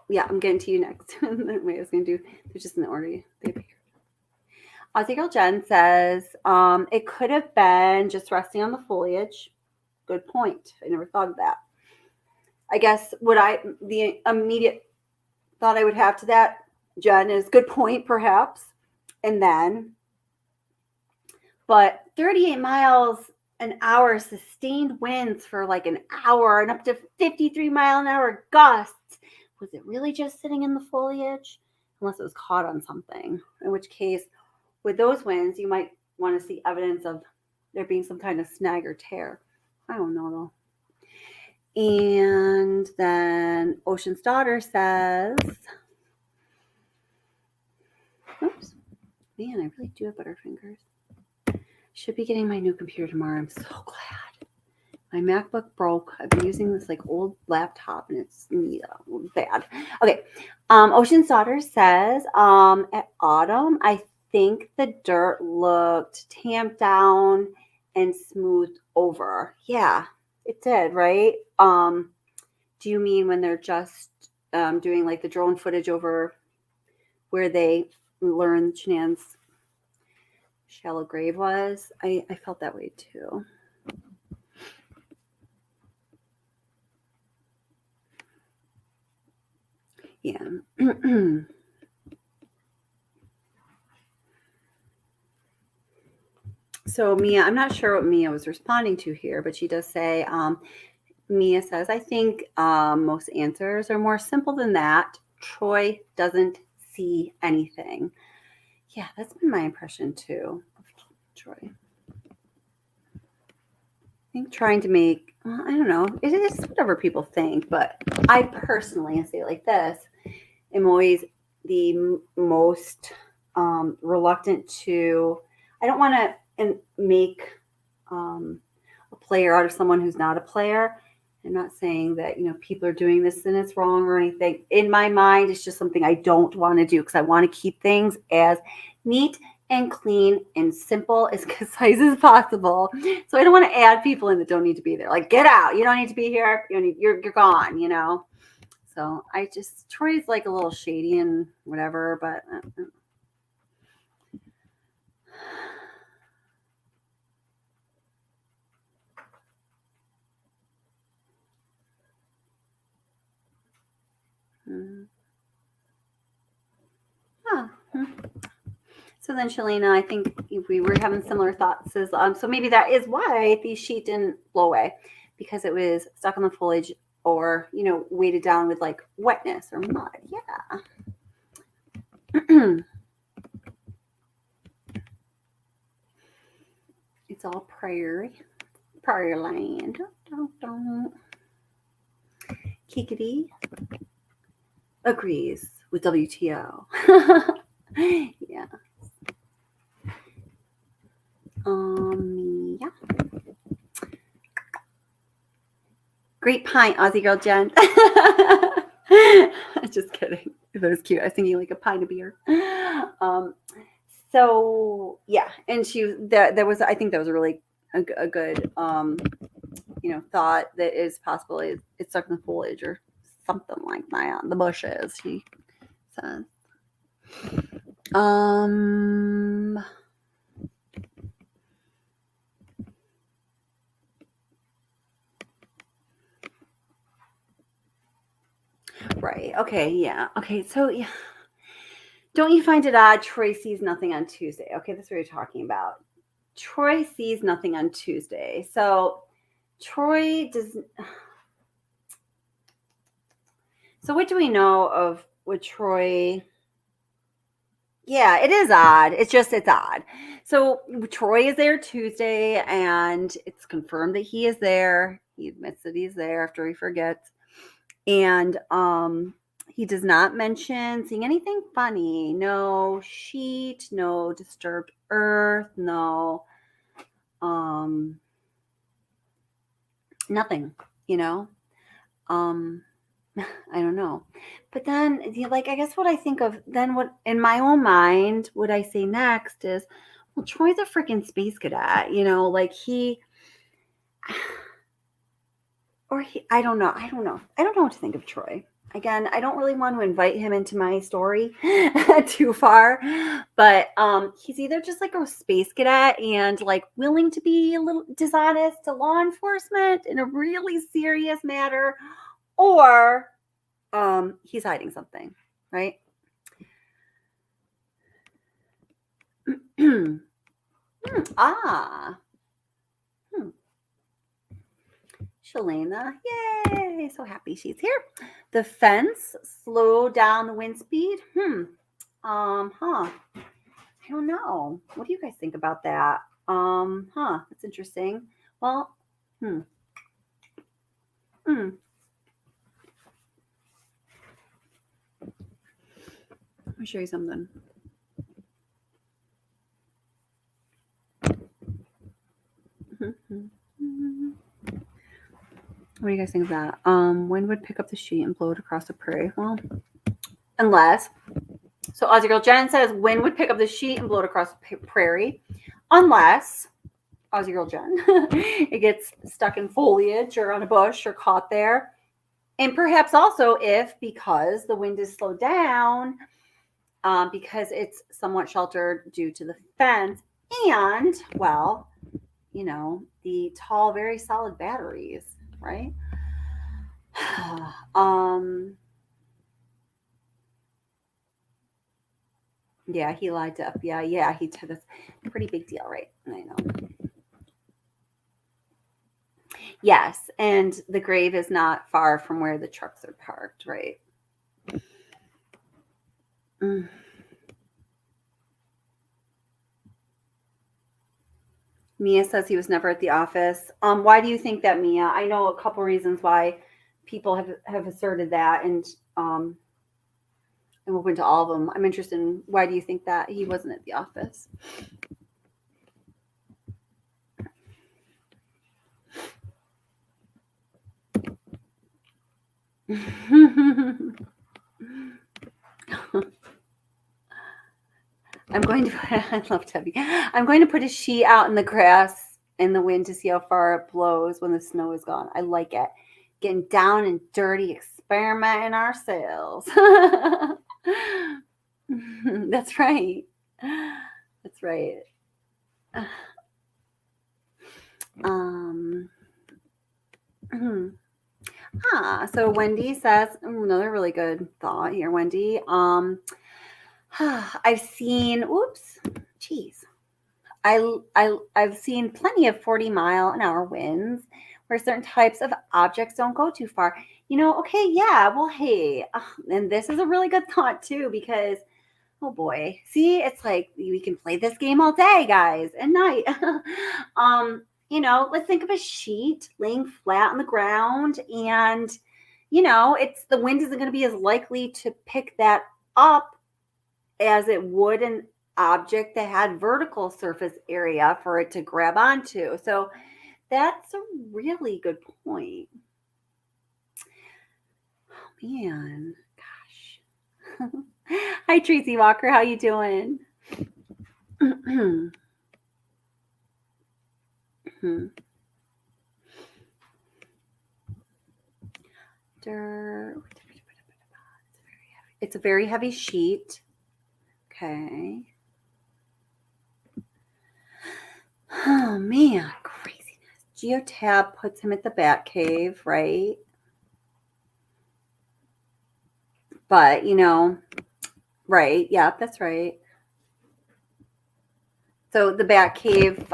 yeah, I'm getting to you next. Wait, I was gonna do. They're just in the order they appear. Aussie girl Jen says, it could have been just resting on the foliage. Good point. I never thought of that. I guess the immediate thought I would have to that, Jen, is good point, perhaps. And then, but 38 miles an hour sustained winds for like an hour and up to 53 mile an hour gusts. Was it really just sitting in the foliage? Unless it was caught on something, in which case, with those winds, you might want to see evidence of there being some kind of snag or tear. I don't know though. And then Ocean's Daughter says, oops, man, I really do have butterfingers. Should be getting my new computer tomorrow. I'm so glad. My MacBook broke. I've been using this like old laptop and it's bad. Okay. Ocean's Daughter says, at Autumn, I think the dirt looked tamped down and smoothed over. Yeah, it did, right? Do you mean when they're just doing like the drone footage over where they learned Shanann's shallow grave was? I felt that way too. Yeah. So Mia, I'm not sure what Mia was responding to here, but she does say, Mia says, I think most answers are more simple than that. Troy doesn't see anything. Yeah, that's been my impression too of Troy. I think trying to make, I don't know, it is whatever people think, but I personally, I say it like this, am always the most reluctant to, I don't want to make a player out of someone who's not a player. I'm not saying that, people are doing this and it's wrong or anything. In my mind, it's just something I don't want to do because I want to keep things as neat and clean and simple, as concise as possible. So I don't want to add people in that don't need to be there. Like, get out. You don't need to be here. You're gone, So Troy's like a little shady and whatever, but So then, Shalina, I think we were having similar thoughts. So maybe that is why the sheet didn't blow away, because it was stuck on the foliage or, weighted down with like wetness or mud. Yeah. It's all prayer land. Kikity agrees with WTO. Yeah. Yeah. Great pint, Aussie girl Jen. Just kidding. If it was cute, I was thinking like a pint of beer. So yeah, and there was, I think that was a really a good thought that is possible. It's stuck in the foliage or something like that. The bushes, he says. Right. Okay. Yeah. Okay. So yeah. Don't you find it odd Troy sees nothing on Tuesday? Okay, that's what you're talking about. Troy sees nothing on Tuesday. So Troy does. So what do we know of what Troy? Yeah, it is odd. It's odd. So Troy is there Tuesday, and it's confirmed that he is there. He admits that he's there after he forgets. And he does not mention seeing anything funny. No sheet, no disturbed earth, no nothing, I don't know. But then, like, I guess what I think of then, what in my own mind, what I say next is, well, Troy's a freaking space cadet, like I don't know. I don't know what to think of Troy. Again, I don't really want to invite him into my story too far, but he's either just like a space cadet and like willing to be a little dishonest to law enforcement in a really serious matter, or he's hiding something, right? Shalana, yay! So happy she's here. The fence slow down the wind speed. I don't know. What do you guys think about that? That's interesting. Well, Let me show you something. What do you guys think of that? Wind would pick up the sheet and blow it across the prairie. Well, unless, so Aussie Girl Jen says wind would pick up the sheet and blow it across the prairie, unless Aussie Girl Jen it gets stuck in foliage or on a bush or caught there, and perhaps also if because the wind is slowed down, because it's somewhat sheltered due to the fence and the tall, very solid batteries. Right? Yeah, he lied to FBI. Yeah, he did. That's a pretty big deal, right? I know. Yes, and the grave is not far from where the trucks are parked, right? Mia says he was never at the office. Why do you think that, Mia? I know a couple reasons why people have asserted that, and I'm open to all of them. I'm interested in why do you think that he wasn't at the office? I'm going to I love Debbie. I'm going to put a sheet out in the grass in the wind to see how far it blows when the snow is gone. I like it. Getting down and dirty, experimenting ourselves. That's right. That's right. So Wendy says another really good thought here, Wendy. I've seen I've seen plenty of 40-mile-an-hour winds where certain types of objects don't go too far. Okay, yeah, well, hey, and this is a really good thought too, because oh boy, see, it's like we can play this game all day, guys, at night. Let's think of a sheet laying flat on the ground, and it's the wind isn't going to be as likely to pick that up as it would an object that had vertical surface area for it to grab onto. So that's a really good point. Oh man, gosh. Hi Tracy Walker, how you doing? It's a very heavy sheet. Okay. Oh man, craziness. Geotab puts him at the Bat Cave, right? But right? Yeah, that's right. So the Bat Cave,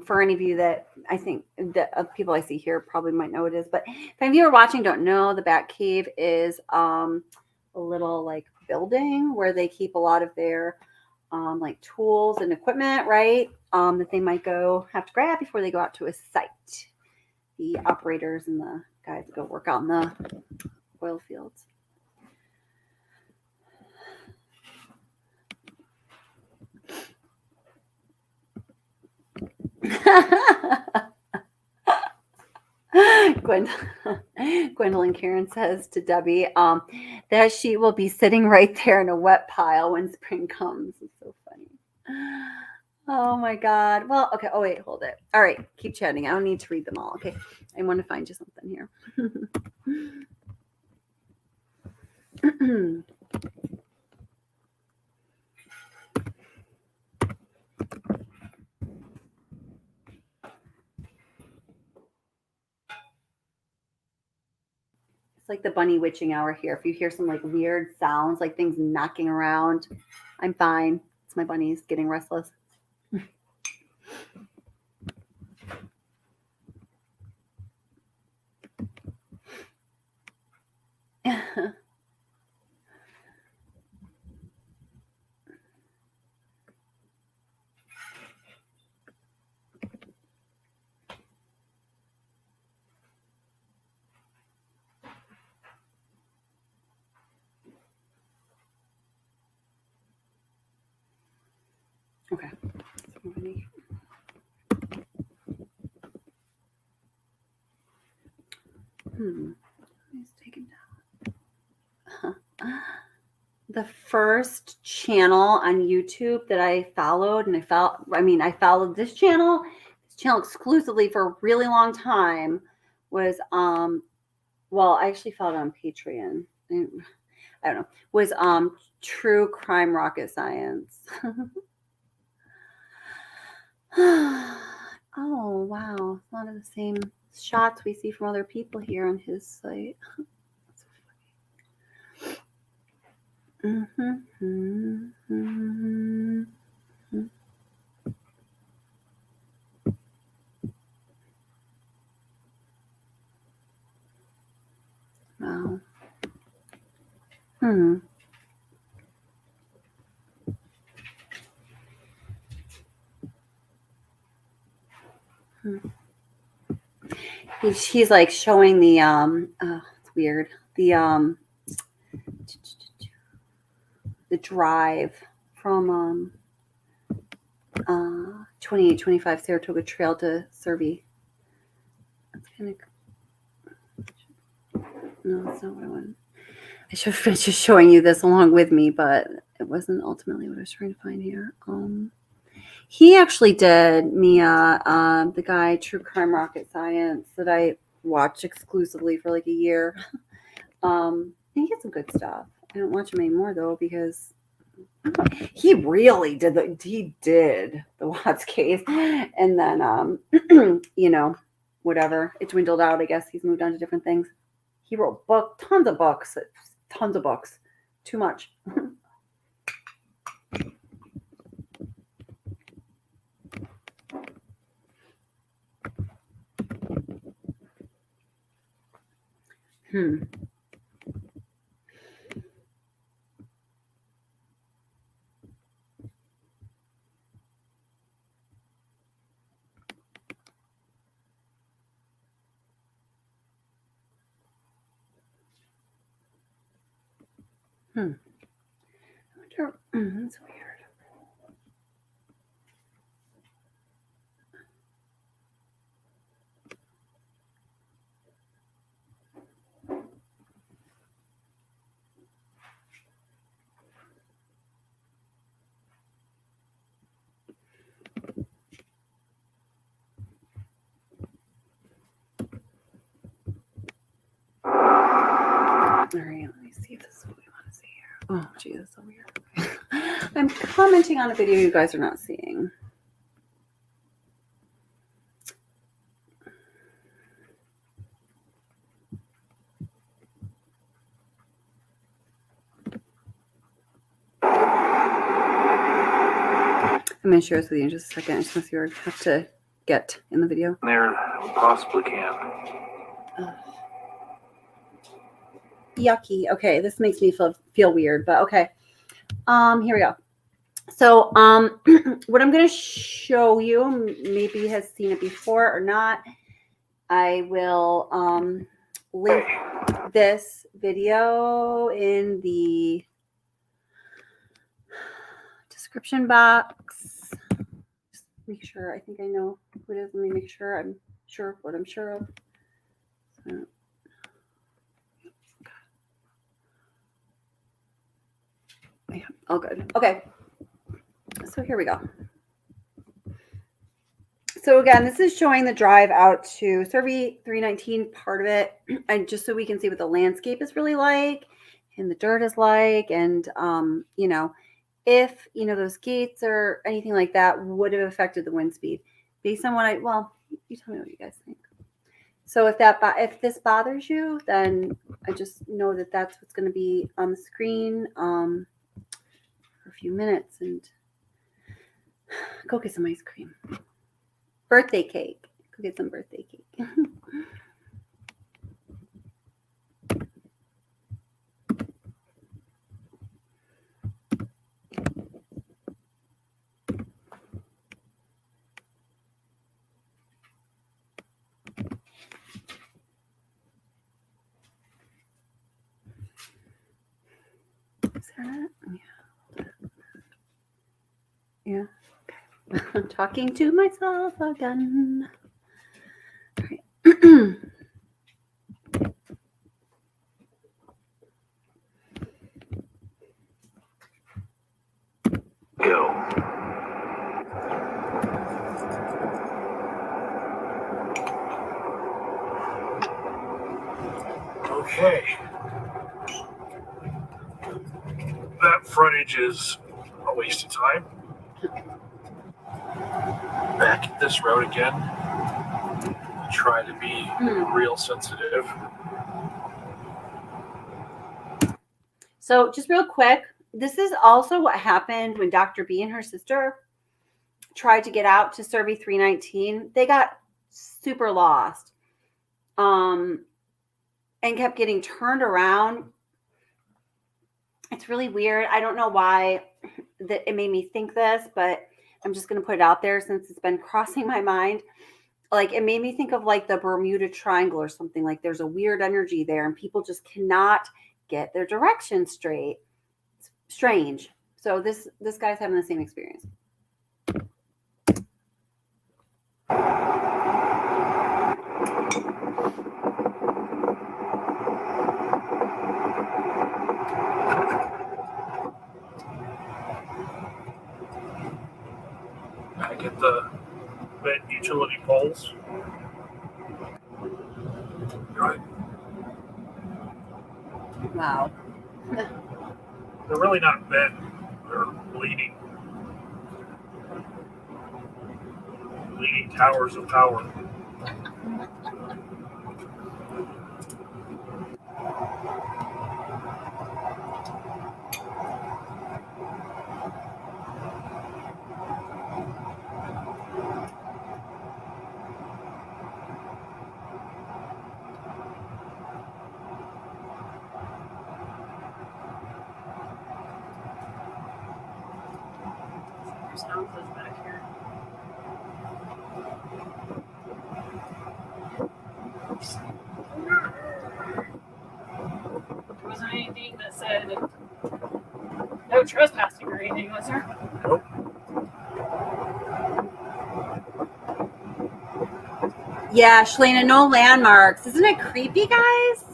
for any of you that I think the people I see here probably might know what it is, but if any of you are watching don't know, the Bat Cave is a little like building where they keep a lot of their like tools and equipment, right? That they might have to grab before they go out to a site. The operators and the guys that go work out in the oil fields. Gwendolyn Karen says to Debbie, that sheet will be sitting right there in a wet pile when spring comes. It's so funny. Oh my God. Well, okay. Oh, wait, hold it. All right. Keep chatting. I don't need to read them all. Okay. I want to find you something here. It's like the bunny witching hour here. If you hear some like weird sounds, like things knocking around, I'm fine. It's my bunnies getting restless. Okay. Let's take him down. The first channel on YouTube that I followed, and I followed this channel exclusively for a really long time, was well, I actually followed it on Patreon. I don't know. Was True Crime Rocket Science. Oh wow, a lot of the same shots we see from other people here on his site. Wow. He's like showing the it's weird, the drive from 2825 Saratoga Trail to Survey. That's kind of No, that's not what I wanted. I should have been just showing you this along with me, but it wasn't ultimately what I was trying to find here. He actually did Mia, the guy True Crime Rocket Science that I watched exclusively for like a year. And he had some good stuff. I don't watch him anymore though because he really did the Watts case, and then you know, whatever, it dwindled out. I guess he's moved on to different things. He wrote tons of books, too much. I wonder, that's weird. All right, let me see if this is what we want to see here. Oh, gee, that's so weird. I'm commenting on a video you guys are not seeing. I'm going to share this with you in just a second. I just want to see where I have to get in the video. There possibly can. Yucky. Okay, this makes me feel weird, but okay. Here we go. So, what I'm going to show you, maybe has seen it before or not. I will link this video in the description box. Just make sure. I think I know who it is. Let me make sure I'm sure of what I'm sure of. So, yeah, all good. Okay. So here we go. So again, this is showing the drive out to Survey 319, part of it, and just so we can see what the landscape is really like and the dirt is like, and you know, if those gates or anything like that would have affected the wind speed. Based on what you tell me what you guys think. So if this bothers you, then I just know that that's what's going to be on the screen for a few minutes, and go get some ice cream. Birthday cake. Go get some birthday cake. Is that it? Yeah. Okay. I'm talking to myself again. All right. Go. Okay. That frontage is a waste of time. Back at this road again. Try to be real sensitive. So just real quick, this is also what happened when Dr. B and her sister tried to get out to Survey 319. They got super lost and kept getting turned around. It's really weird. I don't know why that it made me think this, but I'm just going to put it out there since it's been crossing my mind. Like, it made me think of like the Bermuda Triangle or something. Like, there's a weird energy there and people just cannot get their direction straight. It's strange. So this guy's having the same experience. Get the utility poles. Right. Wow. They're really not bent. They're bleeding towers of power. Sounds is back here. There wasn't anything that said no trespassing or anything, was there? Nope. Yeah, Shalana, no landmarks. Isn't it creepy, guys?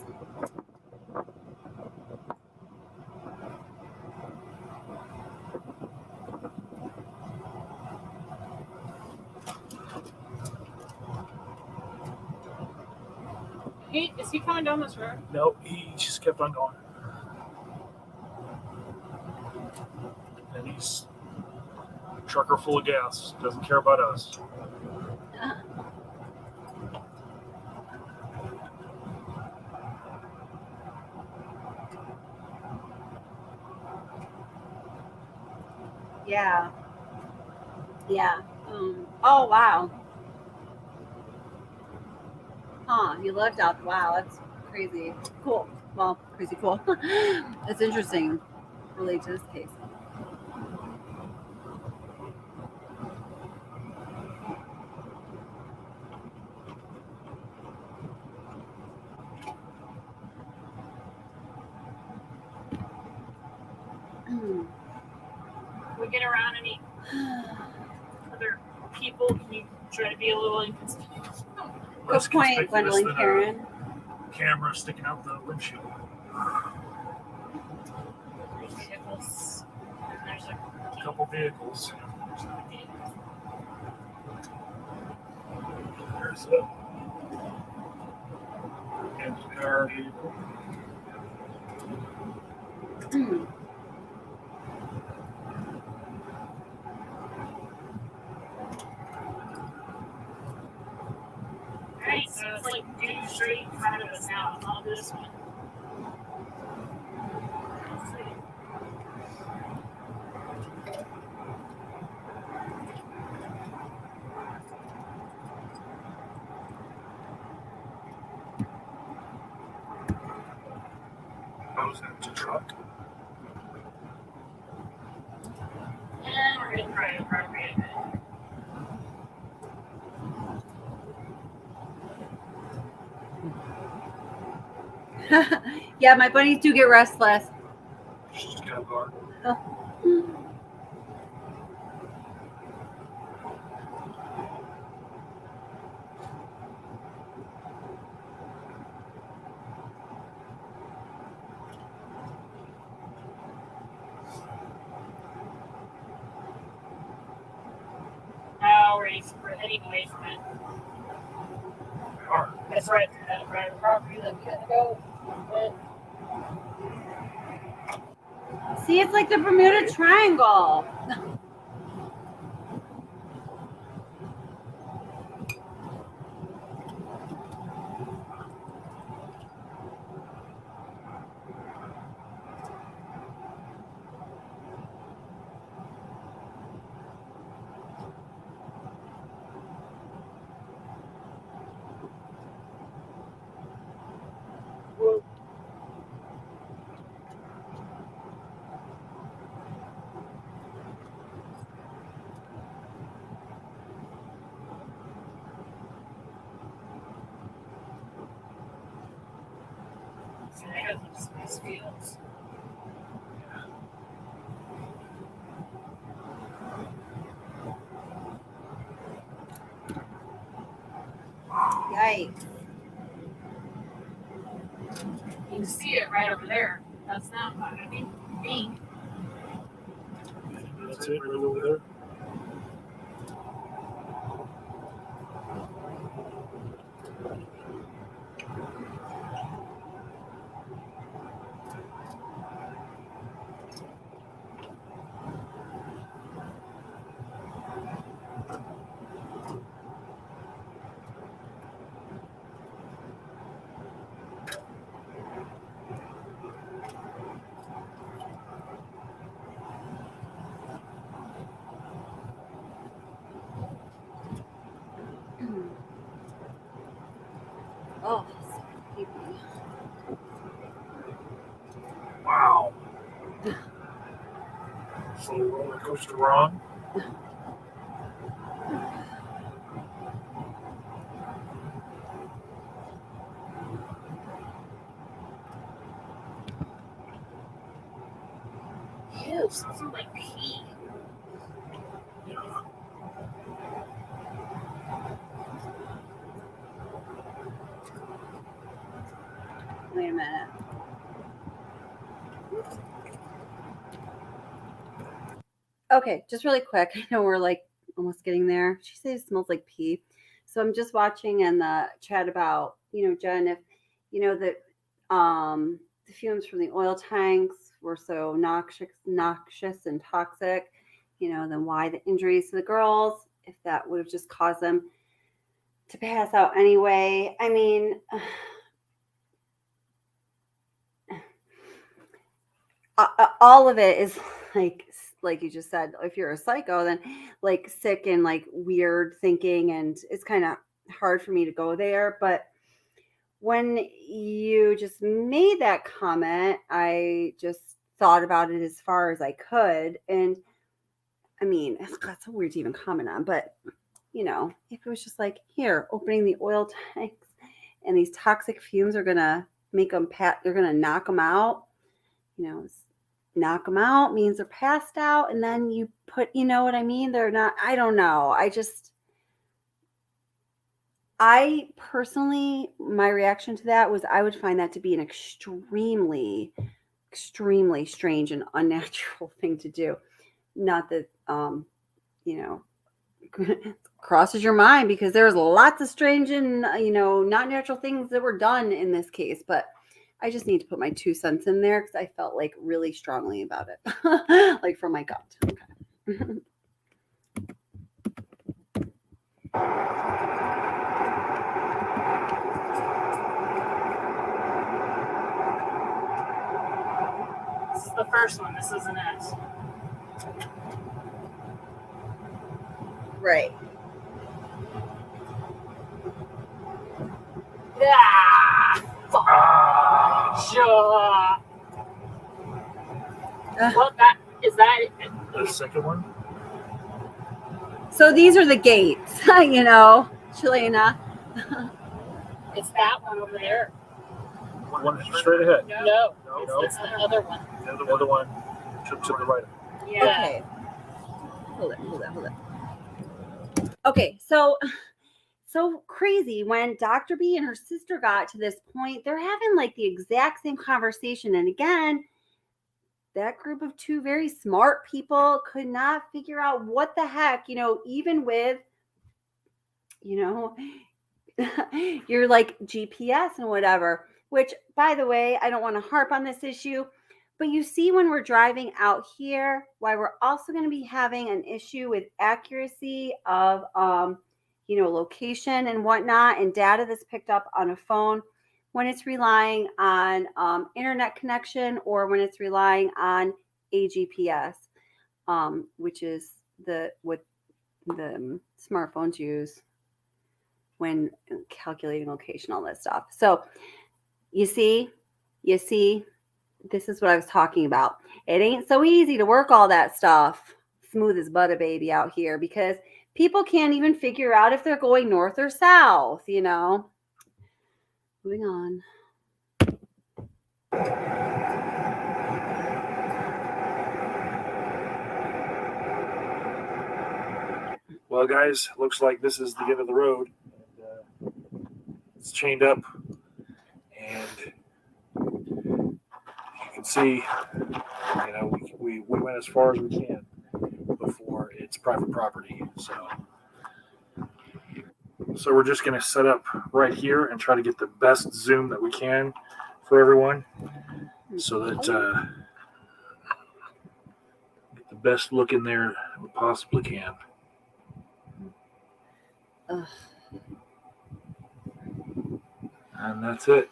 Is he coming down this road? Nope, he just kept on going. And he's a trucker full of gas. Doesn't care about us. Yeah. Yeah. Oh, wow. Huh, you looked out. Wow, that's crazy. Cool. Well, crazy cool. It's interesting related to this case. Can we get around any other people? Can you try to be a little inconspicuous? Less Good point, conspicuous Gwendolyn than Karen. a camera sticking out the windshield. There's vehicles. And there's A couple vehicles. There's a empty car vehicle. Alright, so it's like due straight in front of us now, not this one. Let's see. Oh, is that a truck? And we're going to try to appropriate it. Yeah, my bunnies do get restless. She's got a car. Now we're heading away from it. Car. That's right, that private property that we had to go. But See, it's like the Bermuda Triangle. I got these fields. Yikes. You can see it right over there. That's not, I mean, pink. That's it, right over there. So roller coaster wrong. Ew, smells like pee. Wait a minute. Okay, just really quick. I know we're like almost getting there. She says it smells like pee. So I'm just watching in the chat about, Jen, if the fumes from the oil tanks were so noxious and toxic, then why the injuries to the girls, if that would have just caused them to pass out anyway. I mean, all of it is like you just said, if you're a psycho, then like sick and like weird thinking, and it's kind of hard for me to go there. But when you just made that comment, I just thought about it as far as I could. And I mean, that's so weird to even comment on, but if it was just like, here, opening the oil tanks and these toxic fumes are going to make them they're going to knock them out, knock them out means they're passed out, and then you put, what I mean? They're not, I don't know. I personally, my reaction to that was I would find that to be an extremely, extremely strange and unnatural thing to do. Not that, crosses your mind, because there's lots of strange and, not natural things that were done in this case, but I just need to put my 2 cents in there because I felt like really strongly about it, like from my gut. Okay. This is the first one. This isn't it. Right. Sure. Well, is that The second one? So these are the gates, Chilena. It's that one over there. One straight ahead. No. No. It's the other one. The other one to the right. Yeah. Okay. Hold it. Okay, so crazy. When Dr. B and her sister got to this point, they're having like the exact same conversation. And again, that group of 2 very smart people could not figure out what the heck, even with, your like GPS and whatever, which, by the way, I don't want to harp on this issue, but you see when we're driving out here, why we're also going to be having an issue with accuracy of, location and whatnot, and data that's picked up on a phone when it's relying on internet connection, or when it's relying on a GPS, which is what the smartphones use when calculating location, all that stuff. So you see, this is what I was talking about. It ain't so easy to work all that stuff smooth as butter baby out here, because people can't even figure out if they're going north or south, Moving on. Well, guys, looks like this is the end of the road. It's chained up, and you can see, we went as far as we can before it's private property. So we're just going to set up right here and try to get the best zoom that we can for everyone, so that get the best look in there we possibly can. And that's it.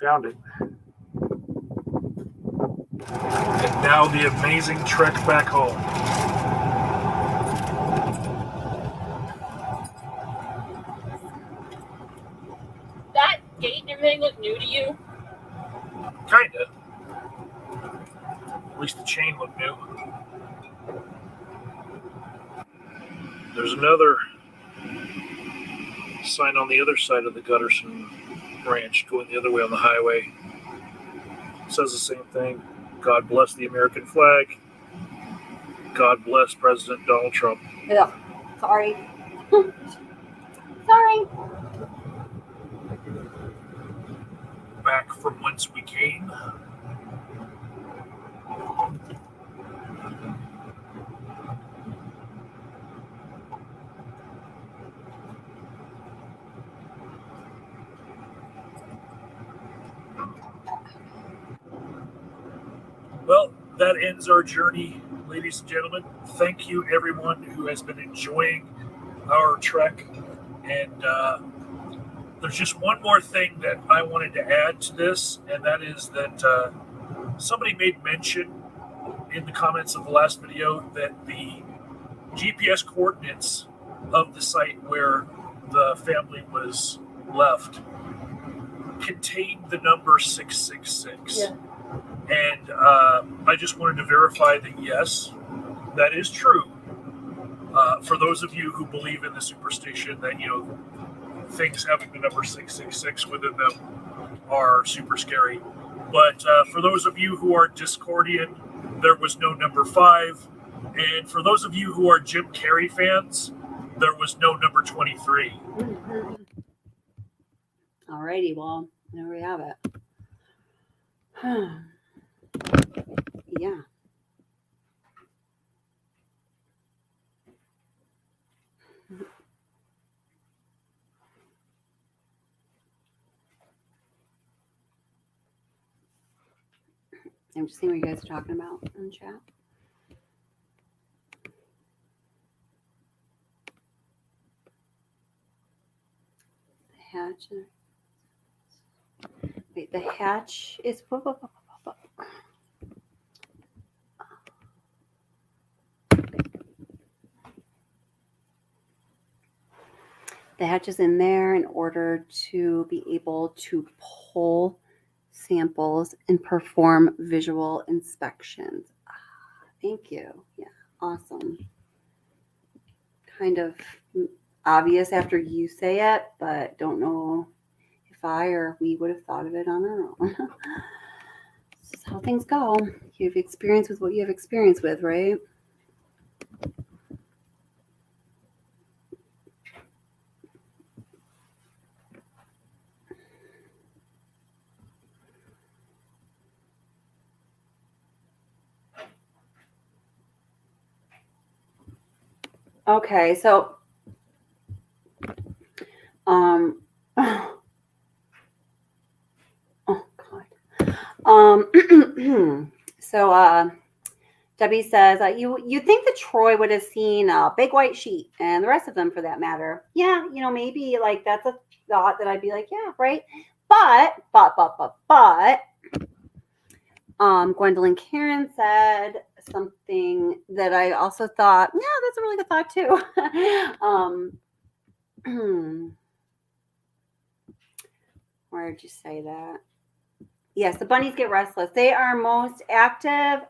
Found it. And now the amazing trek back home. Avenue. There's another sign on the other side of the Gutterson branch going the other way on the highway. It says the same thing. God bless the American flag. God bless President Donald Trump. Ugh, sorry. Sorry. Back from whence we came. Well, that ends our journey, ladies and gentlemen. Thank you, everyone who has been enjoying our trek. And there's just one more thing that I wanted to add to this, and that is that somebody made mention in the comments of the last video that the GPS coordinates of the site where the family was left contained the number 666. Yeah. And I just wanted to verify that, yes, that is true. For those of you who believe in the superstition that, things having the number 666 within them are super scary. But for those of you who are Discordian, there was no number 5. And for those of you who are Jim Carrey fans, there was no number 23. Alrighty, well, there we have it. Yeah. I'm just seeing what you guys are talking about in chat. The hatch. Wait, the hatch is. The hatch is in there in order to be able to pull samples and perform visual inspections. Thank you. Yeah, awesome. Kind of obvious after you say it, but don't know if I or we would have thought of it on our own. This is how things go. You have experience with what you have experience with, right? Okay, so oh God. So Debbie says you think that Troy would have seen a big white sheet and the rest of them for that matter. Yeah, maybe like that's a thought that I'd be like, yeah, right. But Gwendolyn Karen said something that I also thought, yeah, that's a really good thought too. Where did you say that? Yes, the bunnies get restless. They are most active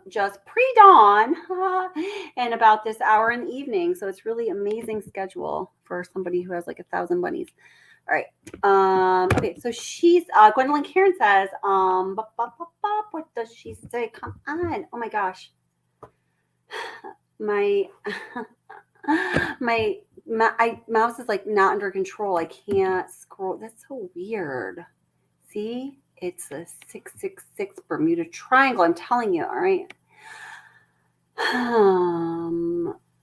just pre-dawn and about this hour in the evening. So it's really amazing schedule for somebody who has like 1,000 bunnies. All right. Okay, so she's Gwendolyn Karen says, what does she say? Come on. Oh my gosh. My mouse is like not under control. I can't scroll. That's so weird. See? It's a 666 Bermuda Triangle. I'm telling you. All right.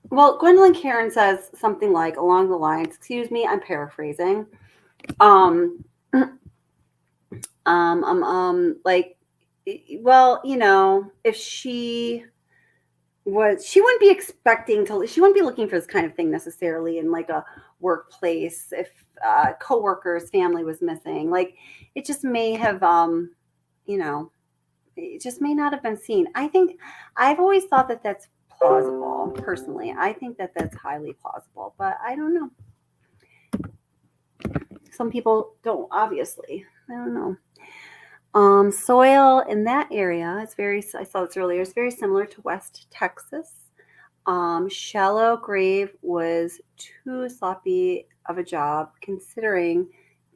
Well, Gwendolyn Karen says something like along the lines, excuse me, I'm paraphrasing. Like, well, if she wouldn't be she wouldn't be looking for this kind of thing necessarily in like a workplace. If a coworker's family was missing, like it just may have, it just may not have been seen. I think I've always thought that that's plausible personally. I think that that's highly plausible, but I don't know. Some people don't, obviously. I don't know. Soil in that area is I saw this earlier, it's very similar to West Texas. Shallow grave was too sloppy of a job considering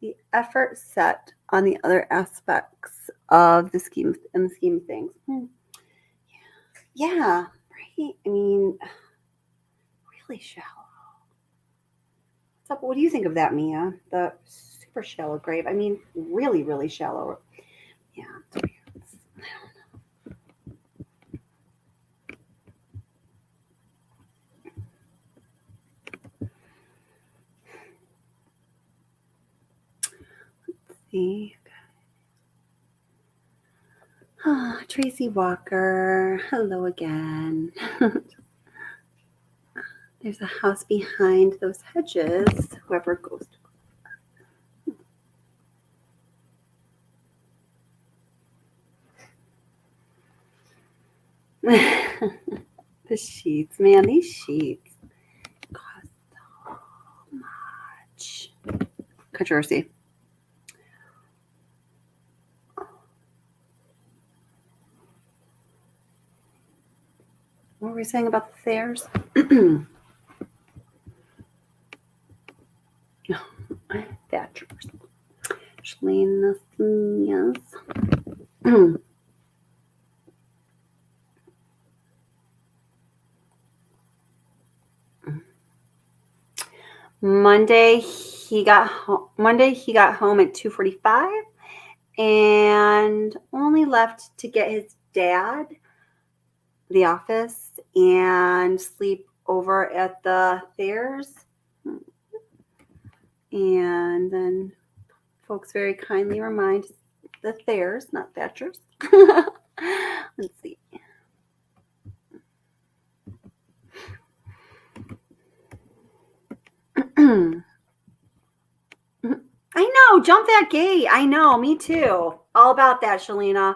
the effort set on the other aspects of the scheme of things. Yeah, right. I mean, really shallow. So what do you think of that, Mia? The super shallow grave. I mean, really, really shallow. Yeah. See. Oh, Tracy Walker. Hello again. There's a house behind those hedges. Whoever goes to the sheets, man, these sheets cost so much. Controversy. What were we saying about the Thayers? Thatchers. Shalina, yes. Monday he got home at 2:45 and only left to get his dad the office and sleep over at the Thayers. And then folks very kindly remind the Thayers, not Thatchers. Let's see. I know, jump that gate. I know, me too. All about that, Shalina.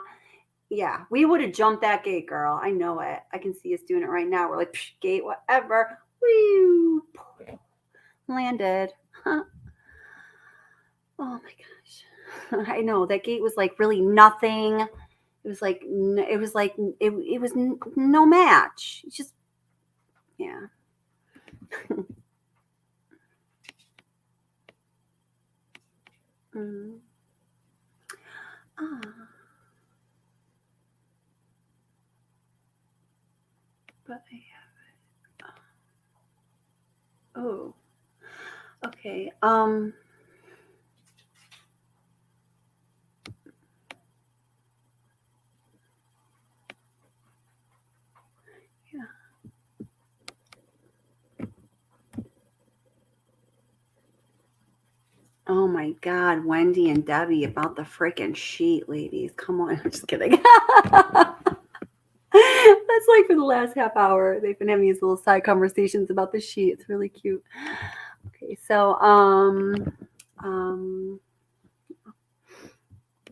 Yeah, we would have jumped that gate, girl. I know it. I can see us doing it right now. We're like, gate, whatever. Woo! Landed. Huh. Oh my gosh. I know, that gate was like really nothing. It was like no match. It's just, yeah. But I have it. Oh. Okay. Yeah. Oh my God, Wendy and Debbie about the freaking sheet, ladies. Come on, I'm just kidding. That's like for the last half hour. They've been having these little side conversations about the sheet. It's really cute. Okay, so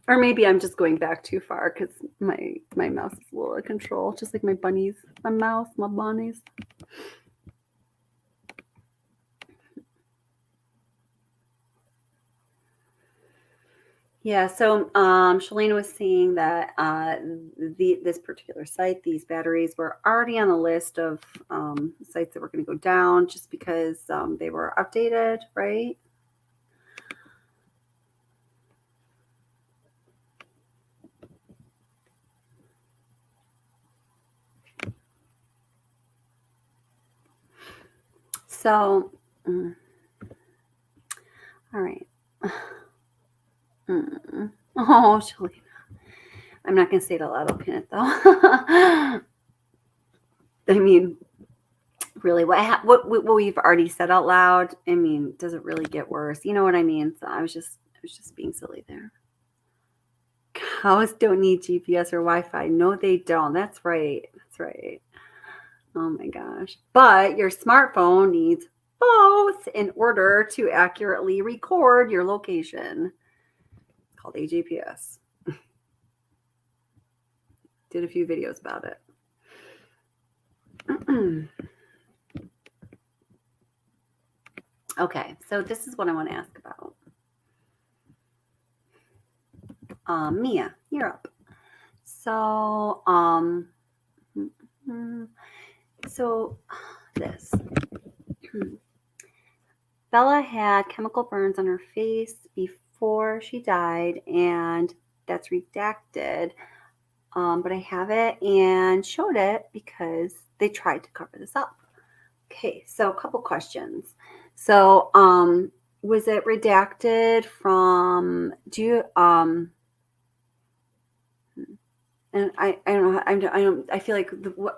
or maybe I'm just going back too far because my mouse is a little out of control, just like my bunnies. My mouse, my bunnies. Yeah, so Shalina was saying that this particular site, these batteries were already on the list of sites that were going to go down just because they were updated, right? So, all right. Oh, Shalina. I'm not going to say it out loud. I'll pin it, though. I mean, really, what we've already said out loud, I mean, does it really get worse? You know what I mean? So I was just being silly there. Cows don't need GPS or Wi-Fi. No, they don't. That's right. That's right. Oh my gosh. But your smartphone needs both in order to accurately record your location. It's called a GPS. Did a few videos about it. Okay, so this is what I want to ask about. Mia, you're up. So, so this. Bella had chemical burns on her face before she died, and that's redacted. But I have it and showed it because they tried to cover this up. Okay, so a couple questions. So, was it redacted from? And I don't know. I feel like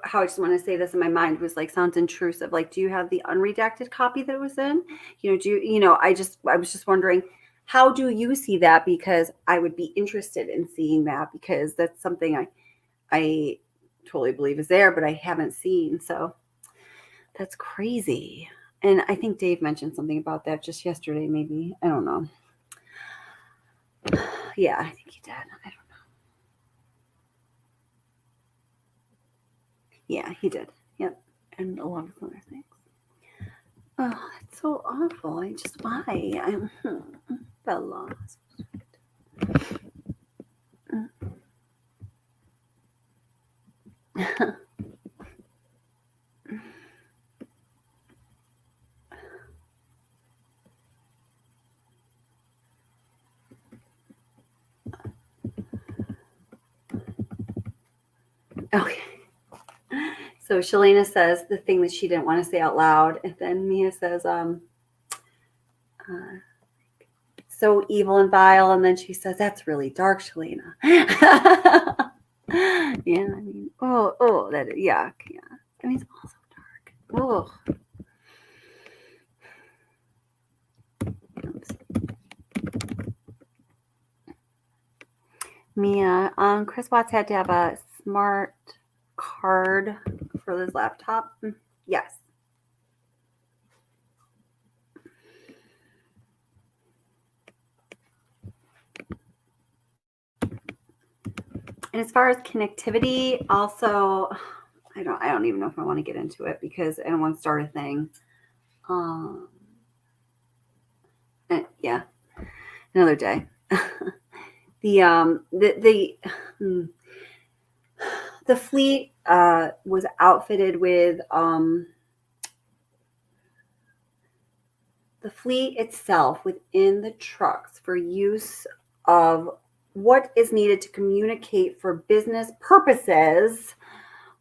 how I just want to say this in my mind was like sounds intrusive. Like, do you have the unredacted copy that it was in? I was just wondering, how do you see that? Because I would be interested in seeing that because that's something I totally believe is there, but I haven't seen. So that's crazy. And I think Dave mentioned something about that just yesterday, maybe. I don't know. Yeah, I think he did. I don't know. Yeah, he did. Yep. And a lot of other things. Oh, it's so awful. Why? Bella. Okay. So Shalena says the thing that she didn't want to say out loud, and then Mia says, so evil and vile, and then she says, that's really dark, Shalena. Yeah, I mean, that yuck, yeah. I mean, it's also dark. Oops. Mia, Chris Watts had to have a smart card for his laptop. Yes. And as far as connectivity, also, I don't even know if I want to get into it because I don't want to start a thing. Yeah, another day. The fleet was outfitted with the fleet itself within the trucks for use of what is needed to communicate for business purposes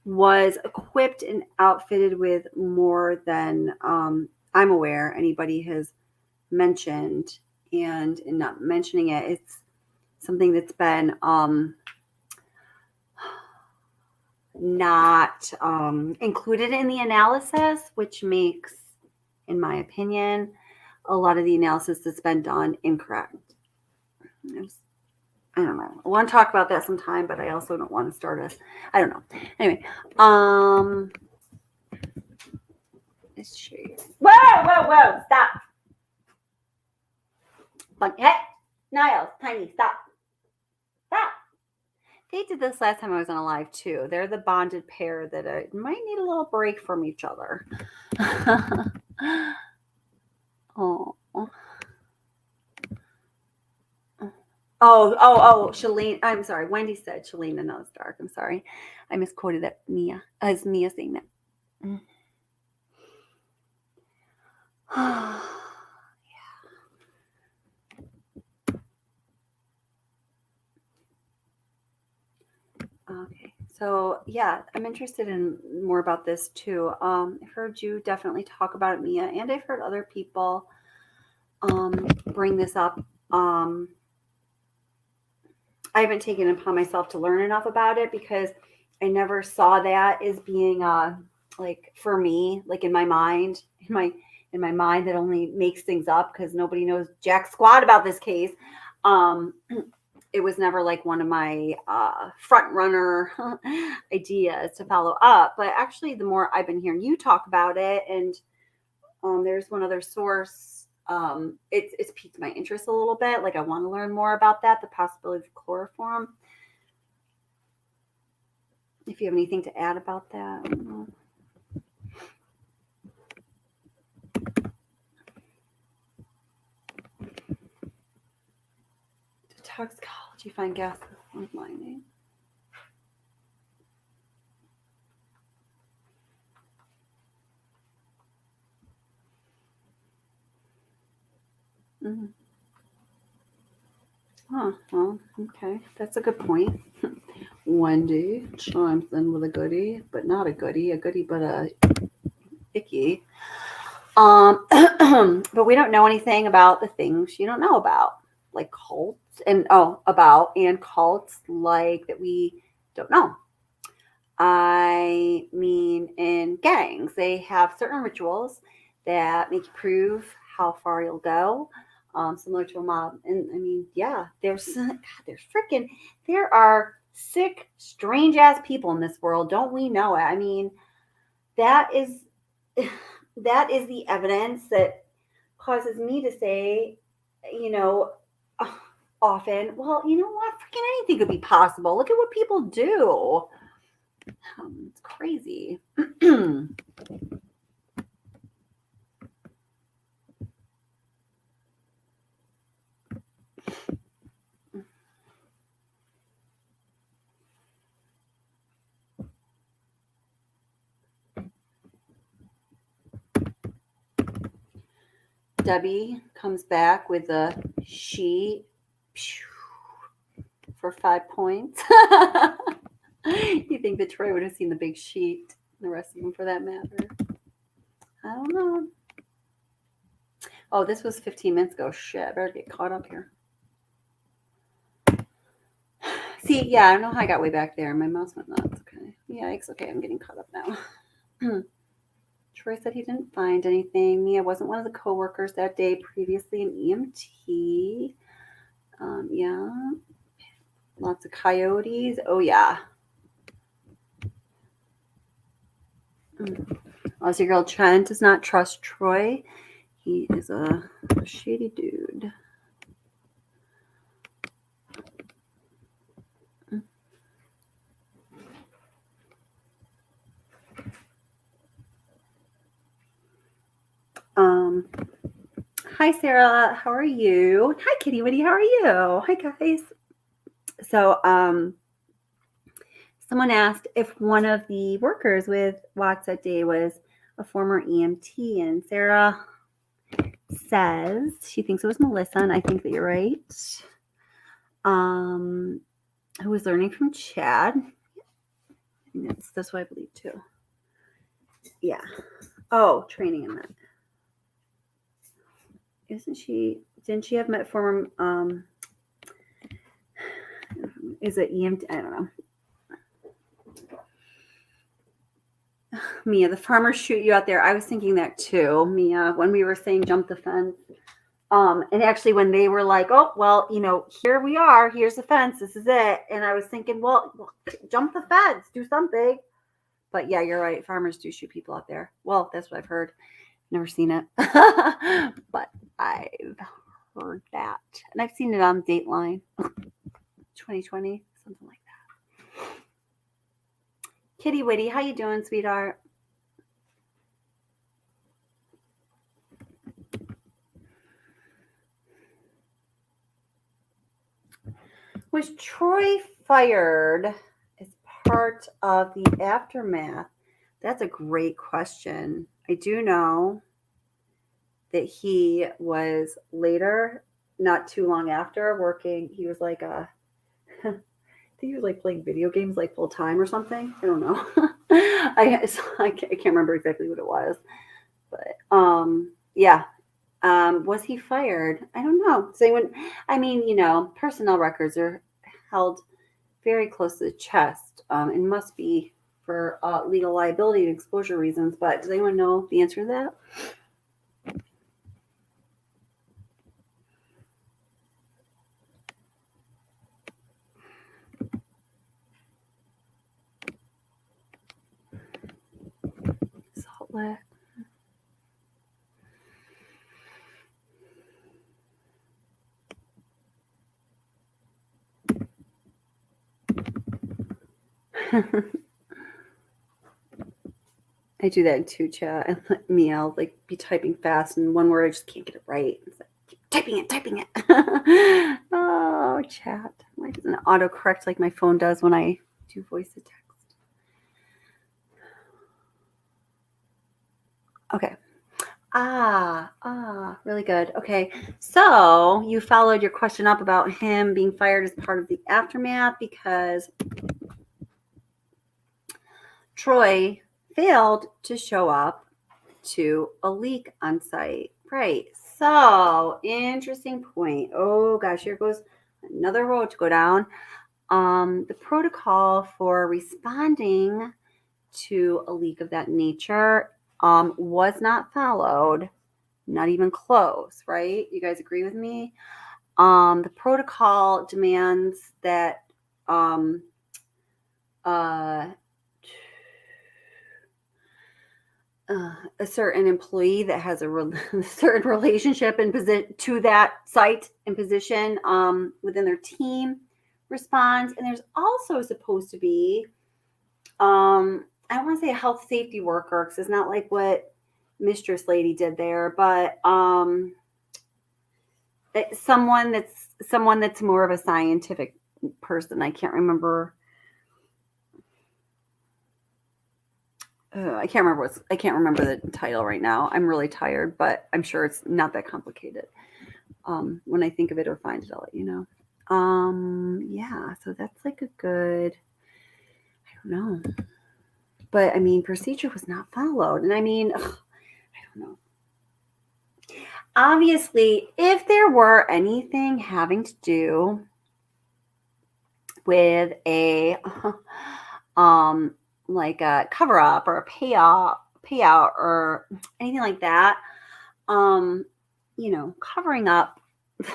was equipped and outfitted with more than I'm aware anybody has mentioned. And in not mentioning it, it's something that's been not included in the analysis, which makes, in my opinion, a lot of the analysis that's been done incorrect. I don't know. I want to talk about that sometime, but I also don't want to start I don't know. Anyway, let's show you. Whoa, stop. Hey, Niles, Tiny, stop. They did this last time I was on a live too. They're the bonded pair that might need a little break from each other. Oh, Shalene. I'm sorry. Wendy said Shalene knows dark. I'm sorry. I misquoted that Mia. As Mia saying that. Yeah. Okay. So yeah, I'm interested in more about this too. I've heard you definitely talk about it, Mia, and I've heard other people bring this up. I haven't taken it upon myself to learn enough about it because I never saw that as being like for me, like in my mind, in my mind that only makes things up because nobody knows jack squat about this case. It was never like one of my front runner ideas to follow up. But actually, the more I've been hearing you talk about it, and there's one other source, it's piqued my interest a little bit. Like I want to learn more about that, the possibility of chloroform. If you have anything to add about that. Toxicology, find gas Redlining. Mm. Oh, well, okay. That's a good point. Wendy chimes in with a goodie, but not a goodie but a icky. But we don't know anything about the things you don't know about, like cults and cults like that we don't know. I mean, in gangs, they have certain rituals that make you prove how far you'll go, similar to a mob. And I mean, yeah, there are sick, strange ass people in this world. Don't we know it? I mean, that is the evidence that causes me to say, often, well, you know what? Freaking anything could be possible. Look at what people do. It's crazy. Debbie comes back with a sheet for 5 points. You think that Troy would have seen the big sheet, the rest of them for that matter? I don't know. Oh, this was 15 minutes ago. Shit, I better get caught up here. See, yeah, I don't know how I got way back there. My mouse went nuts. Okay. Yikes. Okay, I'm getting caught up now. Troy said he didn't find anything. Mia wasn't one of the coworkers that day previously in EMT. Yeah. Lots of coyotes. Oh, yeah. Aussie girl Trent does not trust Troy. He is a shady dude. Hi, Sarah. How are you? Hi, Kitty Witty. How are you? Hi, guys. So, someone asked if one of the workers with Watts that day was a former EMT, and Sarah says she thinks it was Melissa, and I think that you're right. Who was learning from Chad. That's what I believe too. Yeah. Oh, training in that. Didn't she have met former, is it EMT? I don't know. Mia, the farmers shoot you out there. I was thinking that too, Mia, when we were saying jump the fence. And actually when they were like, oh, well, here we are. Here's the fence. This is it. And I was thinking, well, jump the fence. Do something. But yeah, you're right. Farmers do shoot people out there. Well, that's what I've heard. Never seen it. But I've heard that. And I've seen it on Dateline 2020, something like that. Kitty Witty, how you doing, sweetheart? Was Troy fired as part of the aftermath? That's a great question. I do know that he was later, not too long after, working. He was like I think he was like playing video games like full time or something. I don't know. I can't remember exactly what it was. But yeah. Was he fired? I don't know. Personnel records are held very close to the chest and must be for legal liability and exposure reasons. But does anyone know the answer to that? Salt Lick. I do that too, chat. And I'll be typing fast, and one word I just can't get it right. It's like, keep typing it. Oh, chat. Why doesn't it autocorrect like my phone does when I do voice to text? Okay. Really good. Okay. So you followed your question up about him being fired as part of the aftermath because Troy failed to show up to a leak on site. Right. So interesting point. Oh gosh, here goes another road to go down. The protocol for responding to a leak of that nature was not followed, not even close, right? You guys agree with me? The protocol demands that a certain employee that has a certain relationship and to that site and position within their team responds. And there's also supposed to be, I don't want to say a health safety worker because it's not like what Mistress Lady did there, but someone that's more of a scientific person. I can't remember. I can't remember the title right now. I'm really tired, but I'm sure it's not that complicated. When I think of it or find it, I'll let you know. Yeah, so that's like a good, I don't know. But I mean, procedure was not followed. And I mean, I don't know. Obviously, if there were anything having to do with a like a cover up or a payout or anything like that, covering up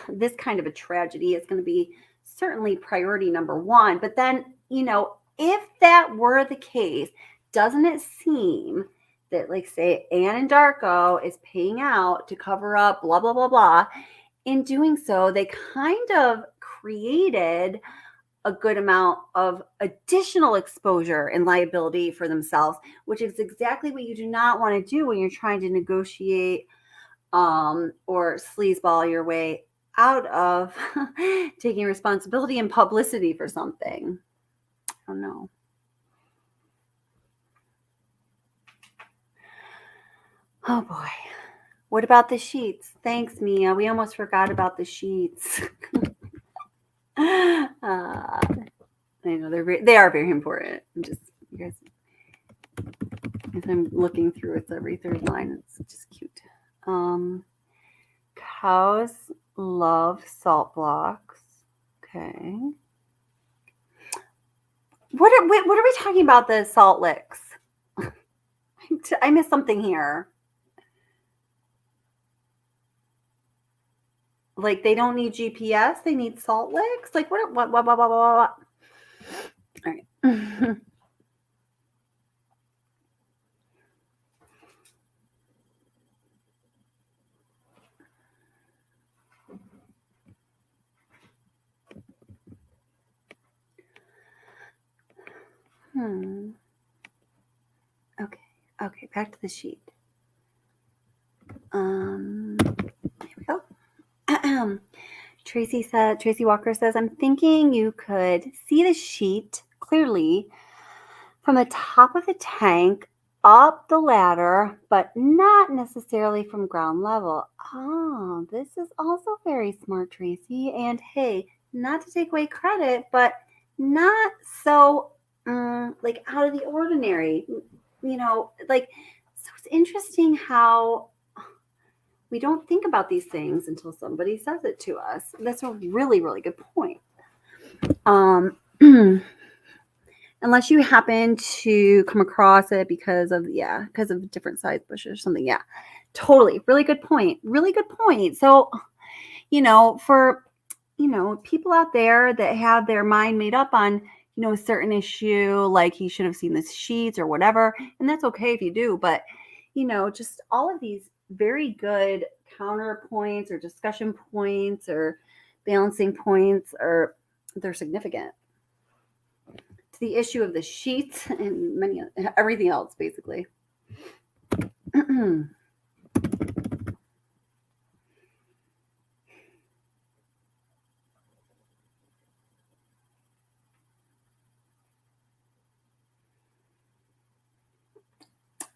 this kind of a tragedy is going to be certainly priority number one. But then, if that were the case, doesn't it seem that, like, say, Anne and Darko is paying out to cover up blah, blah, blah, blah. In doing so, they kind of created a good amount of additional exposure and liability for themselves, which is exactly what you do not want to do when you're trying to negotiate or sleazeball your way out of taking responsibility and publicity for something. I don't know. Oh boy. What about the sheets? Thanks, Mia. We almost forgot about the sheets. I know they are very important. I'm just, you guys, as I'm looking through, it's every third line. It's just cute. Cows love salt blocks. Okay. What are we talking about? The salt licks. I missed something here. Like, they don't need GPS, they need salt licks? Like, what? All right. Okay, back to the sheet. Here we go. Tracy Walker says, I'm thinking you could see the sheet clearly from the top of the tank up the ladder, but not necessarily from ground level. Oh, this is also very smart, Tracy. And hey, not to take away credit, but not so like out of the ordinary. So it's interesting how we don't think about these things until somebody says it to us. That's a really, really good point. Unless you happen to come across it because of different size bushes or something. Yeah, totally. Really good point. Really good point. So, for, people out there that have their mind made up on, a certain issue, like he should have seen the sheets or whatever. And that's okay if you do, but, just all of these very good counterpoints or discussion points or balancing points they're significant to the issue of the sheets and everything else, basically.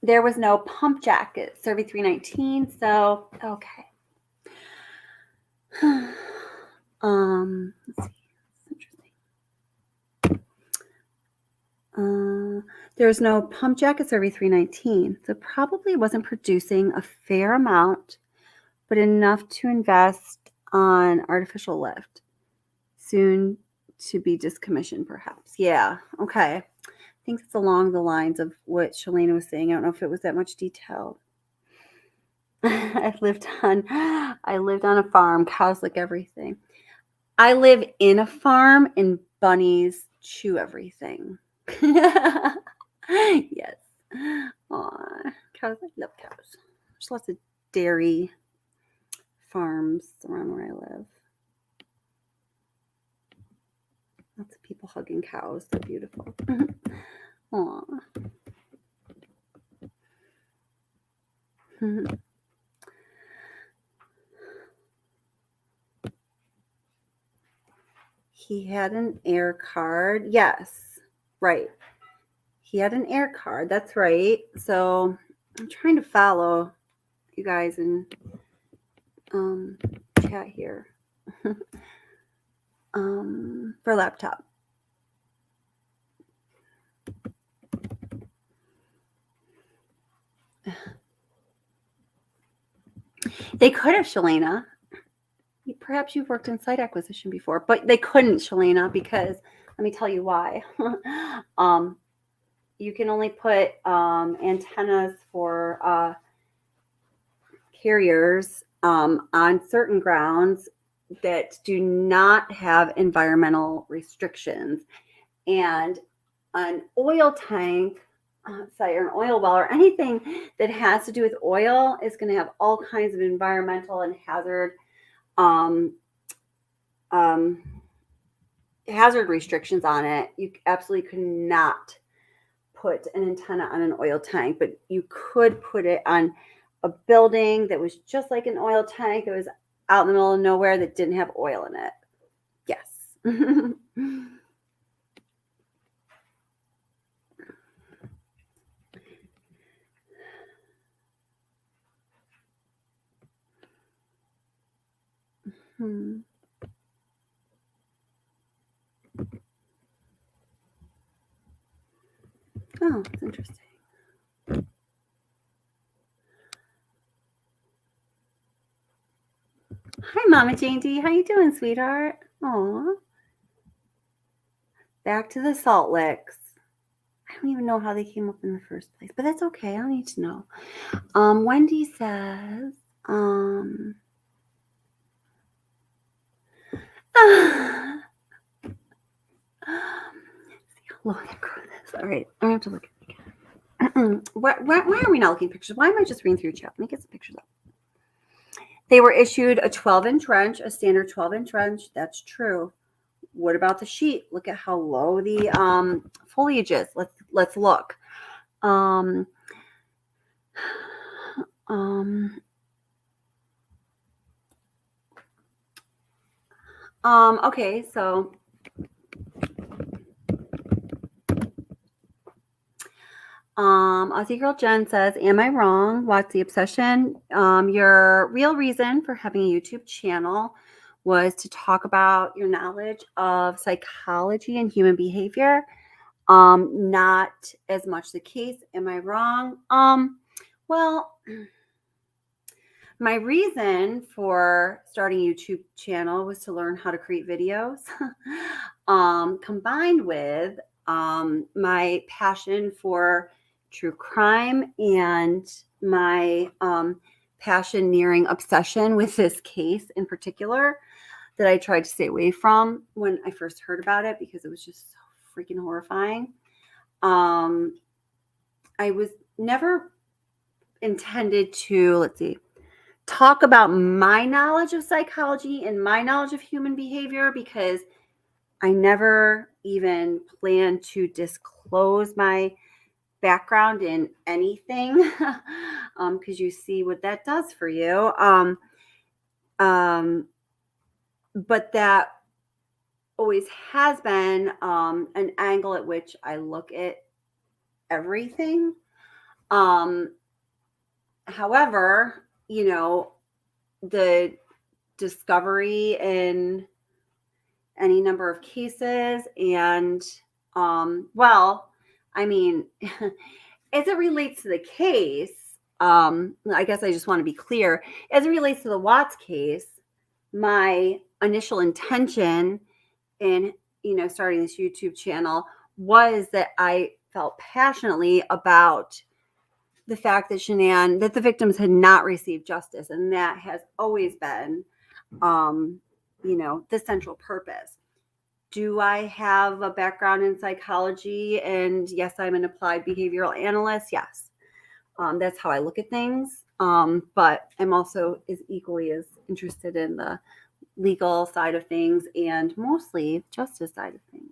There was no pump jacket, survey 319. So, okay. Let's see. Interesting. There's no pump jacket, survey 319. So probably wasn't producing a fair amount, but enough to invest on artificial lift. Soon to be discommissioned, perhaps. Yeah. Okay. I think it's along the lines of what Shalana was saying. I don't know if it was that much detail. I lived on a farm. Cows lick everything. I live in a farm and bunnies chew everything. Yes. Aw, cows. I love cows. There's lots of dairy farms around where I live. Lots of people hugging cows. They're beautiful. Aw. He had an air card. Yes, right. He had an air card. That's right. So I'm trying to follow you guys in chat here for laptop. They could have, Shalana. Perhaps you've worked in site acquisition before, but they couldn't, Shalana, because let me tell you why. You can only put antennas for carriers on certain grounds that do not have environmental restrictions. And an oil tank site or an oil well or anything that has to do with oil is going to have all kinds of environmental and hazard restrictions on it. You absolutely could not put an antenna on an oil tank, but you could put it on a building that was just like an oil tank that was out in the middle of nowhere that didn't have oil in it. Yes. Oh, that's interesting. Hi, Mama Jane D. How you doing, sweetheart? Aw. Back to the salt licks. I don't even know how they came up in the first place, but that's okay. I don't need to know. Wendy says, look at this. All right, I have to look at it again. Why are we not looking at pictures? Why am I just reading through chat? Let me get some pictures up. They were issued a 12-inch wrench, a standard 12-inch wrench. That's true. What about the sheet? Look at how low the foliage is. Let's look. Okay, so Aussie Girl Jen says, am I wrong? What's the obsession? Your real reason for having a YouTube channel was to talk about your knowledge of psychology and human behavior. Not as much the case. Am I wrong? Well, my reason for starting a YouTube channel was to learn how to create videos, combined with my passion for true crime and my passion nearing obsession with this case in particular that I tried to stay away from when I first heard about it because it was just so freaking horrifying. I was never intended to, talk about my knowledge of psychology and my knowledge of human behavior because I never even planned to disclose my background in anything because you see what that does for you. But that always has been an angle at which I look at everything. However, you know, the discovery in any number of cases and, well, I mean, as it relates to the case, I guess I just want to be clear, as it relates to the Watts case, my initial intention in, you know, starting this YouTube channel was that I felt passionately about the fact that that the victims had not received justice. And that has always been, you know, the central purpose. Do I have a background in psychology? And yes, I'm an applied behavioral analyst. Yes. That's how I look at things. But I'm also equally as interested in the legal side of things and mostly justice side of things.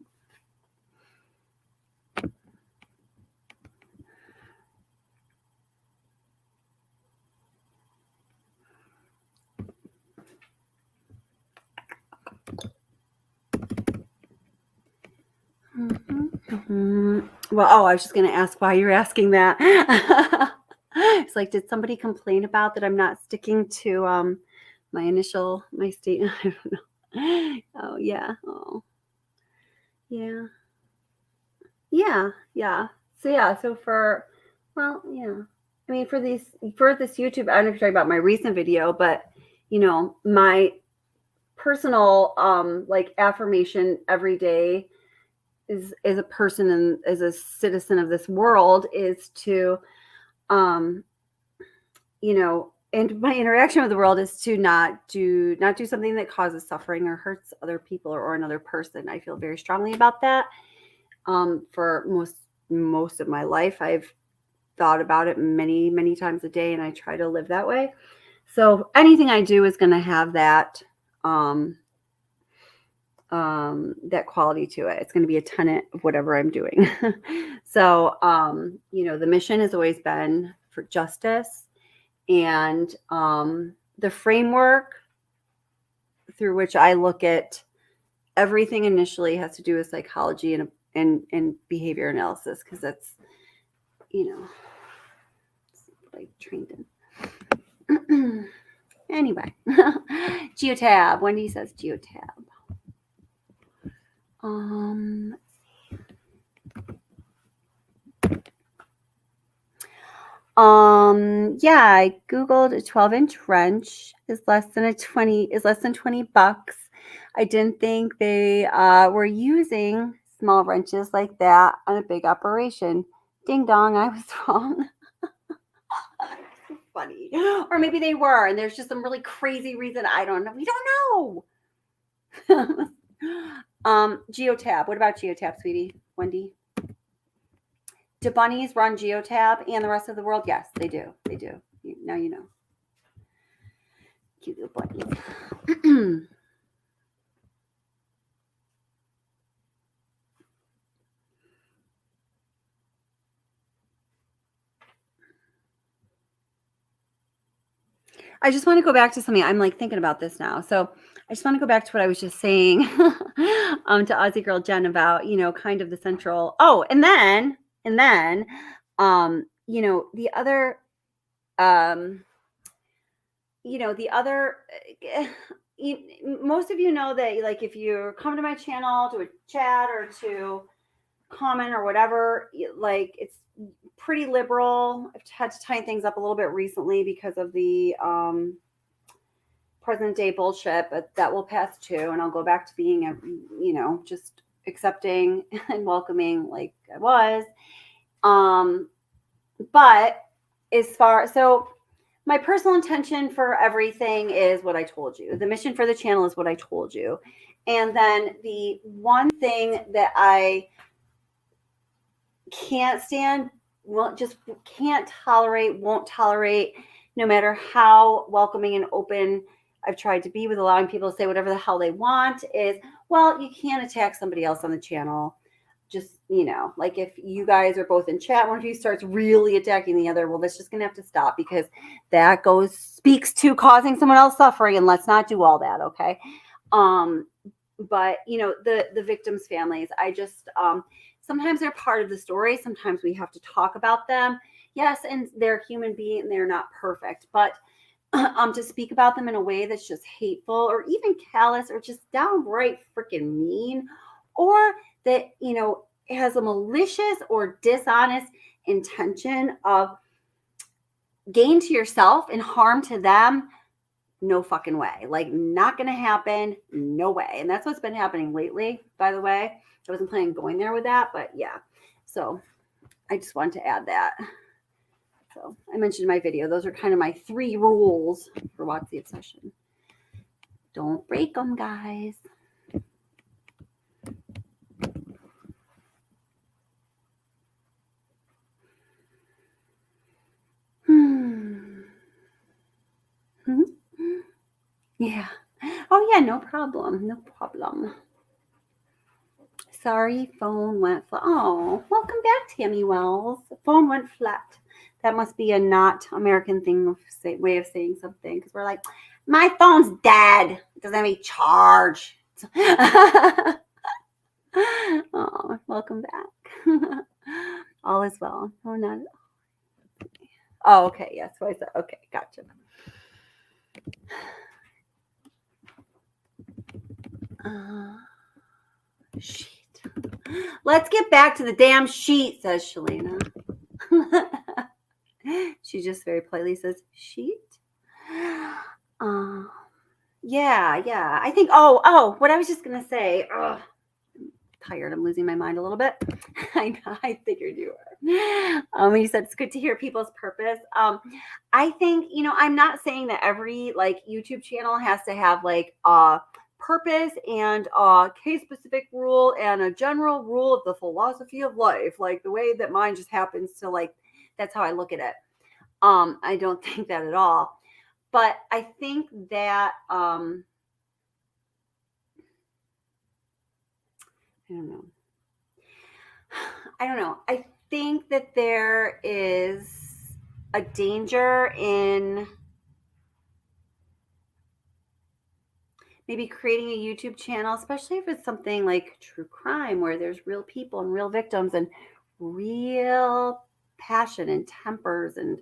Well, I was just going to ask why you're asking that. It's like, did somebody complain about that I'm not sticking to my statement? I don't know. Oh, yeah. Oh, yeah. Yeah. So I mean, for this YouTube, I don't know if you're talking about my recent video, but, you know, my personal, like, affirmation every day is as a person and as a citizen of this world is to, you know, and my interaction with the world is to not do something that causes suffering or hurts other people or another person. I feel very strongly about that. For most of my life, I've thought about it many, many times a day, and I try to live that way. So anything I do is going to have that, that quality to it. It's going to be a tenet of whatever I'm doing. So, you know, the mission has always been for justice, and the framework through which I look at everything initially has to do with psychology and behavior analysis, because that's, you know, what I trained in. Anyway, Geotab. Wendy says Geotab. Yeah, I Googled a 12-inch wrench is less than 20 bucks. I didn't think they were using small wrenches like that on a big operation. Ding dong, I was wrong. So funny. Or maybe they were, and there's just some really crazy reason. I don't know. We don't know. Geotab. What about Geotab, sweetie? Wendy? Do bunnies run Geotab and the rest of the world? Yes, they do. They do. Now you know. Cute little bunnies. I just want to go back to something. I'm like thinking about this now. So I just want to go back to what I was just saying to Aussie Girl Jen about, you know, kind of the central. Oh, and then, you know, the other, most of you know that, like, if you come to my channel to a chat or to comment or whatever, like, it's pretty liberal. I've had to tighten things up a little bit recently because of the present day bullshit, but that will pass too, and I'll go back to being you know, just accepting and welcoming like I was. But so my personal intention for everything is what I told you. The mission for the channel is what I told you. And then the one thing that I can't stand, won't tolerate, no matter how welcoming and open I've tried to be with allowing people to say whatever the hell they want, is, well, you can't attack somebody else on the channel. Just, you know, like if you guys are both in chat, one of you starts really attacking the other, well, that's just gonna have to stop, because that speaks to causing someone else suffering, and let's not do all that, okay? But you know, the victims' families, I just sometimes they're part of the story. Sometimes we have to talk about them. Yes, and they're a human being and they're not perfect, but to speak about them in a way that's just hateful or even callous or just downright freaking mean, or that, it has a malicious or dishonest intention of gain to yourself and harm to them, no fucking way. Like, not gonna happen, no way. And that's what's been happening lately, by the way. I wasn't planning on going there with that, but yeah. So I just wanted to add that. So I mentioned in my video, those are kind of my 3 rules for What's the Obsession. Don't break them, guys. Yeah. Oh, yeah, no problem. No problem. Sorry, phone went flat. Oh, welcome back, Tammy Wells. Phone went flat. That must be a not American way of saying something, because we're like, my phone's dead. It doesn't have any charge. Oh, welcome back. All is well. Oh, not. Oh, okay. Yes. So I said, okay, gotcha. Sheet. Let's get back to the damn sheet, says Shalina. She just very politely says, sheet? Yeah. I think, what I was just going to say. I'm tired. I'm losing my mind a little bit. I figured you were. When you said it's good to hear people's purpose. I think, I'm not saying that every YouTube channel has to have purpose and a case specific rule and a general rule of the philosophy of life, like the way that mine just happens to that's how I look at it. I don't think that at all, but I think that I don't know. I think that there is a danger in maybe creating a YouTube channel, especially if it's something like true crime where there's real people and real victims and real passion and tempers and,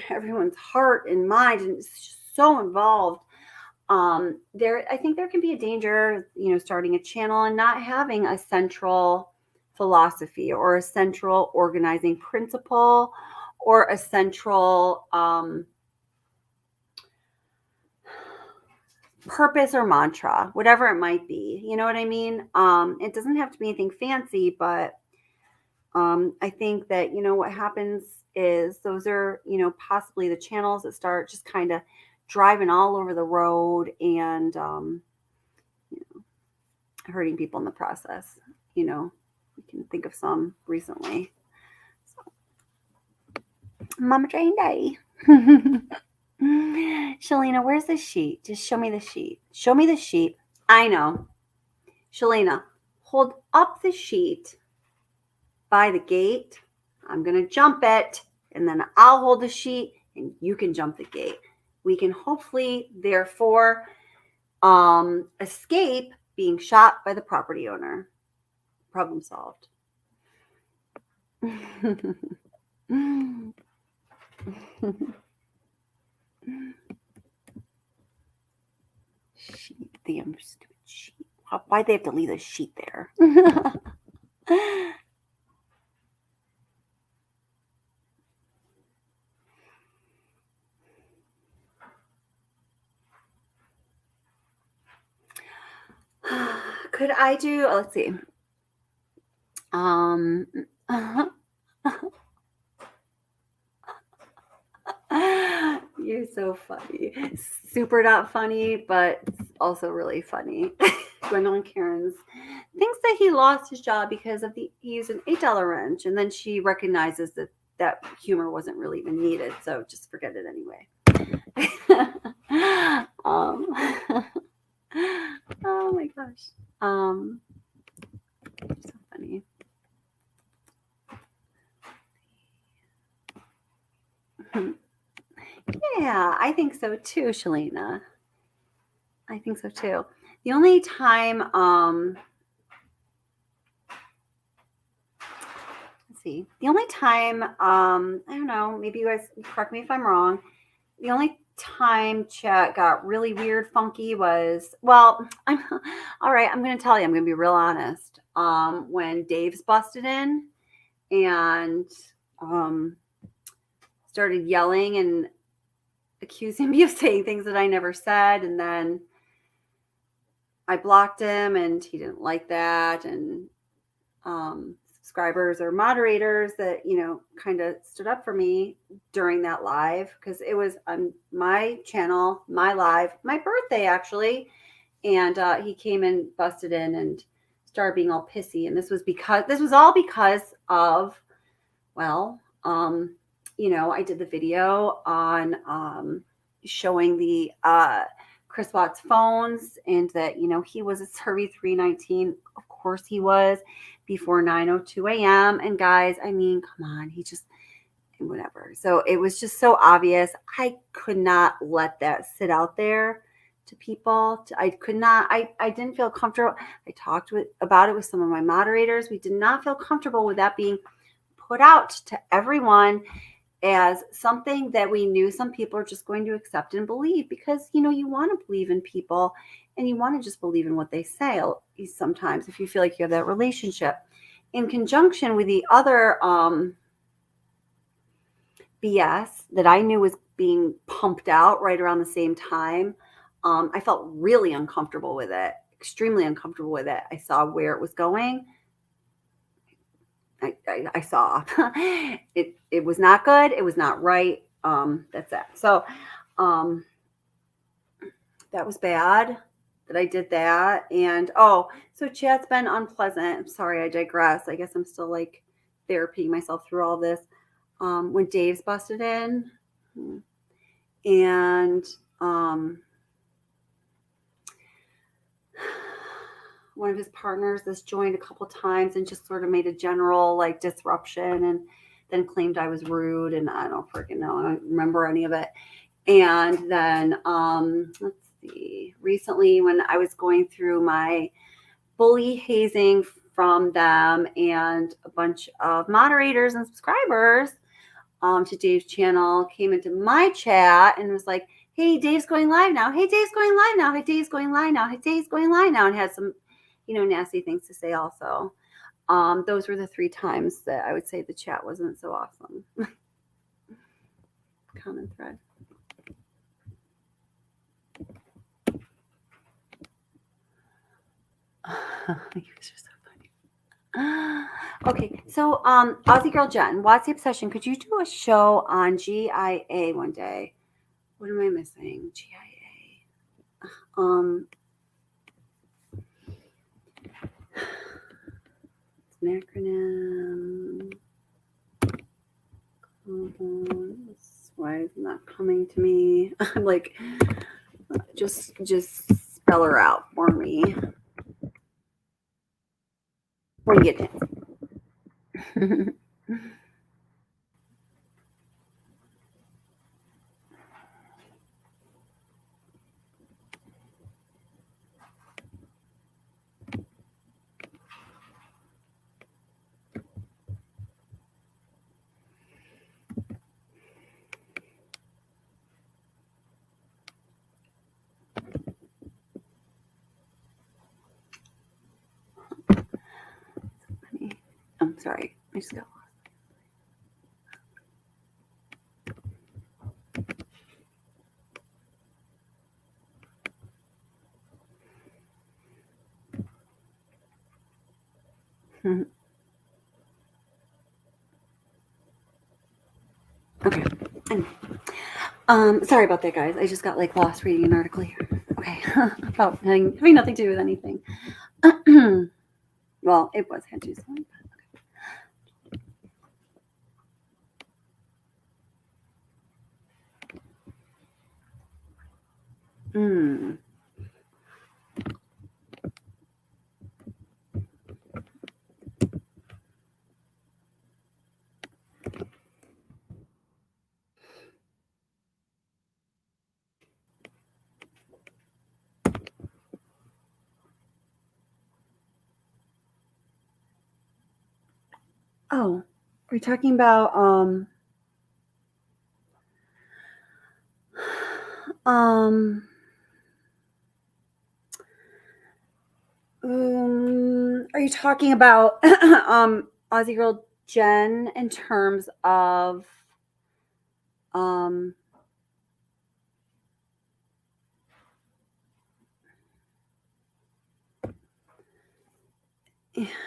everyone's heart and mind, and it's just so involved. I think there can be a danger, starting a channel and not having a central philosophy or a central organizing principle or a central purpose or mantra, whatever it might be. You know what I mean? It doesn't have to be anything fancy, but I think that, what happens is those are, possibly the channels that start just kind of driving all over the road and, hurting people in the process. We can think of some recently. So, Mama Jane Day. Shalina, where's the sheet? Just show me the sheet. Show me the sheet. I know. Shalina, hold up the sheet by the gate. I'm going to jump it, and then I'll hold the sheet, and you can jump the gate. We can hopefully, therefore, escape being shot by the property owner. Problem solved. Sheet, damn stupid sheet. Why'd they have to leave the sheet there? Could I do, let's see. You're so funny. Super not funny, but also really funny. Gwendolyn Cairns thinks that he lost his job because of he used an $8 wrench, and then she recognizes that humor wasn't really even needed, so just forget it anyway. Oh my gosh. So funny. Yeah, I think so too, Shalina. I think so too. The only time, let's see. The only time, I don't know, maybe you guys correct me if I'm wrong. The only time chat got really weird, funky was, well, all right, I'm going to tell you, I'm going to be real honest. When Dave's busted in and started yelling and accusing me of saying things that I never said, and then I blocked him and he didn't like that, and subscribers or moderators that, you know, kind of stood up for me during that live, because it was on my channel, my live, my birthday actually, and he came and busted in and started being all pissy, and this was all because of, well, you know, I did the video on showing the Chris Watts phones, and that, you know, he was a Survey 319. Of course he was, before 9:02 a.m. And guys, I mean, come on, he just, whatever. So it was just so obvious. I could not let that sit out there to people. I could not, I didn't feel comfortable. I talked about it with some of my moderators. We did not feel comfortable with that being put out to everyone as something that we knew some people are just going to accept and believe, because, you know, you want to believe in people and you want to just believe in what they say sometimes, if you feel like you have that relationship. In conjunction with the other BS that I knew was being pumped out right around the same time, I felt really uncomfortable with it, extremely uncomfortable with it. I saw where it was going. I saw it was not good. It was not right. That's it. So that was bad that I did that. And so chat's been unpleasant. I'm sorry, I digress. I guess I'm still like therapying myself through all this. When Dave's busted in, and one of his partners has joined a couple times and just sort of made a general like disruption, and then claimed I was rude, and I don't freaking know. I don't remember any of it. And then let's see, recently when I was going through my bully hazing from them, and a bunch of moderators and subscribers to Dave's channel came into my chat and was like, hey, Dave's going live now. Hey, Dave's going live now. Hey, Dave's going live now. Hey, Dave's going live now. And had some, you know, nasty things to say also. Those were the 3 times that I would say the chat wasn't so awesome. Common thread. You guys are so funny. Okay, so Aussie Girl Jen, what's the obsession? Could you do a show on GIA one day? What am I missing? GIA. It's an acronym. Why is it not coming to me? I'm like, just spell her out for me. When you get it. I'm sorry, I just got lost. Okay. Sorry about that, guys. I just got like lost reading an article here. Okay, about having nothing to do with anything. Well, it had to. Okay. Oh, we talking about are you talking about Aussie girl Jen in terms of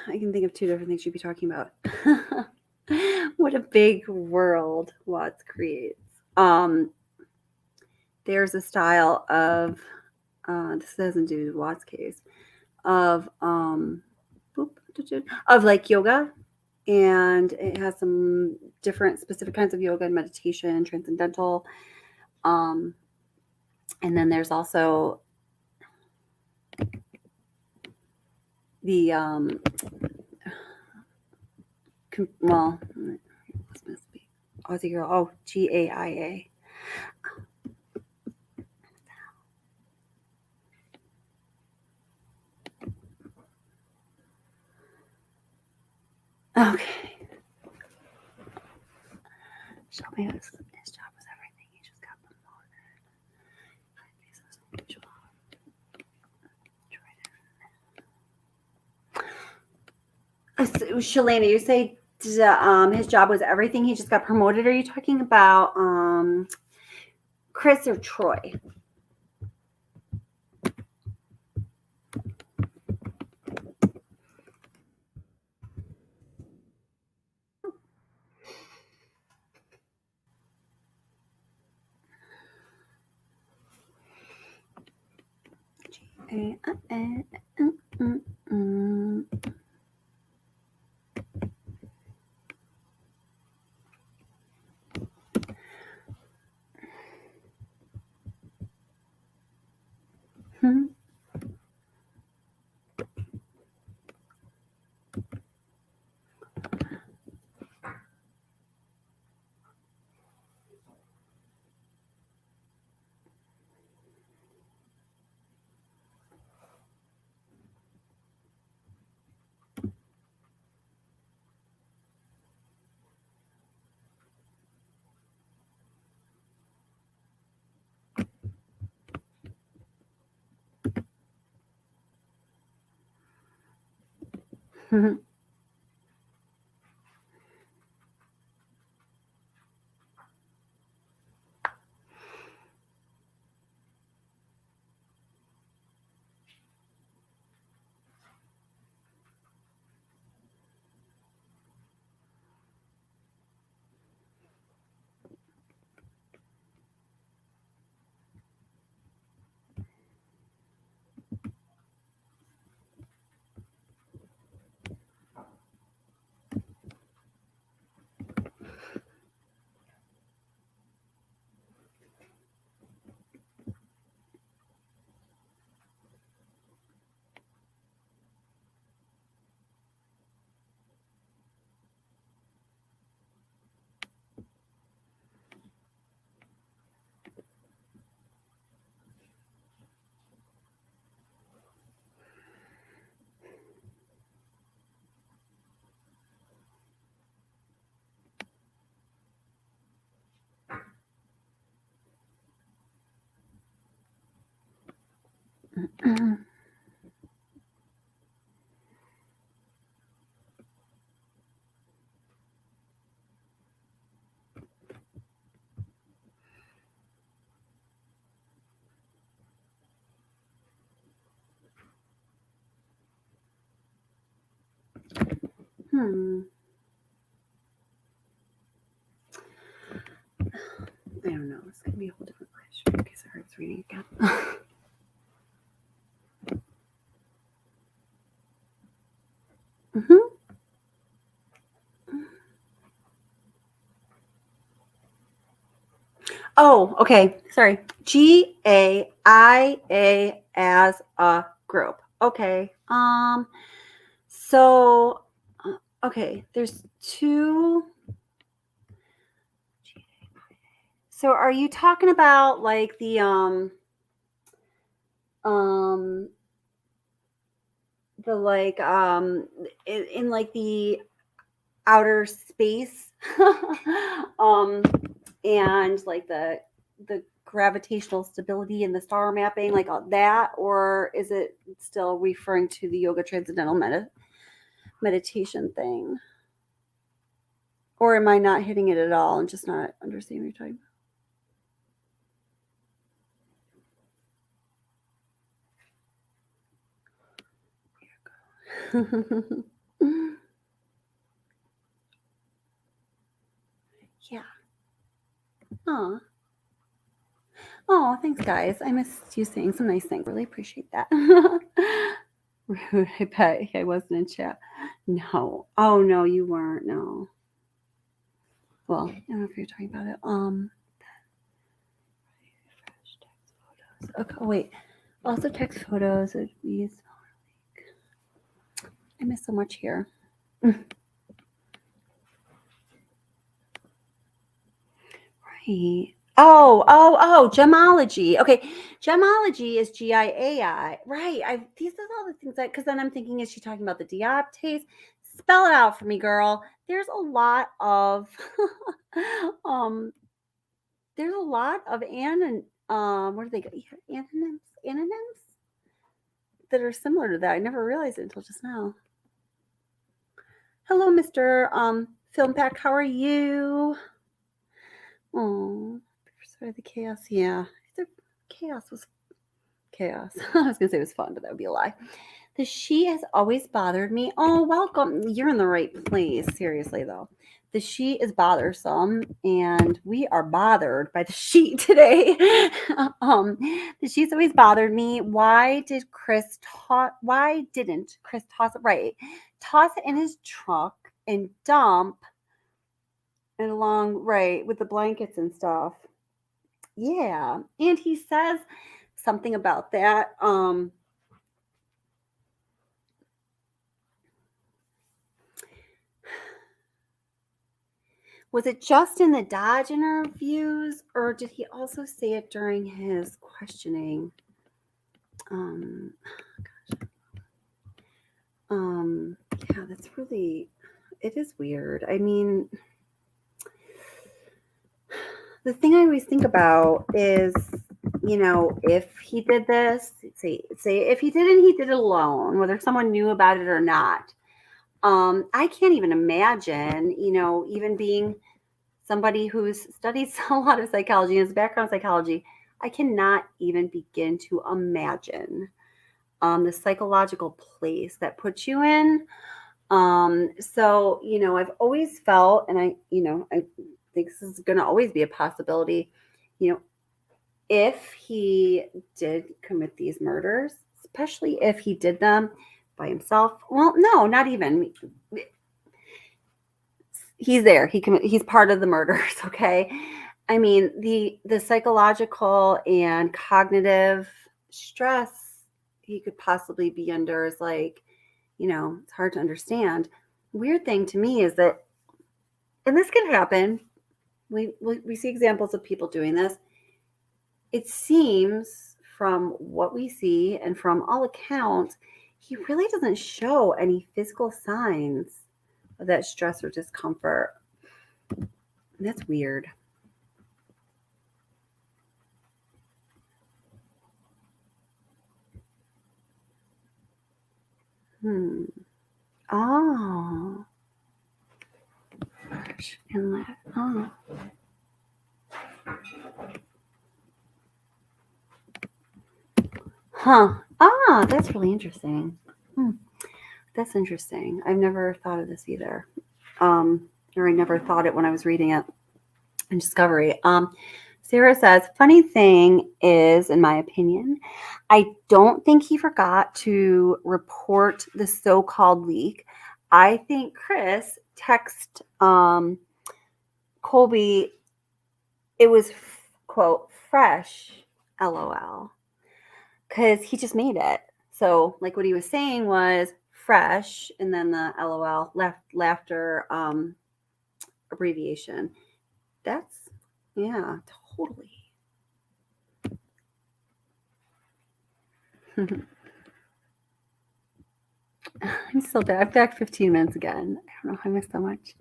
I can think of two different things you'd be talking about. What a big world Watts creates. There's a style of this doesn't do Watts' case of like yoga, and it has some different specific kinds of yoga and meditation, transcendental. And then there's also the this must be Aussie girl. Oh, GAIA. Okay. Show me his job was everything. He just got promoted. Shalana, you say his job was everything. He just got promoted. Are you talking about Chris or Troy? I don't know. It's going to be a whole different question because I was reading again. Oh, okay. Sorry. GAIA as a group. Okay. So, okay. There's two. So, are you talking about like the like in like the outer space, and like the gravitational stability and the star mapping, like that, or is it still referring to the yoga transcendental meditation thing? Or am I not hitting it at all and just not understanding what you're talking about? Yeah. Oh, thanks, guys. I missed you saying some nice things. Really appreciate that. Rude. I bet I wasn't in chat. No. Oh no, you weren't. No. Well, I don't know if you're talking about it. Okay. Oh, wait. Also, text photos. I miss so much here. Right. Oh, gemology. Okay. Gemology is GIAI. Right. These are all the things that, because then I'm thinking, is she talking about the dioptase? Spell it out for me, girl. There's a lot of there's a lot of what do they go? Anonyms that are similar to that. I never realized it until just now. Hello, Mr. Film Pack. How are you? Oh, sorry, the chaos. Yeah, the chaos was chaos. I was gonna say it was fun, but that would be a lie. The she has always bothered me. Oh, welcome. You're in the right place. Seriously, though. The she is bothersome, and we are bothered by the she today. The she's always bothered me. Why didn't Chris toss it right? Toss it in his truck and dump it along right with the blankets and stuff. Yeah. And he says something about that. Was it just in the Dodge interviews, or did he also say it during his questioning? Yeah, that's really, it is weird. I mean, the thing I always think about is, if he did this, say if he did it, he did it alone, whether someone knew about it or not. I can't even imagine, even being somebody who's studied a lot of psychology and has a background in psychology, I cannot even begin to imagine the psychological place that puts you in. So, I've always felt, and I think this is going to always be a possibility, if he did commit these murders, especially if he did them by himself. Well, no, not even. He's there. He's part of the murders. Okay. I mean, the psychological and cognitive stress he could possibly be under is like, it's hard to understand. Weird thing to me is that, and this can happen. We see examples of people doing this. It seems from what we see and from all accounts, he really doesn't show any physical signs of that stress or discomfort. That's weird. Oh. Inlet. Oh. Huh. Ah, that's really interesting. That's interesting. I've never thought of this either. Or I never thought it when I was reading it in Discovery. Sarah says, funny thing is, in my opinion, I don't think he forgot to report the so-called leak. I think Chris texted Colby, it was, quote, fresh, LOL, because he just made it. So, like, what he was saying was fresh, and then the LOL, laughter abbreviation. That's, yeah, totally. I'm still back. I'm back 15 minutes again. I don't know how I missed so much.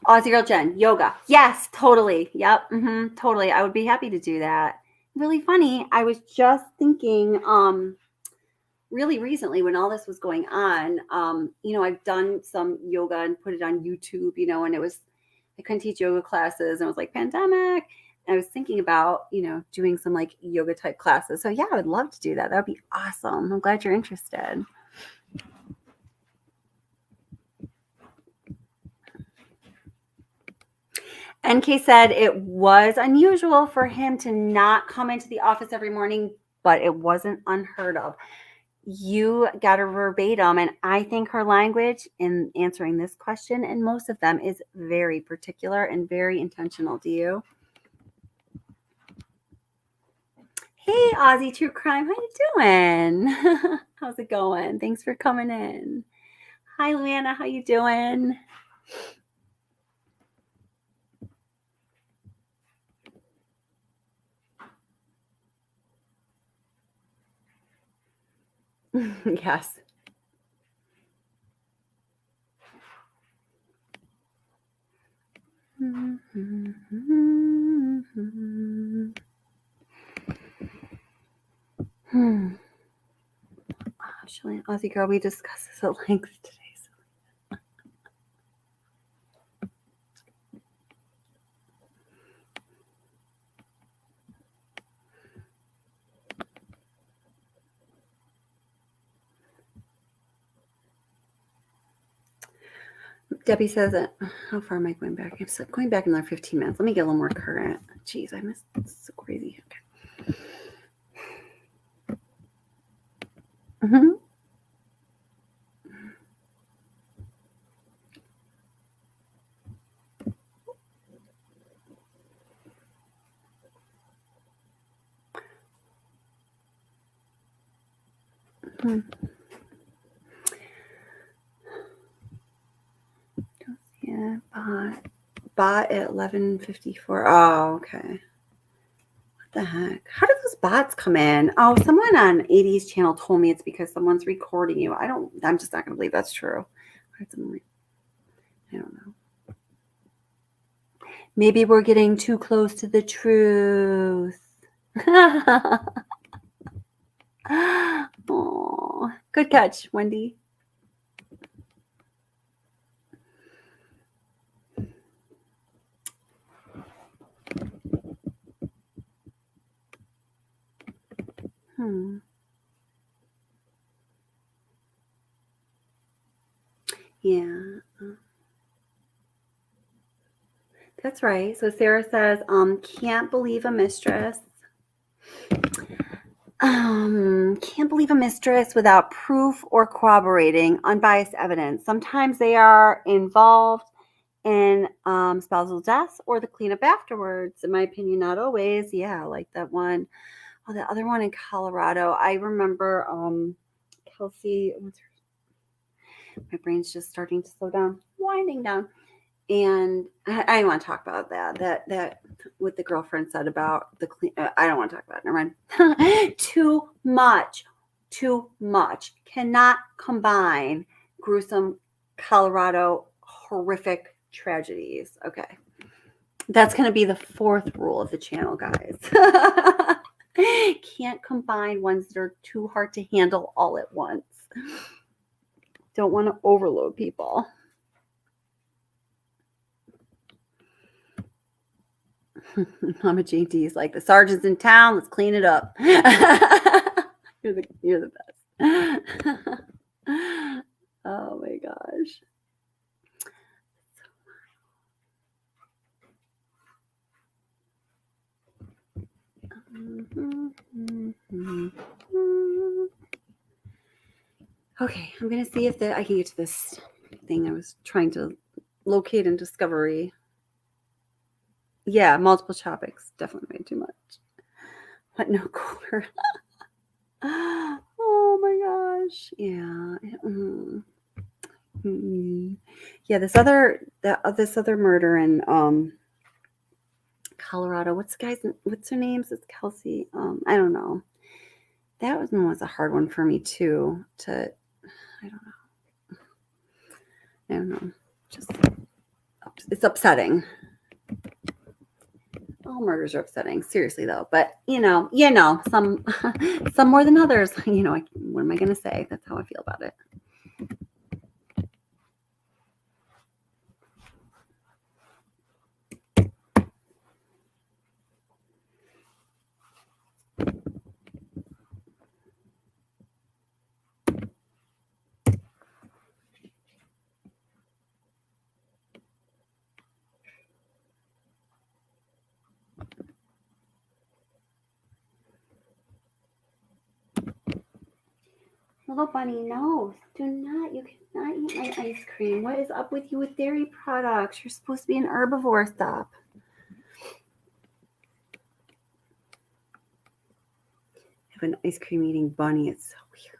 Aussie Girl Jen, yoga. Yes, totally. Yep. Totally. I would be happy to do that. Really funny. I was just thinking, really recently when all this was going on, I've done some yoga and put it on YouTube, and I couldn't teach yoga classes and it was like pandemic. And I was thinking about, doing some like yoga type classes. So yeah, I would love to do that. That would be awesome. I'm glad you're interested. NK said it was unusual for him to not come into the office every morning, but it wasn't unheard of. You got a verbatim, and I think her language in answering this question and most of them is very particular and very intentional. Do you? Hey, Aussie True Crime, how you doing? How's it going? Thanks for coming in. Hi, Luana, how you doing? Yes. Actually, Aussie Girl, we discussed this at length today. Debbie says that. How far am I going back? I'm still going back another 15 minutes. Let me get a little more current. Jeez, I missed. This is so crazy. Okay. Yeah, bot at 11:54. Oh, okay. What the heck? How did those bots come in? Oh, someone on 80's channel told me it's because someone's recording you. I'm just not gonna believe that's true. I don't know. Maybe we're getting too close to the truth. Oh, good catch, Wendy. Yeah. That's right. So Sarah says, can't believe a mistress. Can't believe a mistress without proof or corroborating unbiased evidence. Sometimes they are involved in spousal deaths or the cleanup afterwards. In my opinion, not always. Yeah, like that one. Oh, the other one in Colorado. I remember Kelsey. My brain's just starting to slow down, winding down. And I don't want to talk about that what the girlfriend said about the clean. I don't want to talk about it. Never mind. Too much. Cannot combine gruesome Colorado horrific tragedies. Okay. That's going to be the fourth rule of the channel, guys. Can't combine ones that are too hard to handle all at once. Don't want to overload people. Mama JD is like, the sergeant's in town. Let's clean it up. You're the best. Oh my gosh. Okay, I'm gonna see if I can get to this thing I was trying to locate in Discovery. Yeah, multiple topics. Definitely way too much. But no cooler. Oh my gosh. Yeah. Yeah, this other murder in Colorado. What's her name? Is Kelsey? I don't know. That one was a hard one for me too. I don't know. Just it's upsetting. All murders are upsetting, seriously though. But some some more than others. What am I gonna say? That's how I feel about it. Little bunny, no, do not. You cannot eat my ice cream. What is up with you with dairy products? You're supposed to be an herbivore. Stop. I have an ice cream eating bunny. It's so weird.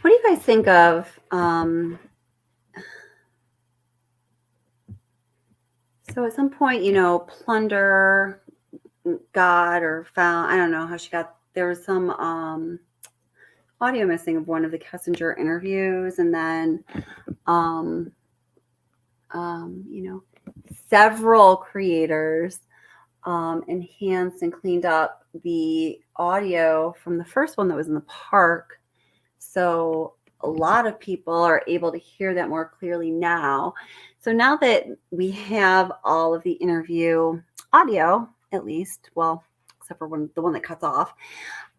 What do you guys think of so at some point, plunder got or found, I don't know how she got, there was some audio missing of one of the Kessinger interviews, and then several creators enhanced and cleaned up the audio from the first one that was in the park. So a lot of people are able to hear that more clearly now. So now that we have all of the interview audio, at least, well, except for the one that cuts off,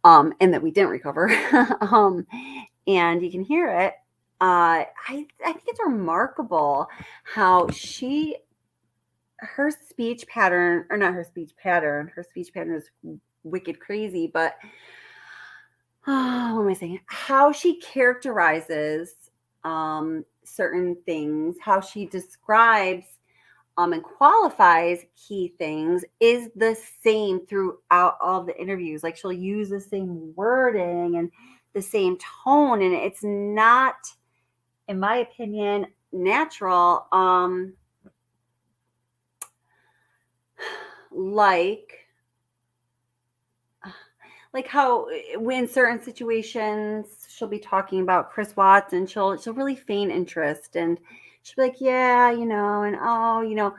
and that we didn't recover, and you can hear it, I think it's remarkable how her speech pattern is wicked crazy, but what am I saying? How she characterizes certain things, how she describes and qualifies key things is the same throughout all the interviews. Like, she'll use the same wording and the same tone, and it's not, in my opinion, natural. Like how when certain situations she'll be talking about Chris Watts, and she'll really feign interest, and she'll be like, yeah, and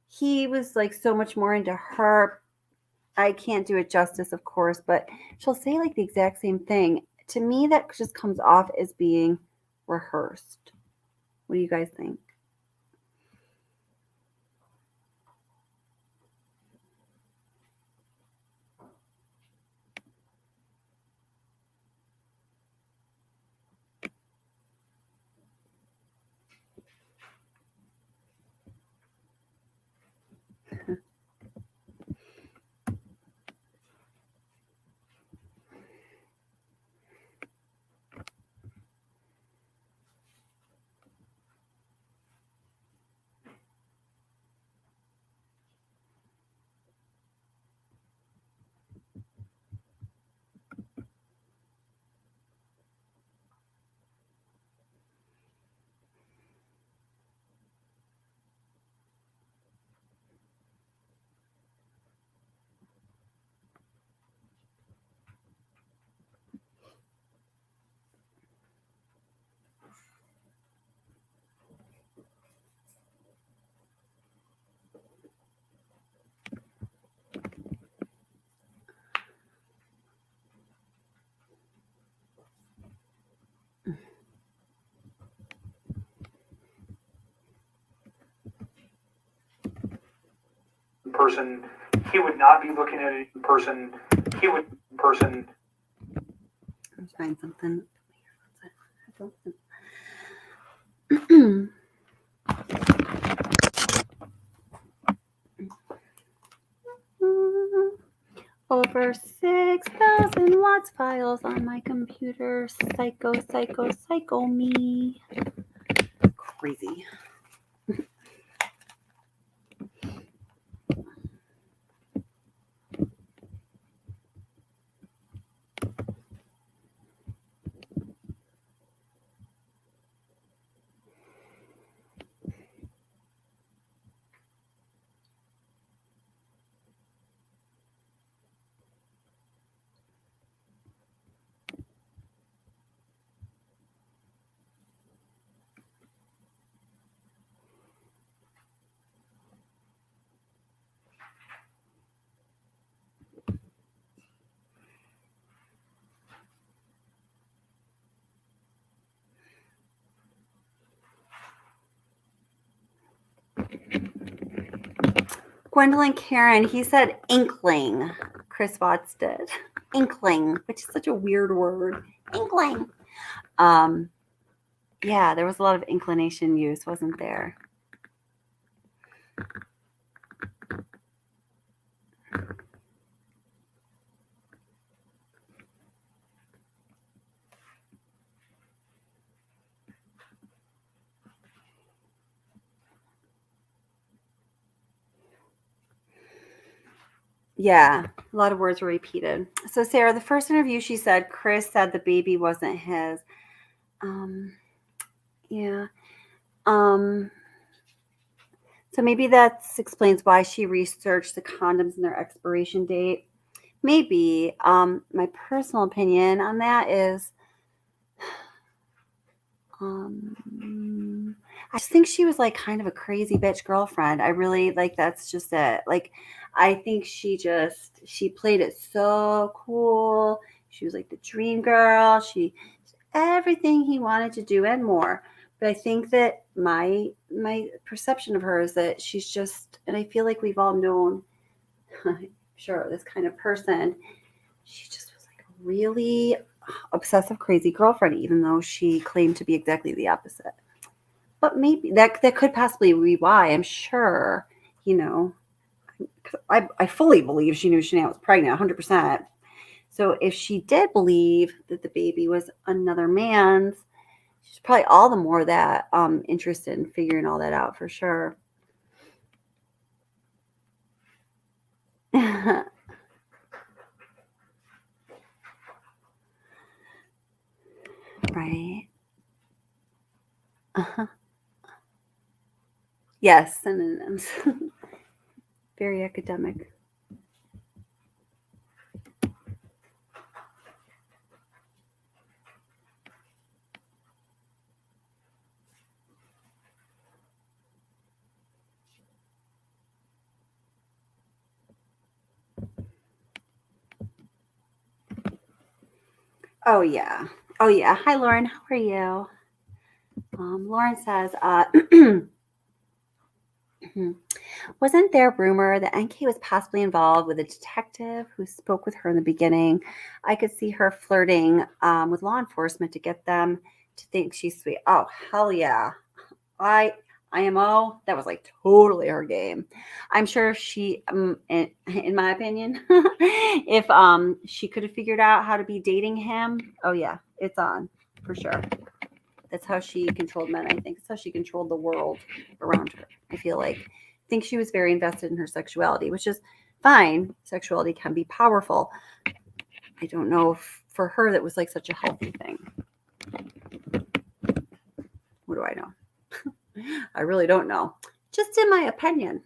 he was like so much more into her. I can't do it justice, of course, but she'll say like the exact same thing. To me, that just comes off as being rehearsed. What do you guys think? Person, he would not be looking at it in person. He would in person. Let's find something. over 6,000 watts files on my computer. Psycho, psycho, psycho me. Crazy. Gwendolyn Karen, he said inkling. Chris Watts did. Inkling, which is such a weird word. Inkling. Yeah, there was a lot of inclination used, wasn't there? Yeah, a lot of words were repeated. So Sarah, the first interview, she said Chris said the baby wasn't his. Yeah. So maybe that explains why she researched the condoms and their expiration date. Maybe. My personal opinion on that is, I just think she was like kind of a crazy bitch girlfriend. I really like, that's just it. Like, I think she played it so cool. She was like the dream girl. She everything he wanted to do and more. But I think that my perception of her is that she's just, and I feel like we've all known, sure, this kind of person. She just was like a really obsessive, crazy girlfriend, even though she claimed to be exactly the opposite. But maybe that could possibly be why. I'm sure, I fully believe she knew Shanann was pregnant, 100%. So if she did believe that the baby was another man's, she's probably all the more that interested in figuring all that out for sure. Right. Uh-huh. Yes, synonyms. Very academic. Oh yeah. Oh yeah. Hi Lauren, how are you? Lauren says, wasn't there rumor that NK was possibly involved with a detective who spoke with her in the beginning? I could see her flirting with law enforcement to get them to think she's sweet. Oh, hell yeah. IMO, that was like totally her game. I'm sure she, in my opinion, if she could have figured out how to be dating him, oh yeah, it's on for sure. That's how she controlled men. I think that's how she controlled the world around her. I feel like, I think she was very invested in her sexuality, which is fine. Sexuality can be powerful. I don't know if for her that was like such a healthy thing. What do I know? I really don't know. Just in my opinion.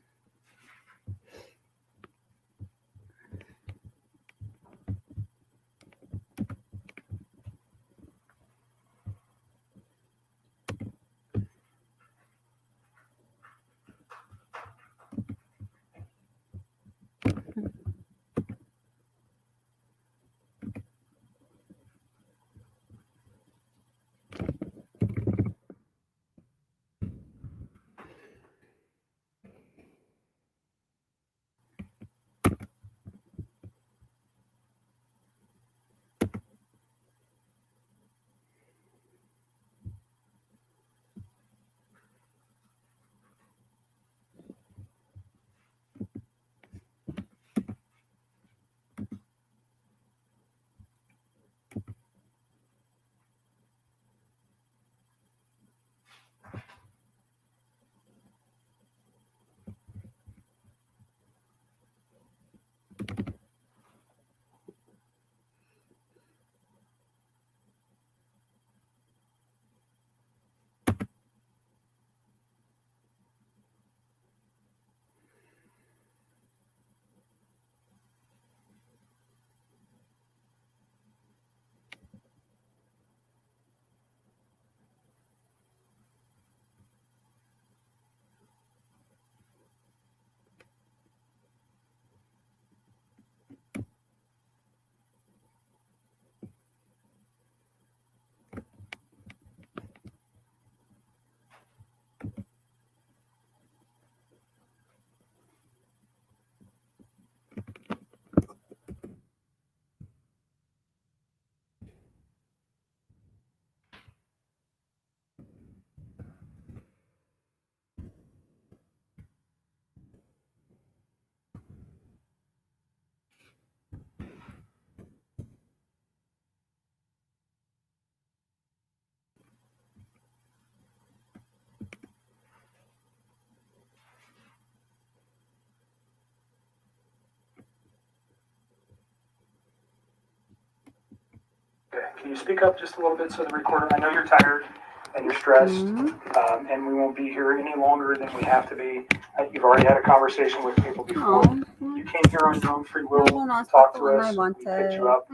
Okay, can you speak up just a little bit so the recorder, I know you're tired and you're stressed, Mhm. and we won't be here any longer than we have to be. You've already had a conversation with people before. Oh, You came here on your own free will, well, no, you talked to and us, I we wanted. picked you up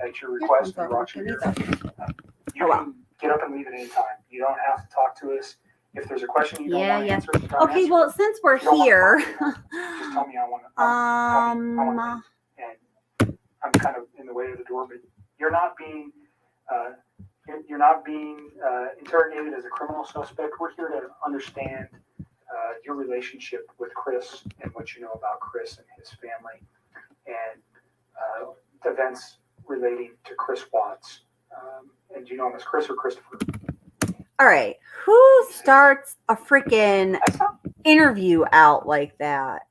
at your request, we Earphones aren't brought you working here. either. You Oh, can get up and leave at any time. You don't have to talk to us. If there's a question you don't Yeah, want to yeah. answer, don't Okay, answer well, it. since we're If you don't want to here, talk to me, just tell me I want to. And I'm kind of in the way of the door, but you're not being interrogated as a criminal suspect. We're here to understand your relationship with Chris and what you know about Chris and his family, and events relating to Chris Watts. And do you know him as Chris or Christopher? all right, who starts a freaking interview out like that?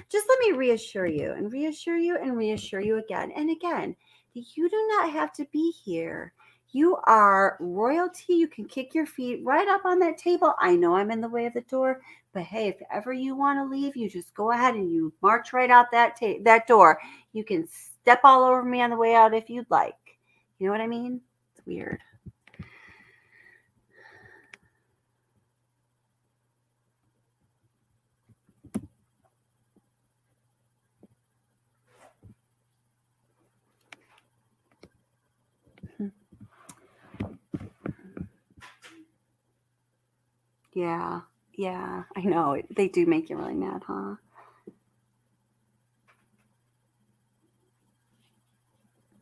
Just let me reassure you and reassure you and reassure you again and again that you do not have to be here. You are royalty. You can kick your feet right up on that table. I know I'm in the way of the door, but hey, if ever you want to leave, you just go ahead and you march right out that door. You can step all over me on the way out if you'd like. You know what I mean? It's weird. Yeah, yeah, I know. They do make you really mad, huh?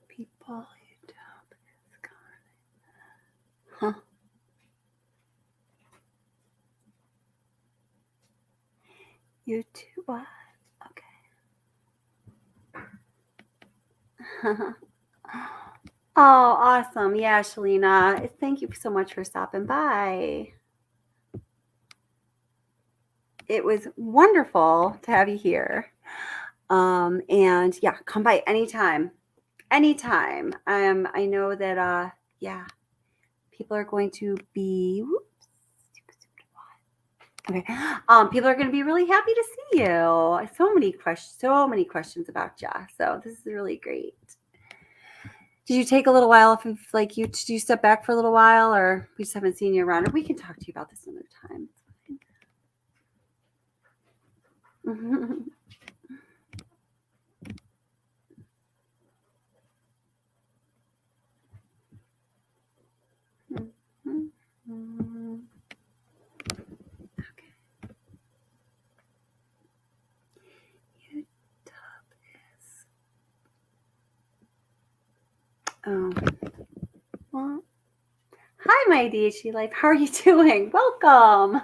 People YouTube is gone. Huh? YouTube what? Okay. Oh, awesome. Yeah, Shalina. Thank you so much for stopping by. It was wonderful to have you here. And yeah, come by anytime. Anytime. I know that yeah, people are going to be okay. People are going to be really happy to see you. So many questions about you. So this is really great. Did you take a little while if like you did you step back for a little while, or we just haven't seen you around? Or we can talk to you about this another time. Okay. Oh. Well, hi, my DHD life. How are you doing? Welcome.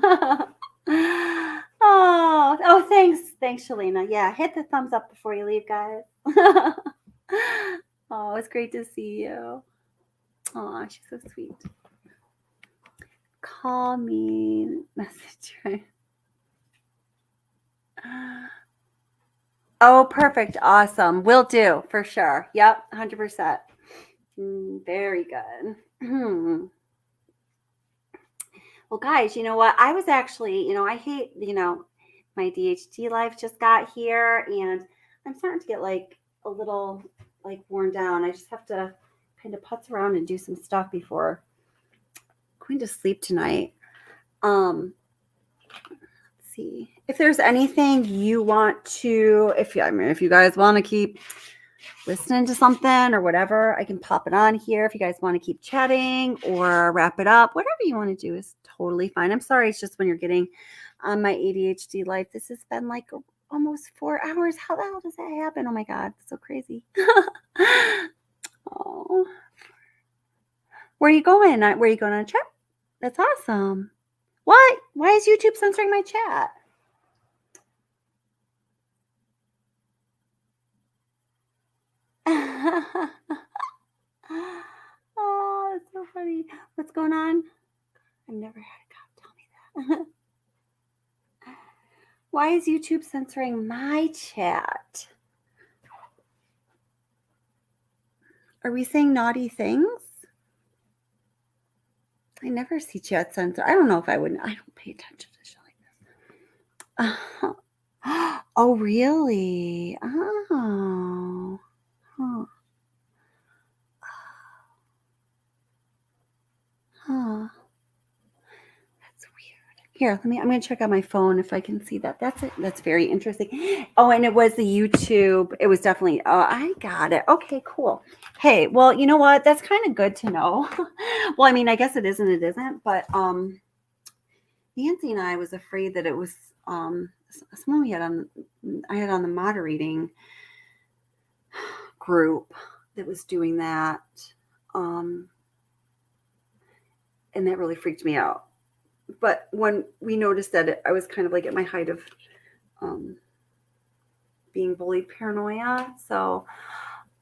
Thanks, Shalina. Yeah, hit the thumbs up before you leave, guys. Oh, it's great to see you. Oh, she's so sweet. Call me, message, right? Oh, perfect. Awesome. Will do for sure. Yep, 100%. Very good. Well, guys, you know what? I was actually, I hate, my DHD life just got here and I'm starting to get like a little like worn down. I just have to kind of putz around and do some stuff before going to sleep tonight. Let's see if there's anything you want to, if you guys want to keep listening to something or whatever, I can pop it on here. If you guys want to keep chatting or wrap it up, whatever you want to do is totally fine. I'm sorry. It's just when you're getting on my ADHD life, this has been like almost 4 hours. How the hell does that happen? Oh my God. It's so crazy. Oh, where are you going? Where are you going on a trip? That's awesome. What? Why is YouTube censoring my chat? Oh, that's so funny. What's going on? I've never had a cop tell me that. Why is YouTube censoring my chat? Are we saying naughty things? I never see chat censor. I don't know if I wouldn't. I don't pay attention to shit like this. Oh, really? Oh. Huh. Here, I'm going to check on my phone if I can see that. That's it. That's very interesting. Oh, and it was the YouTube. It was definitely, oh, I got it. Okay, cool. Hey, well, you know what? That's kind of good to know. Well, I mean, I guess it is and it isn't, but Nancy and I was afraid that it was someone I had on the moderating group that was doing that. And that really freaked me out. But when we noticed that I was kind of like at my height of being bullied paranoia. So,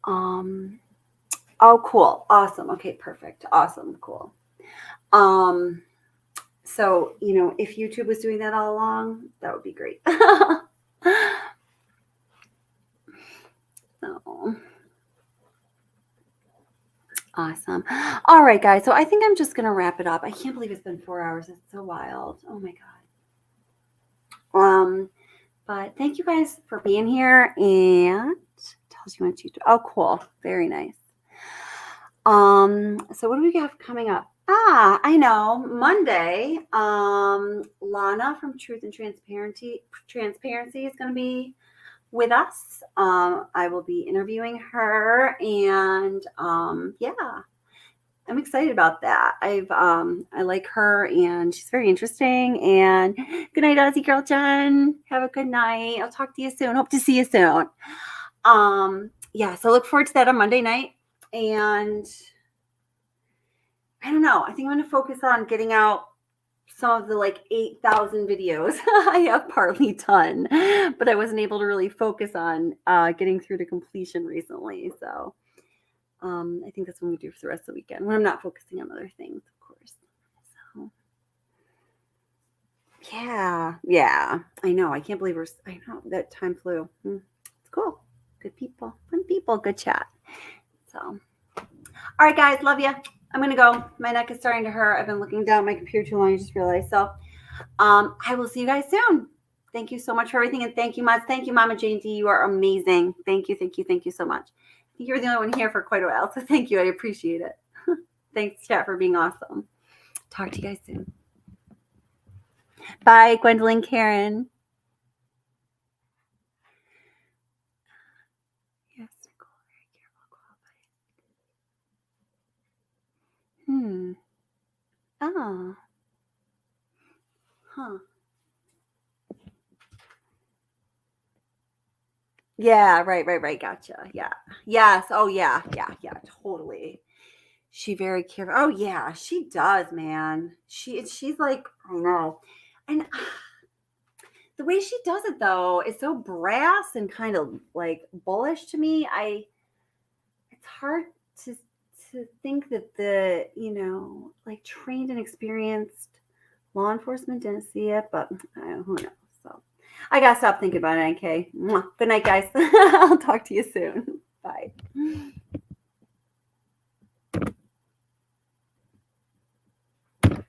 oh, cool. Awesome. Okay, perfect. Awesome. Cool. So, you know, if YouTube was doing that all along, that would be great. So, awesome. All right, guys. So I think I'm just going to wrap it up. I can't believe it's been 4 hours. It's so wild. Oh my God. But thank you guys for being here, and tells you on YouTube. Oh, cool. Very nice. So what do we have coming up? I know. Monday, Lana from Truth and Transparency is going to be with us. I will be interviewing her, and yeah, I'm excited about that. I like her, and she's very interesting. And good night, Aussie Girl Jen. Have a good night. I'll talk to you soon. Hope to see you soon. Yeah, so look forward to that on Monday night. And I don't know. I think I'm going to focus on getting out some of the like 8,000 videos I have partly done, but I wasn't able to really focus on getting through to completion recently. So I think that's what we do for the rest of the weekend when I'm not focusing on other things, of course. So yeah, I know. I can't believe I know that time flew. It's cool. Good people, fun people, good chat. So, all right, guys, love you. I'm going to go. My neck is starting to hurt. I've been looking down at my computer too long. I just realized. So I will see you guys soon. Thank you so much for everything. And thank you, Mods. Thank you, Mama Jane D. You are amazing. Thank you so much. I think you were the only one here for quite a while. So thank you. I appreciate it. Thanks, chat, for being awesome. Talk to you guys soon. Bye, Gwendolyn, Karen. Yes, Nicole. Very careful. Oh. Huh. Yeah, right. Gotcha. Yeah. Yes. Oh, yeah. Totally. She very careful. Oh, yeah, she does, man. She's like, I know. And the way she does it, though, is so brass and kind of like bullish to me. It's hard to think that the, like trained and experienced law enforcement didn't see it, but who knows? So I gotta stop thinking about it. Okay. Good night, guys. I'll talk to you soon. Bye.